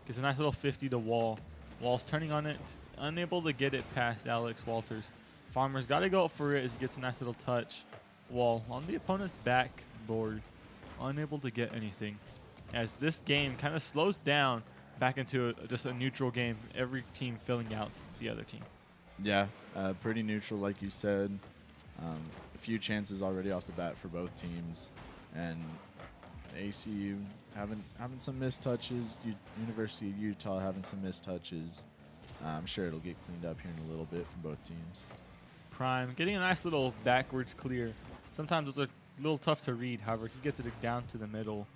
Gets a nice little 50 to Wall. Wall's turning on it, unable to get it past Alex Walters. Farmer's got to go up for it as he gets a nice little touch. Wall on the opponent's backboard, unable to get anything. As this game kind of slows down back into just a neutral game, every team filling out the other team. Yeah, pretty neutral, like you said. A few chances already off the bat for both teams, and ACU having some missed touches. University of Utah having some missed touches. I'm sure it'll get cleaned up here in a little bit from both teams. Prime getting a nice little backwards clear. Sometimes those are a little tough to read. However, he gets it down to the middle.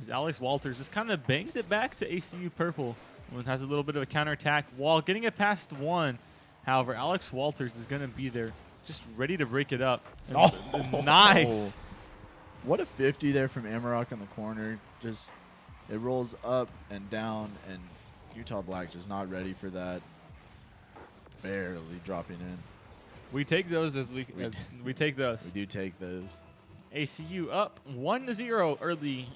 As Alex Walters just kind of bangs it back to ACU Purple when it has a little bit of a counterattack. Wall getting it past one. However, Alex Walters is going to be there, just ready to break it up. And nice. What a 50 there from Amarok on the corner. Just it rolls up and down, and Utah Black just not ready for that. Barely dropping in. We take those as we take those. We do take those. ACU up 1-0 early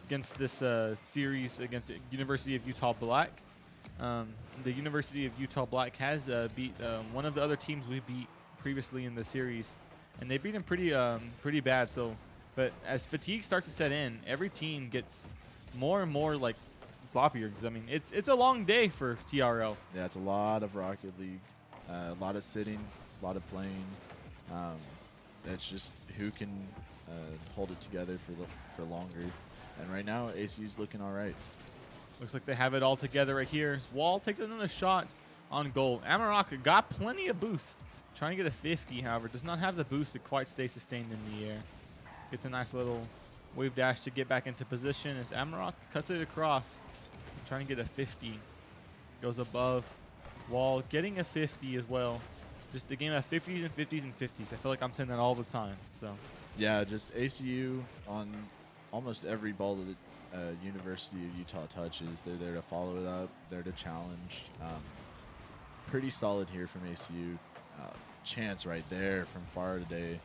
against this series against the University of Utah Black. The University of Utah Black has beat one of the other teams we beat previously in the series, and they beat them pretty bad. So, but as fatigue starts to set in, every team gets more and more like sloppier. Because I mean, it's a long day for CRL. Yeah, it's a lot of Rocket League, a lot of sitting, a lot of playing. It's just who can hold it together for longer. And right now, ACU's looking all right. Looks like they have it all together right here. Wall takes another shot on goal. Amarok got plenty of boost. Trying to get a 50, however, does not have the boost to quite stay sustained in the air. Gets a nice little wave dash to get back into position as Amarok cuts it across. Trying to get a 50. Goes above. Wall getting a 50 as well. Just a game of 50s and 50s and 50s. I feel like I'm saying that all the time. So yeah, just ACU on almost every ball that the University of Utah touches. They're there to follow it up. They're to challenge. Pretty solid here from ACU. Chance right there from Faraday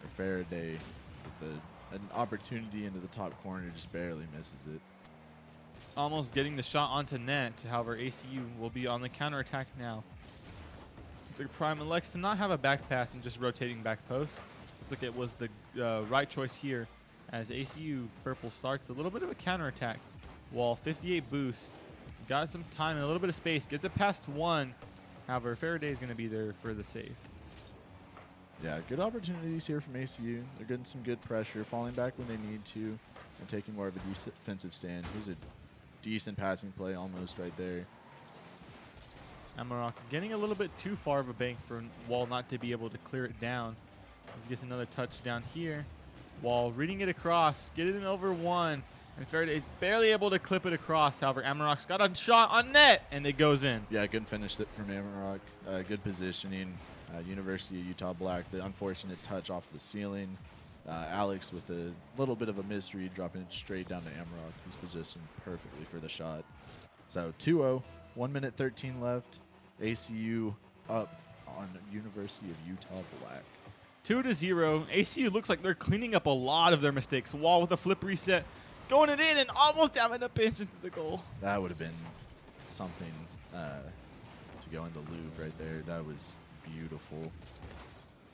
with an opportunity into the top corner, just barely misses it. almost getting the shot onto net. However, ACU will be on the counterattack now. Looks like Prime elects to not have a back pass and just rotating back post. Looks like it was the right choice here as ACU Purple starts a little bit of a counterattack. Wall 58 boost. Got some time and a little bit of space. Gets it past one. However, Faraday is going to be there for the save. Yeah, good opportunities here from ACU. They're getting some good pressure, falling back when they need to, and taking more of a defensive stand. Here's a decent passing play almost right there. Amarok getting a little bit too far of a bank for Wall not to be able to clear it down. He gets another touchdown here. Wall reading it across, get it in over one, and Faraday's barely able to clip it across. However, Amarok's got a shot on net, and it goes in. Yeah, good finish from Amarok. Good positioning. University of Utah Black, the unfortunate touch off the ceiling. Alex with a little bit of a misread, dropping it straight down to Amarok. He's positioned perfectly for the shot. So 2-0, 1 minute 13 left. ACU up on University of Utah Black. 2-0. ACU looks like they're cleaning up a lot of their mistakes. Wall with a flip reset, going it in and almost having a pinch into the goal. That would have been something to go in the Louvre right there. That was beautiful.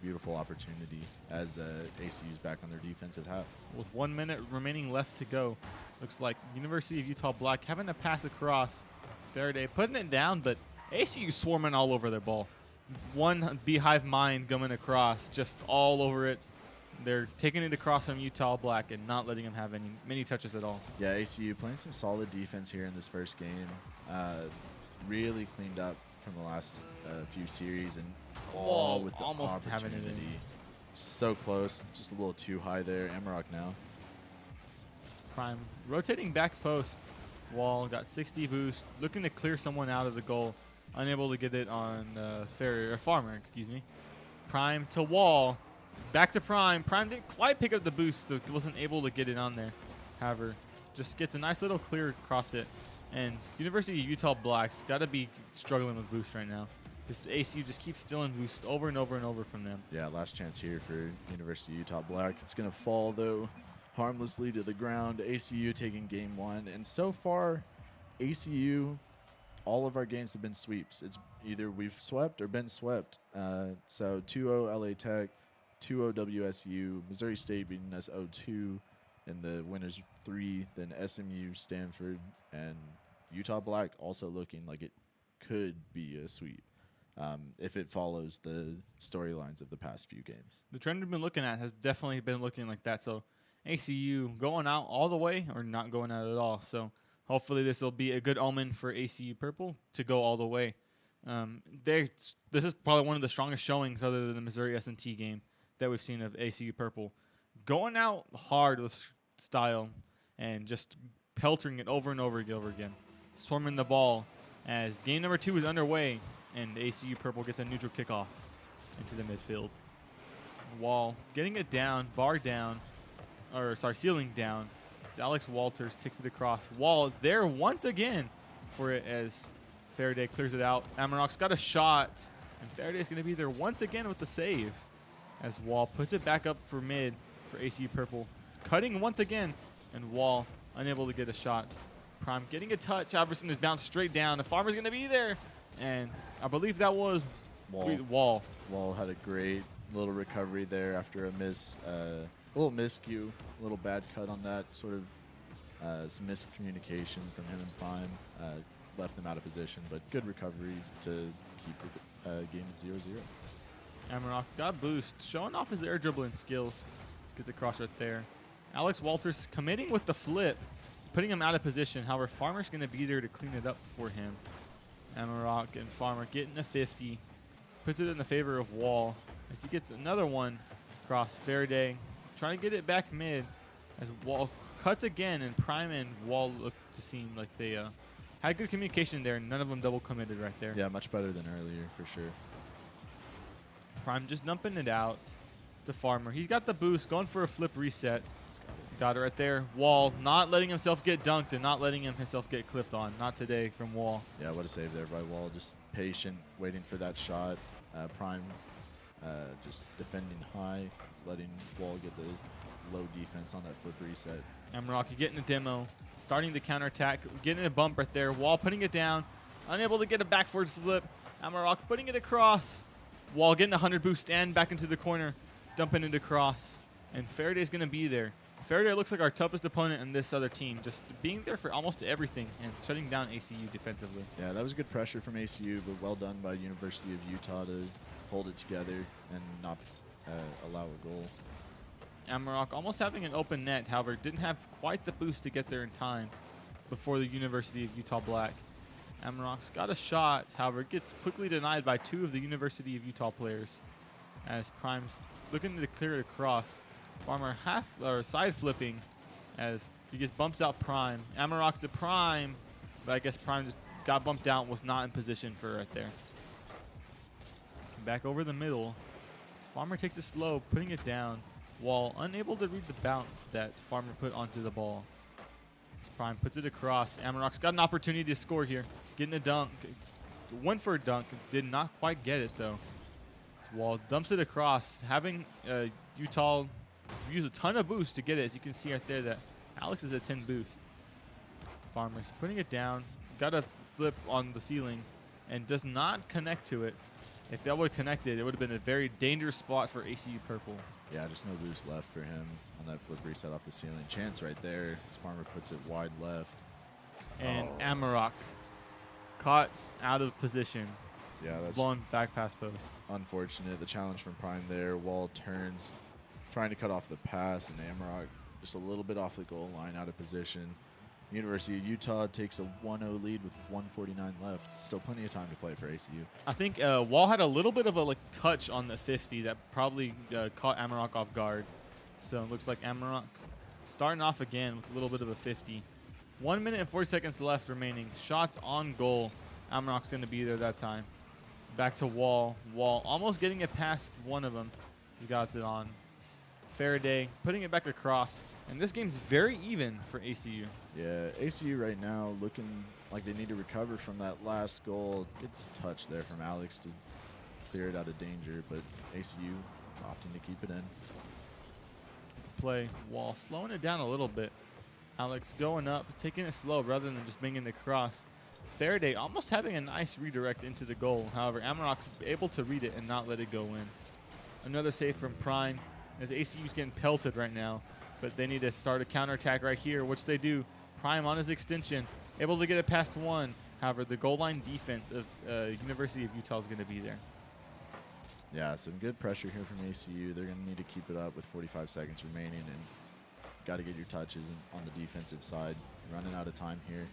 Beautiful opportunity as ACU's back on their defensive half. With 1 minute remaining left to go, looks like University of Utah Black having to pass across. Faraday putting it down, but ACU swarming all over their ball. one beehive mind coming across, just all over it. They're taking it across from Utah Black and not letting him have many touches at all. Yeah, ACU playing some solid defense here in this first game. Really cleaned up from the last few series, and all with the almost having it in. opportunity. Just so close, just a little too high there. Amarok now. Prime rotating back post. Wall got 60 boost, looking to clear someone out of the goal. Unable to get it on Farmer, excuse me. Prime to Wall. Back to Prime. Prime didn't quite pick up the boost, so wasn't able to get it on there. However, just gets a nice little clear across it. And University of Utah Blacks got to be struggling with boost right now, because ACU just keeps stealing boost over and over and over from them. Yeah, last chance here for University of Utah Black. It's going to fall, though, harmlessly to the ground. ACU taking game 1. And so far, ACU, all of our games have been sweeps. It's either we've swept or been swept. So 2-0 LA Tech, 2-0 WSU, Missouri State beating us 0-2 in the winners 3, then SMU, Stanford, and Utah Black also looking like it could be a sweep if it follows the storylines of the past few games. The trend we've been looking at has definitely been looking like that. So ACU going out all the way or not going out at all. So hopefully this will be a good omen for ACU Purple to go all the way. This is probably one of the strongest showings other than the Missouri S&T game that we've seen of ACU Purple. Going out hard with style and just peltering it over and over again. Swarming the ball as game number 2 is underway, and ACU Purple gets a neutral kickoff into the midfield. Wall getting it down, ceiling down. As Alex Walters takes it across. Wall there once again for it as Faraday clears it out. Amarok's got a shot, and Faraday's going to be there once again with the save as Wall puts it back up for mid for ACU Purple. Cutting once again, and Wall unable to get a shot. Prime getting a touch. Alverson is bounced straight down. The Farmer's going to be there, and I believe that was Wall. Wall had a great little recovery there after a little miscue, a little bad cut on that, sort of some miscommunication from him and Prime. Left them out of position, but good recovery to keep the game at 0-0. Amarok got boost, showing off his air dribbling skills. Let's get the cross right there. Alex Walters committing with the flip, putting him out of position. However, Farmer's going to be there to clean it up for him. Amarok and Farmer getting a 50. Puts it in the favor of Wall as he gets another one across. Faraday trying to get it back mid as Wall cuts again, and Prime and Wall look to seem like they had good communication there, and none of them double committed right there. Yeah, much better than earlier for sure. Prime just dumping it out to Farmer. He's got the boost, going for a flip reset. Got it right there. Wall not letting himself get dunked and not letting himself get clipped on. Not today from Wall. Yeah, what a save there by Wall. Just patient, waiting for that shot. Prime just defending high, letting Wall get the low defense on that flip reset. Amarok getting a demo, starting the counterattack, getting a bump right there. Wall putting it down, unable to get a backwards flip. Amarok putting it across. Wall getting a 100 boost and back into the corner, dumping it across. And Faraday's going to be there. Faraday looks like our toughest opponent in this other team, just being there for almost everything and shutting down ACU defensively. Yeah, that was good pressure from ACU, but well done by University of Utah to hold it together and not allow a goal. Amarok almost having an open net, however, didn't have quite the boost to get there in time before the University of Utah Black. Amarok's got a shot, however, gets quickly denied by 2 of the University of Utah players as Prime's looking to clear it across. Farmer side flipping as he just bumps out Prime. Amarok's to Prime, but I guess Prime just got bumped out and was not in position for right there. Back over the middle. Farmer takes it slow, putting it down. Wall unable to read the bounce that Farmer put onto the ball. As Prime puts it across. Amarok's got an opportunity to score here. Getting a dunk. Went for a dunk. Did not quite get it, though. Wall dumps it across. Having Utah use a ton of boost to get it. As you can see right there that Alex is at 10 boost. Farmer's putting it down. Got a flip on the ceiling and does not connect to it. If that would have connected, it would have been a very dangerous spot for ACU Purple. Yeah, just no boost left for him on that flip reset off the ceiling. Chance right there as Farmer puts it wide left. And Amarok caught out of position Yeah, that's blown back pass post. unfortunate. The challenge from Prime there. Wall turns, trying to cut off the pass, and Amarok just a little bit off the goal line, out of position. University of Utah takes a 1-0 lead with 1:49 left. Still plenty of time to play for ACU. I think Wall had a little bit of a touch on the 50 that probably caught Amarok off guard. So it looks like Amarok starting off again with a little bit of a 50. 1 minute and 40 seconds left remaining. Shots on goal. Amarok's going to be there that time. Back to Wall. Wall almost getting it past one of them. He got it on. Faraday putting it back across. And this game's very even for ACU. Yeah, ACU right now looking like they need to recover from that last goal. It's touch there from Alex to clear it out of danger, but ACU opting to keep it in. Play. Wall slowing it down a little bit. Alex going up, taking it slow rather than just bringing it across. Faraday almost having a nice redirect into the goal. However, Amarok's able to read it and not let it go in. Another save from Prime as ACU's getting pelted right now, but they need to start a counterattack right here, which they do. Prime on his extension, able to get it past one. However, the goal line defense of University of Utah is going to be there. Yeah, some good pressure here from ACU. They're going to need to keep it up with 45 seconds remaining, and got to get your touches on the defensive side. Running out of time here.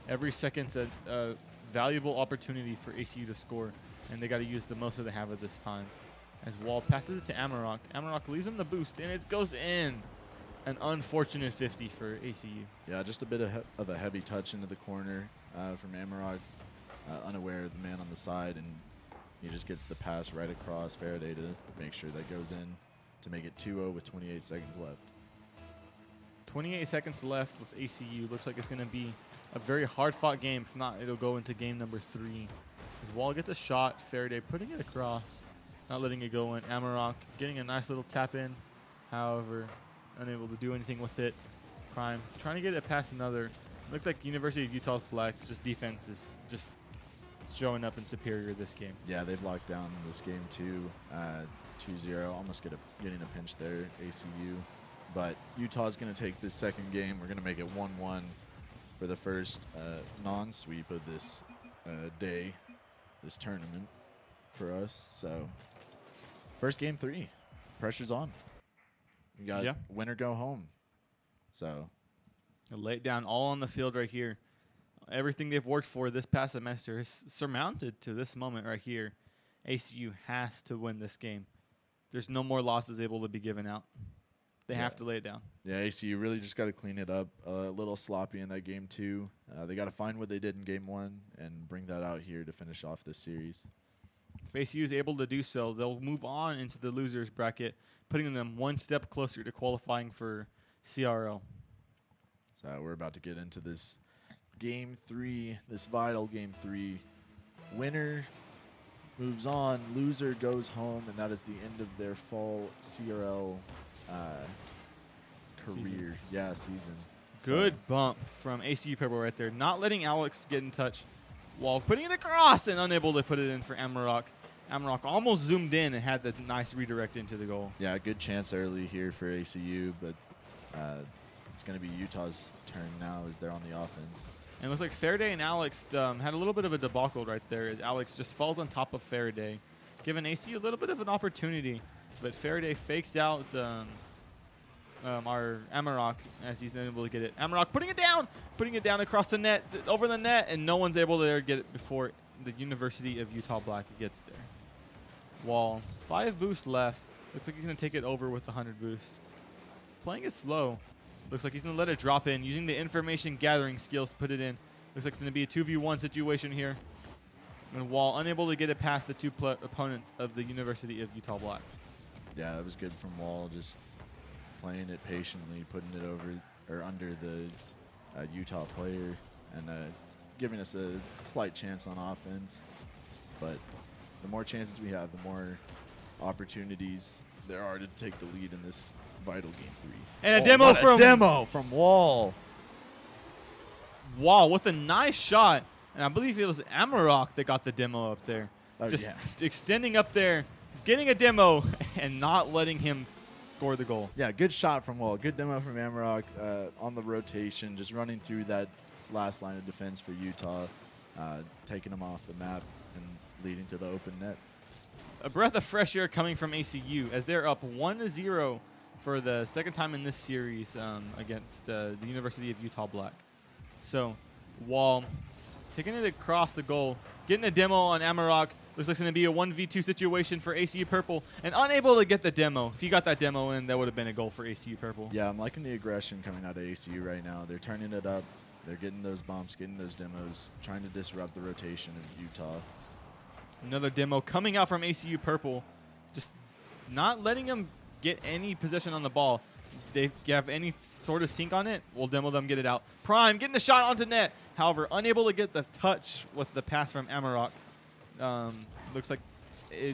Every second's a valuable opportunity for ACU to score, and they got to use the most that they have at this time. As Wall passes it to Amarok. Amarok leaves him the boost, and it goes in. An unfortunate 50 for ACU. Yeah, just a bit of a heavy touch into the corner from Amarok, unaware of the man on the side, and he just gets the pass right across Faraday to make sure that goes in to make it 2-0 with 28 seconds left. 28 seconds left with ACU. Looks like it's going to be a very hard-fought game. If not, it'll go into game number 3. As Wall gets a shot, Faraday putting it across, not letting it go in. Amarok getting a nice little tap in, however, unable to do anything with it. Prime trying to get it past another. Looks like University of Utah's Blacks, just defense is just showing up and superior this game. Yeah, they've locked down this game too. 2-0, almost getting a pinch there, ACU. But Utah's going to take this second game. We're going to make it 1-1 for the first non-sweep of this day, this tournament for us. So, first game 3, pressure's on. You got win or go home. So, lay it down all on the field right here. Everything they've worked for this past semester is surmounted to this moment right here. ACU has to win this game. There's no more losses able to be given out. They have to lay it down. Yeah, ACU really just got to clean it up. A little sloppy in that game 2. They got to find what they did in game 1 and bring that out here to finish off this series. If ACU is able to do so, they'll move on into the losers bracket, putting them one step closer to qualifying for CRL. So we're about to get into this game 3, this vital game 3. Winner moves on, loser goes home, and that is the end of their fall CRL career. Season. Good bump from ACU Purple right there. Not letting Alex get in touch while putting it across and unable to put it in for Amarok. Amarok almost zoomed in and had the nice redirect into the goal. Yeah, good chance early here for ACU, but it's going to be Utah's turn now as they're on the offense. And it looks like Faraday and Alex had a little bit of a debacle right there as Alex just falls on top of Faraday, giving ACU a little bit of an opportunity. But Faraday fakes out our Amarok as he's unable to get it. Amarok putting it down across the net, over the net, and no one's able to get it before the University of Utah Black gets there. Wall, 5 boosts left. Looks like he's going to take it over with the 100 boost. Playing it slow. Looks like he's going to let it drop in, using the information gathering skills to put it in. Looks like it's going to be a 2v1 situation here. And Wall unable to get it past the 2 opponents of the University of Utah Black. Yeah, that was good from Wall, just playing it patiently, putting it over or under the Utah player, and giving us a slight chance on offense. But the more chances we have, the more opportunities there are to take the lead in this vital game 3. And a demo from Wall. Wall with a nice shot, and I believe it was Amarok that got the demo up there. Just extending up there, getting a demo, and not letting him score the goal. Yeah, good shot from Wall. Good demo from Amarok on the rotation, just running through that last line of defense for Utah, taking them off the map and leading to the open net. A breath of fresh air coming from ACU as they're up 1-0 for the second time in this series against the University of Utah Black. So Wall taking it across the goal, getting a demo on Amarok. Looks like it's going to be a 1v2 situation for ACU Purple, and unable to get the demo. If he got that demo in, that would have been a goal for ACU Purple. Yeah, I'm liking the aggression coming out of ACU right now. They're turning it up. They're getting those bumps, getting those demos, trying to disrupt the rotation of Utah. Another demo coming out from ACU Purple, just not letting them get any possession on the ball. They have any sort of sync on it, we'll demo them, get it out. Prime getting the shot onto net. However, unable to get the touch with the pass from Amarok. Looks like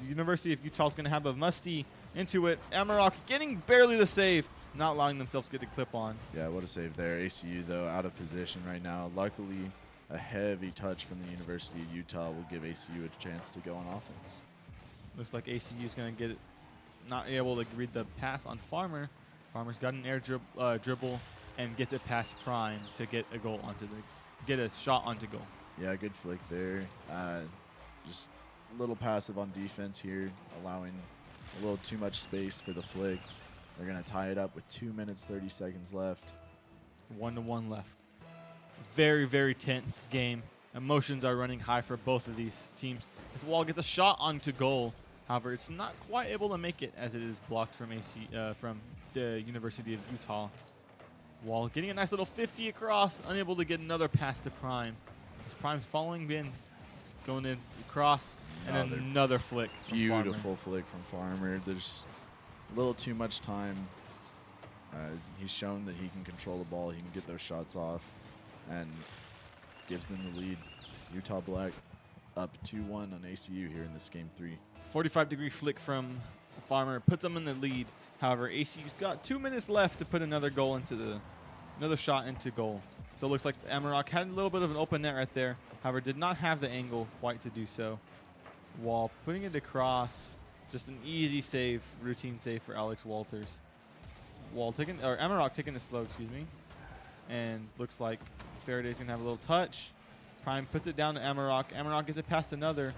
University of Utah is going to have a musty into it. Amarok getting barely the save, not allowing themselves to get a clip on. Yeah, what a save there. ACU, though, out of position right now. Luckily, a heavy touch from the University of Utah will give ACU a chance to go on offense. Looks like ACU is going to get it, not able to read the pass on Farmer. Farmer's got an air dribble and gets it past Prime to get a goal get a shot onto goal. Yeah, good flick there. Just a little passive on defense here, allowing a little too much space for the flick. They're going to tie it up with 2 minutes, 30 seconds left. 1-1 left. Very, very tense game. Emotions are running high for both of these teams. As Wall gets a shot onto goal. However, it's not quite able to make it as it is blocked from from the University of Utah. Wall getting a nice little 50 across, unable to get another pass to Prime. As Prime's following in, going in across, and then another flick from Beautiful Farmer. flick from Farmer. There's a little too much time. He's shown that he can control the ball. He can get those shots off and gives them the lead. Utah Black up 2-1 on ACU here in this game 3. 45-degree flick from Farmer puts them in the lead. However, ACU's got 2 minutes left to put another shot into goal. So it looks like Amarok had a little bit of an open net right there. However, did not have the angle quite to do so. Wall putting it across. Just an easy save, routine save for Alex Walters. Amarok taking it slow, excuse me. And looks like Faraday's going to have a little touch. Prime puts it down to Amarok. Amarok gets it past another.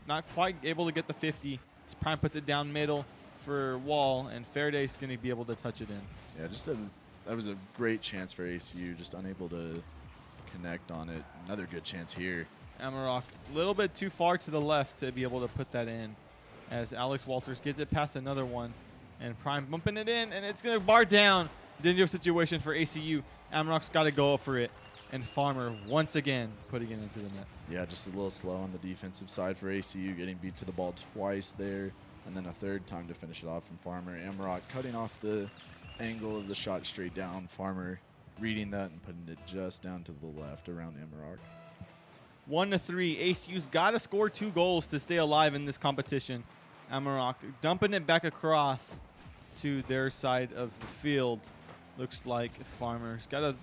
Not quite able to get the 50. Prime puts it down middle for Wall, and Faraday's going to be able to touch it in. Yeah, that was a great chance for ACU, just unable to connect on it. Another good chance here. Amarok a little bit too far to the left to be able to put that in, as Alex Walters gets it past another one, and Prime bumping it in, and it's going to bar down. Dangerous situation for ACU. Amarok's got to go up for it, and Farmer once again putting it into the net. Yeah, just a little slow on the defensive side for ACU, getting beat to the ball twice there, and then a third time to finish it off from Farmer. Amarok cutting off the angle of the shot straight down. Farmer reading that and putting it just down to the left around Amarok. 1-3. ACU's got to score 2 goals to stay alive in this competition. Amarok dumping it back across to their side of the field. Looks like Farmer's got a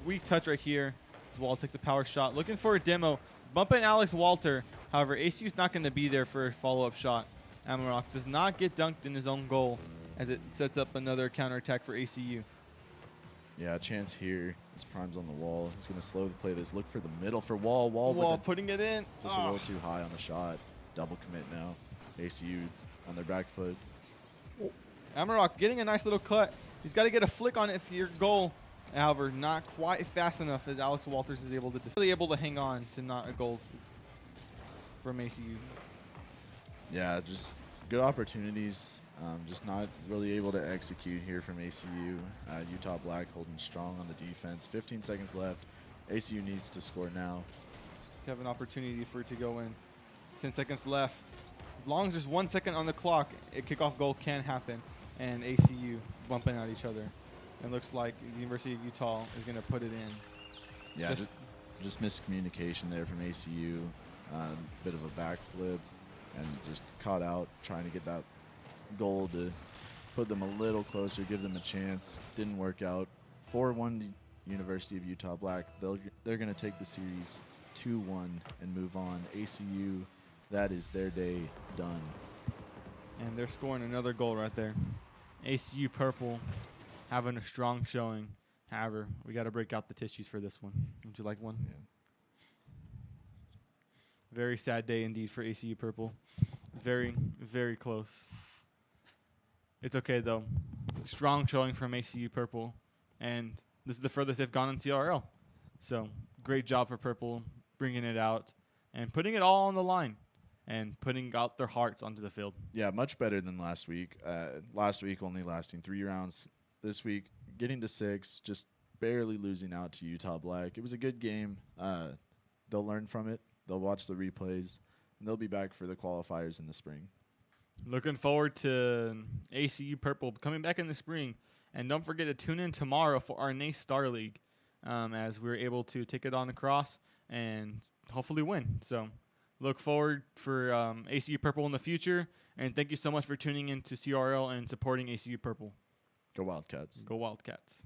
weak touch right here. As Wall takes a power shot, looking for a demo. Bumping Alex Walter. However, ACU's not going to be there for a follow-up shot. Amarok does not get dunked in his own goal as it sets up another counterattack for ACU. Yeah, a chance here. His Prime's on the wall. He's going to slow the play this. Look for the middle for Wall. Wall putting it in. Just a little too high on the shot. Double commit now. ACU on their back foot. Amarok getting a nice little cut. He's got to get a flick on it for your goal. However, not quite fast enough as Alex Walters is able to hang on to not a goal from ACU. Yeah, just good opportunities. Just not really able to execute here from ACU. Utah Black holding strong on the defense. 15 seconds left. ACU needs to score now. To have an opportunity for it to go in. 10 seconds left. As long as there's 1 second on the clock, a kickoff goal can happen. And ACU bumping out each other. It looks like the University of Utah is going to put it in. Yeah, just miscommunication there from ACU. Bit of a backflip and just caught out trying to get that goal to put them a little closer, give them a chance. Didn't work out. 4-1 University of Utah Black. They're going to take the series 2-1 and move on. ACU, that is their day done. And they're scoring another goal right there. ACU Purple having a strong showing. However, we got to break out the tissues for this one. Would you like one? Yeah. Very sad day indeed for ACU Purple. Very, very close. It's okay, though. Strong showing from ACU Purple. And this is the furthest they've gone in CRL. So, great job for Purple bringing it out and putting it all on the line and putting out their hearts onto the field. Yeah, much better than last week. Last week only lasting 3 rounds. This week getting to 6, just barely losing out to Utah Black. It was a good game. They'll learn from it. They'll watch the replays, and they'll be back for the qualifiers in the spring. Looking forward to ACU Purple coming back in the spring. And don't forget to tune in tomorrow for our NACE Star League as we're able to take it on across and hopefully win. So look forward for ACU Purple in the future. And thank you so much for tuning in to CRL and supporting ACU Purple. Go Wildcats. Go Wildcats.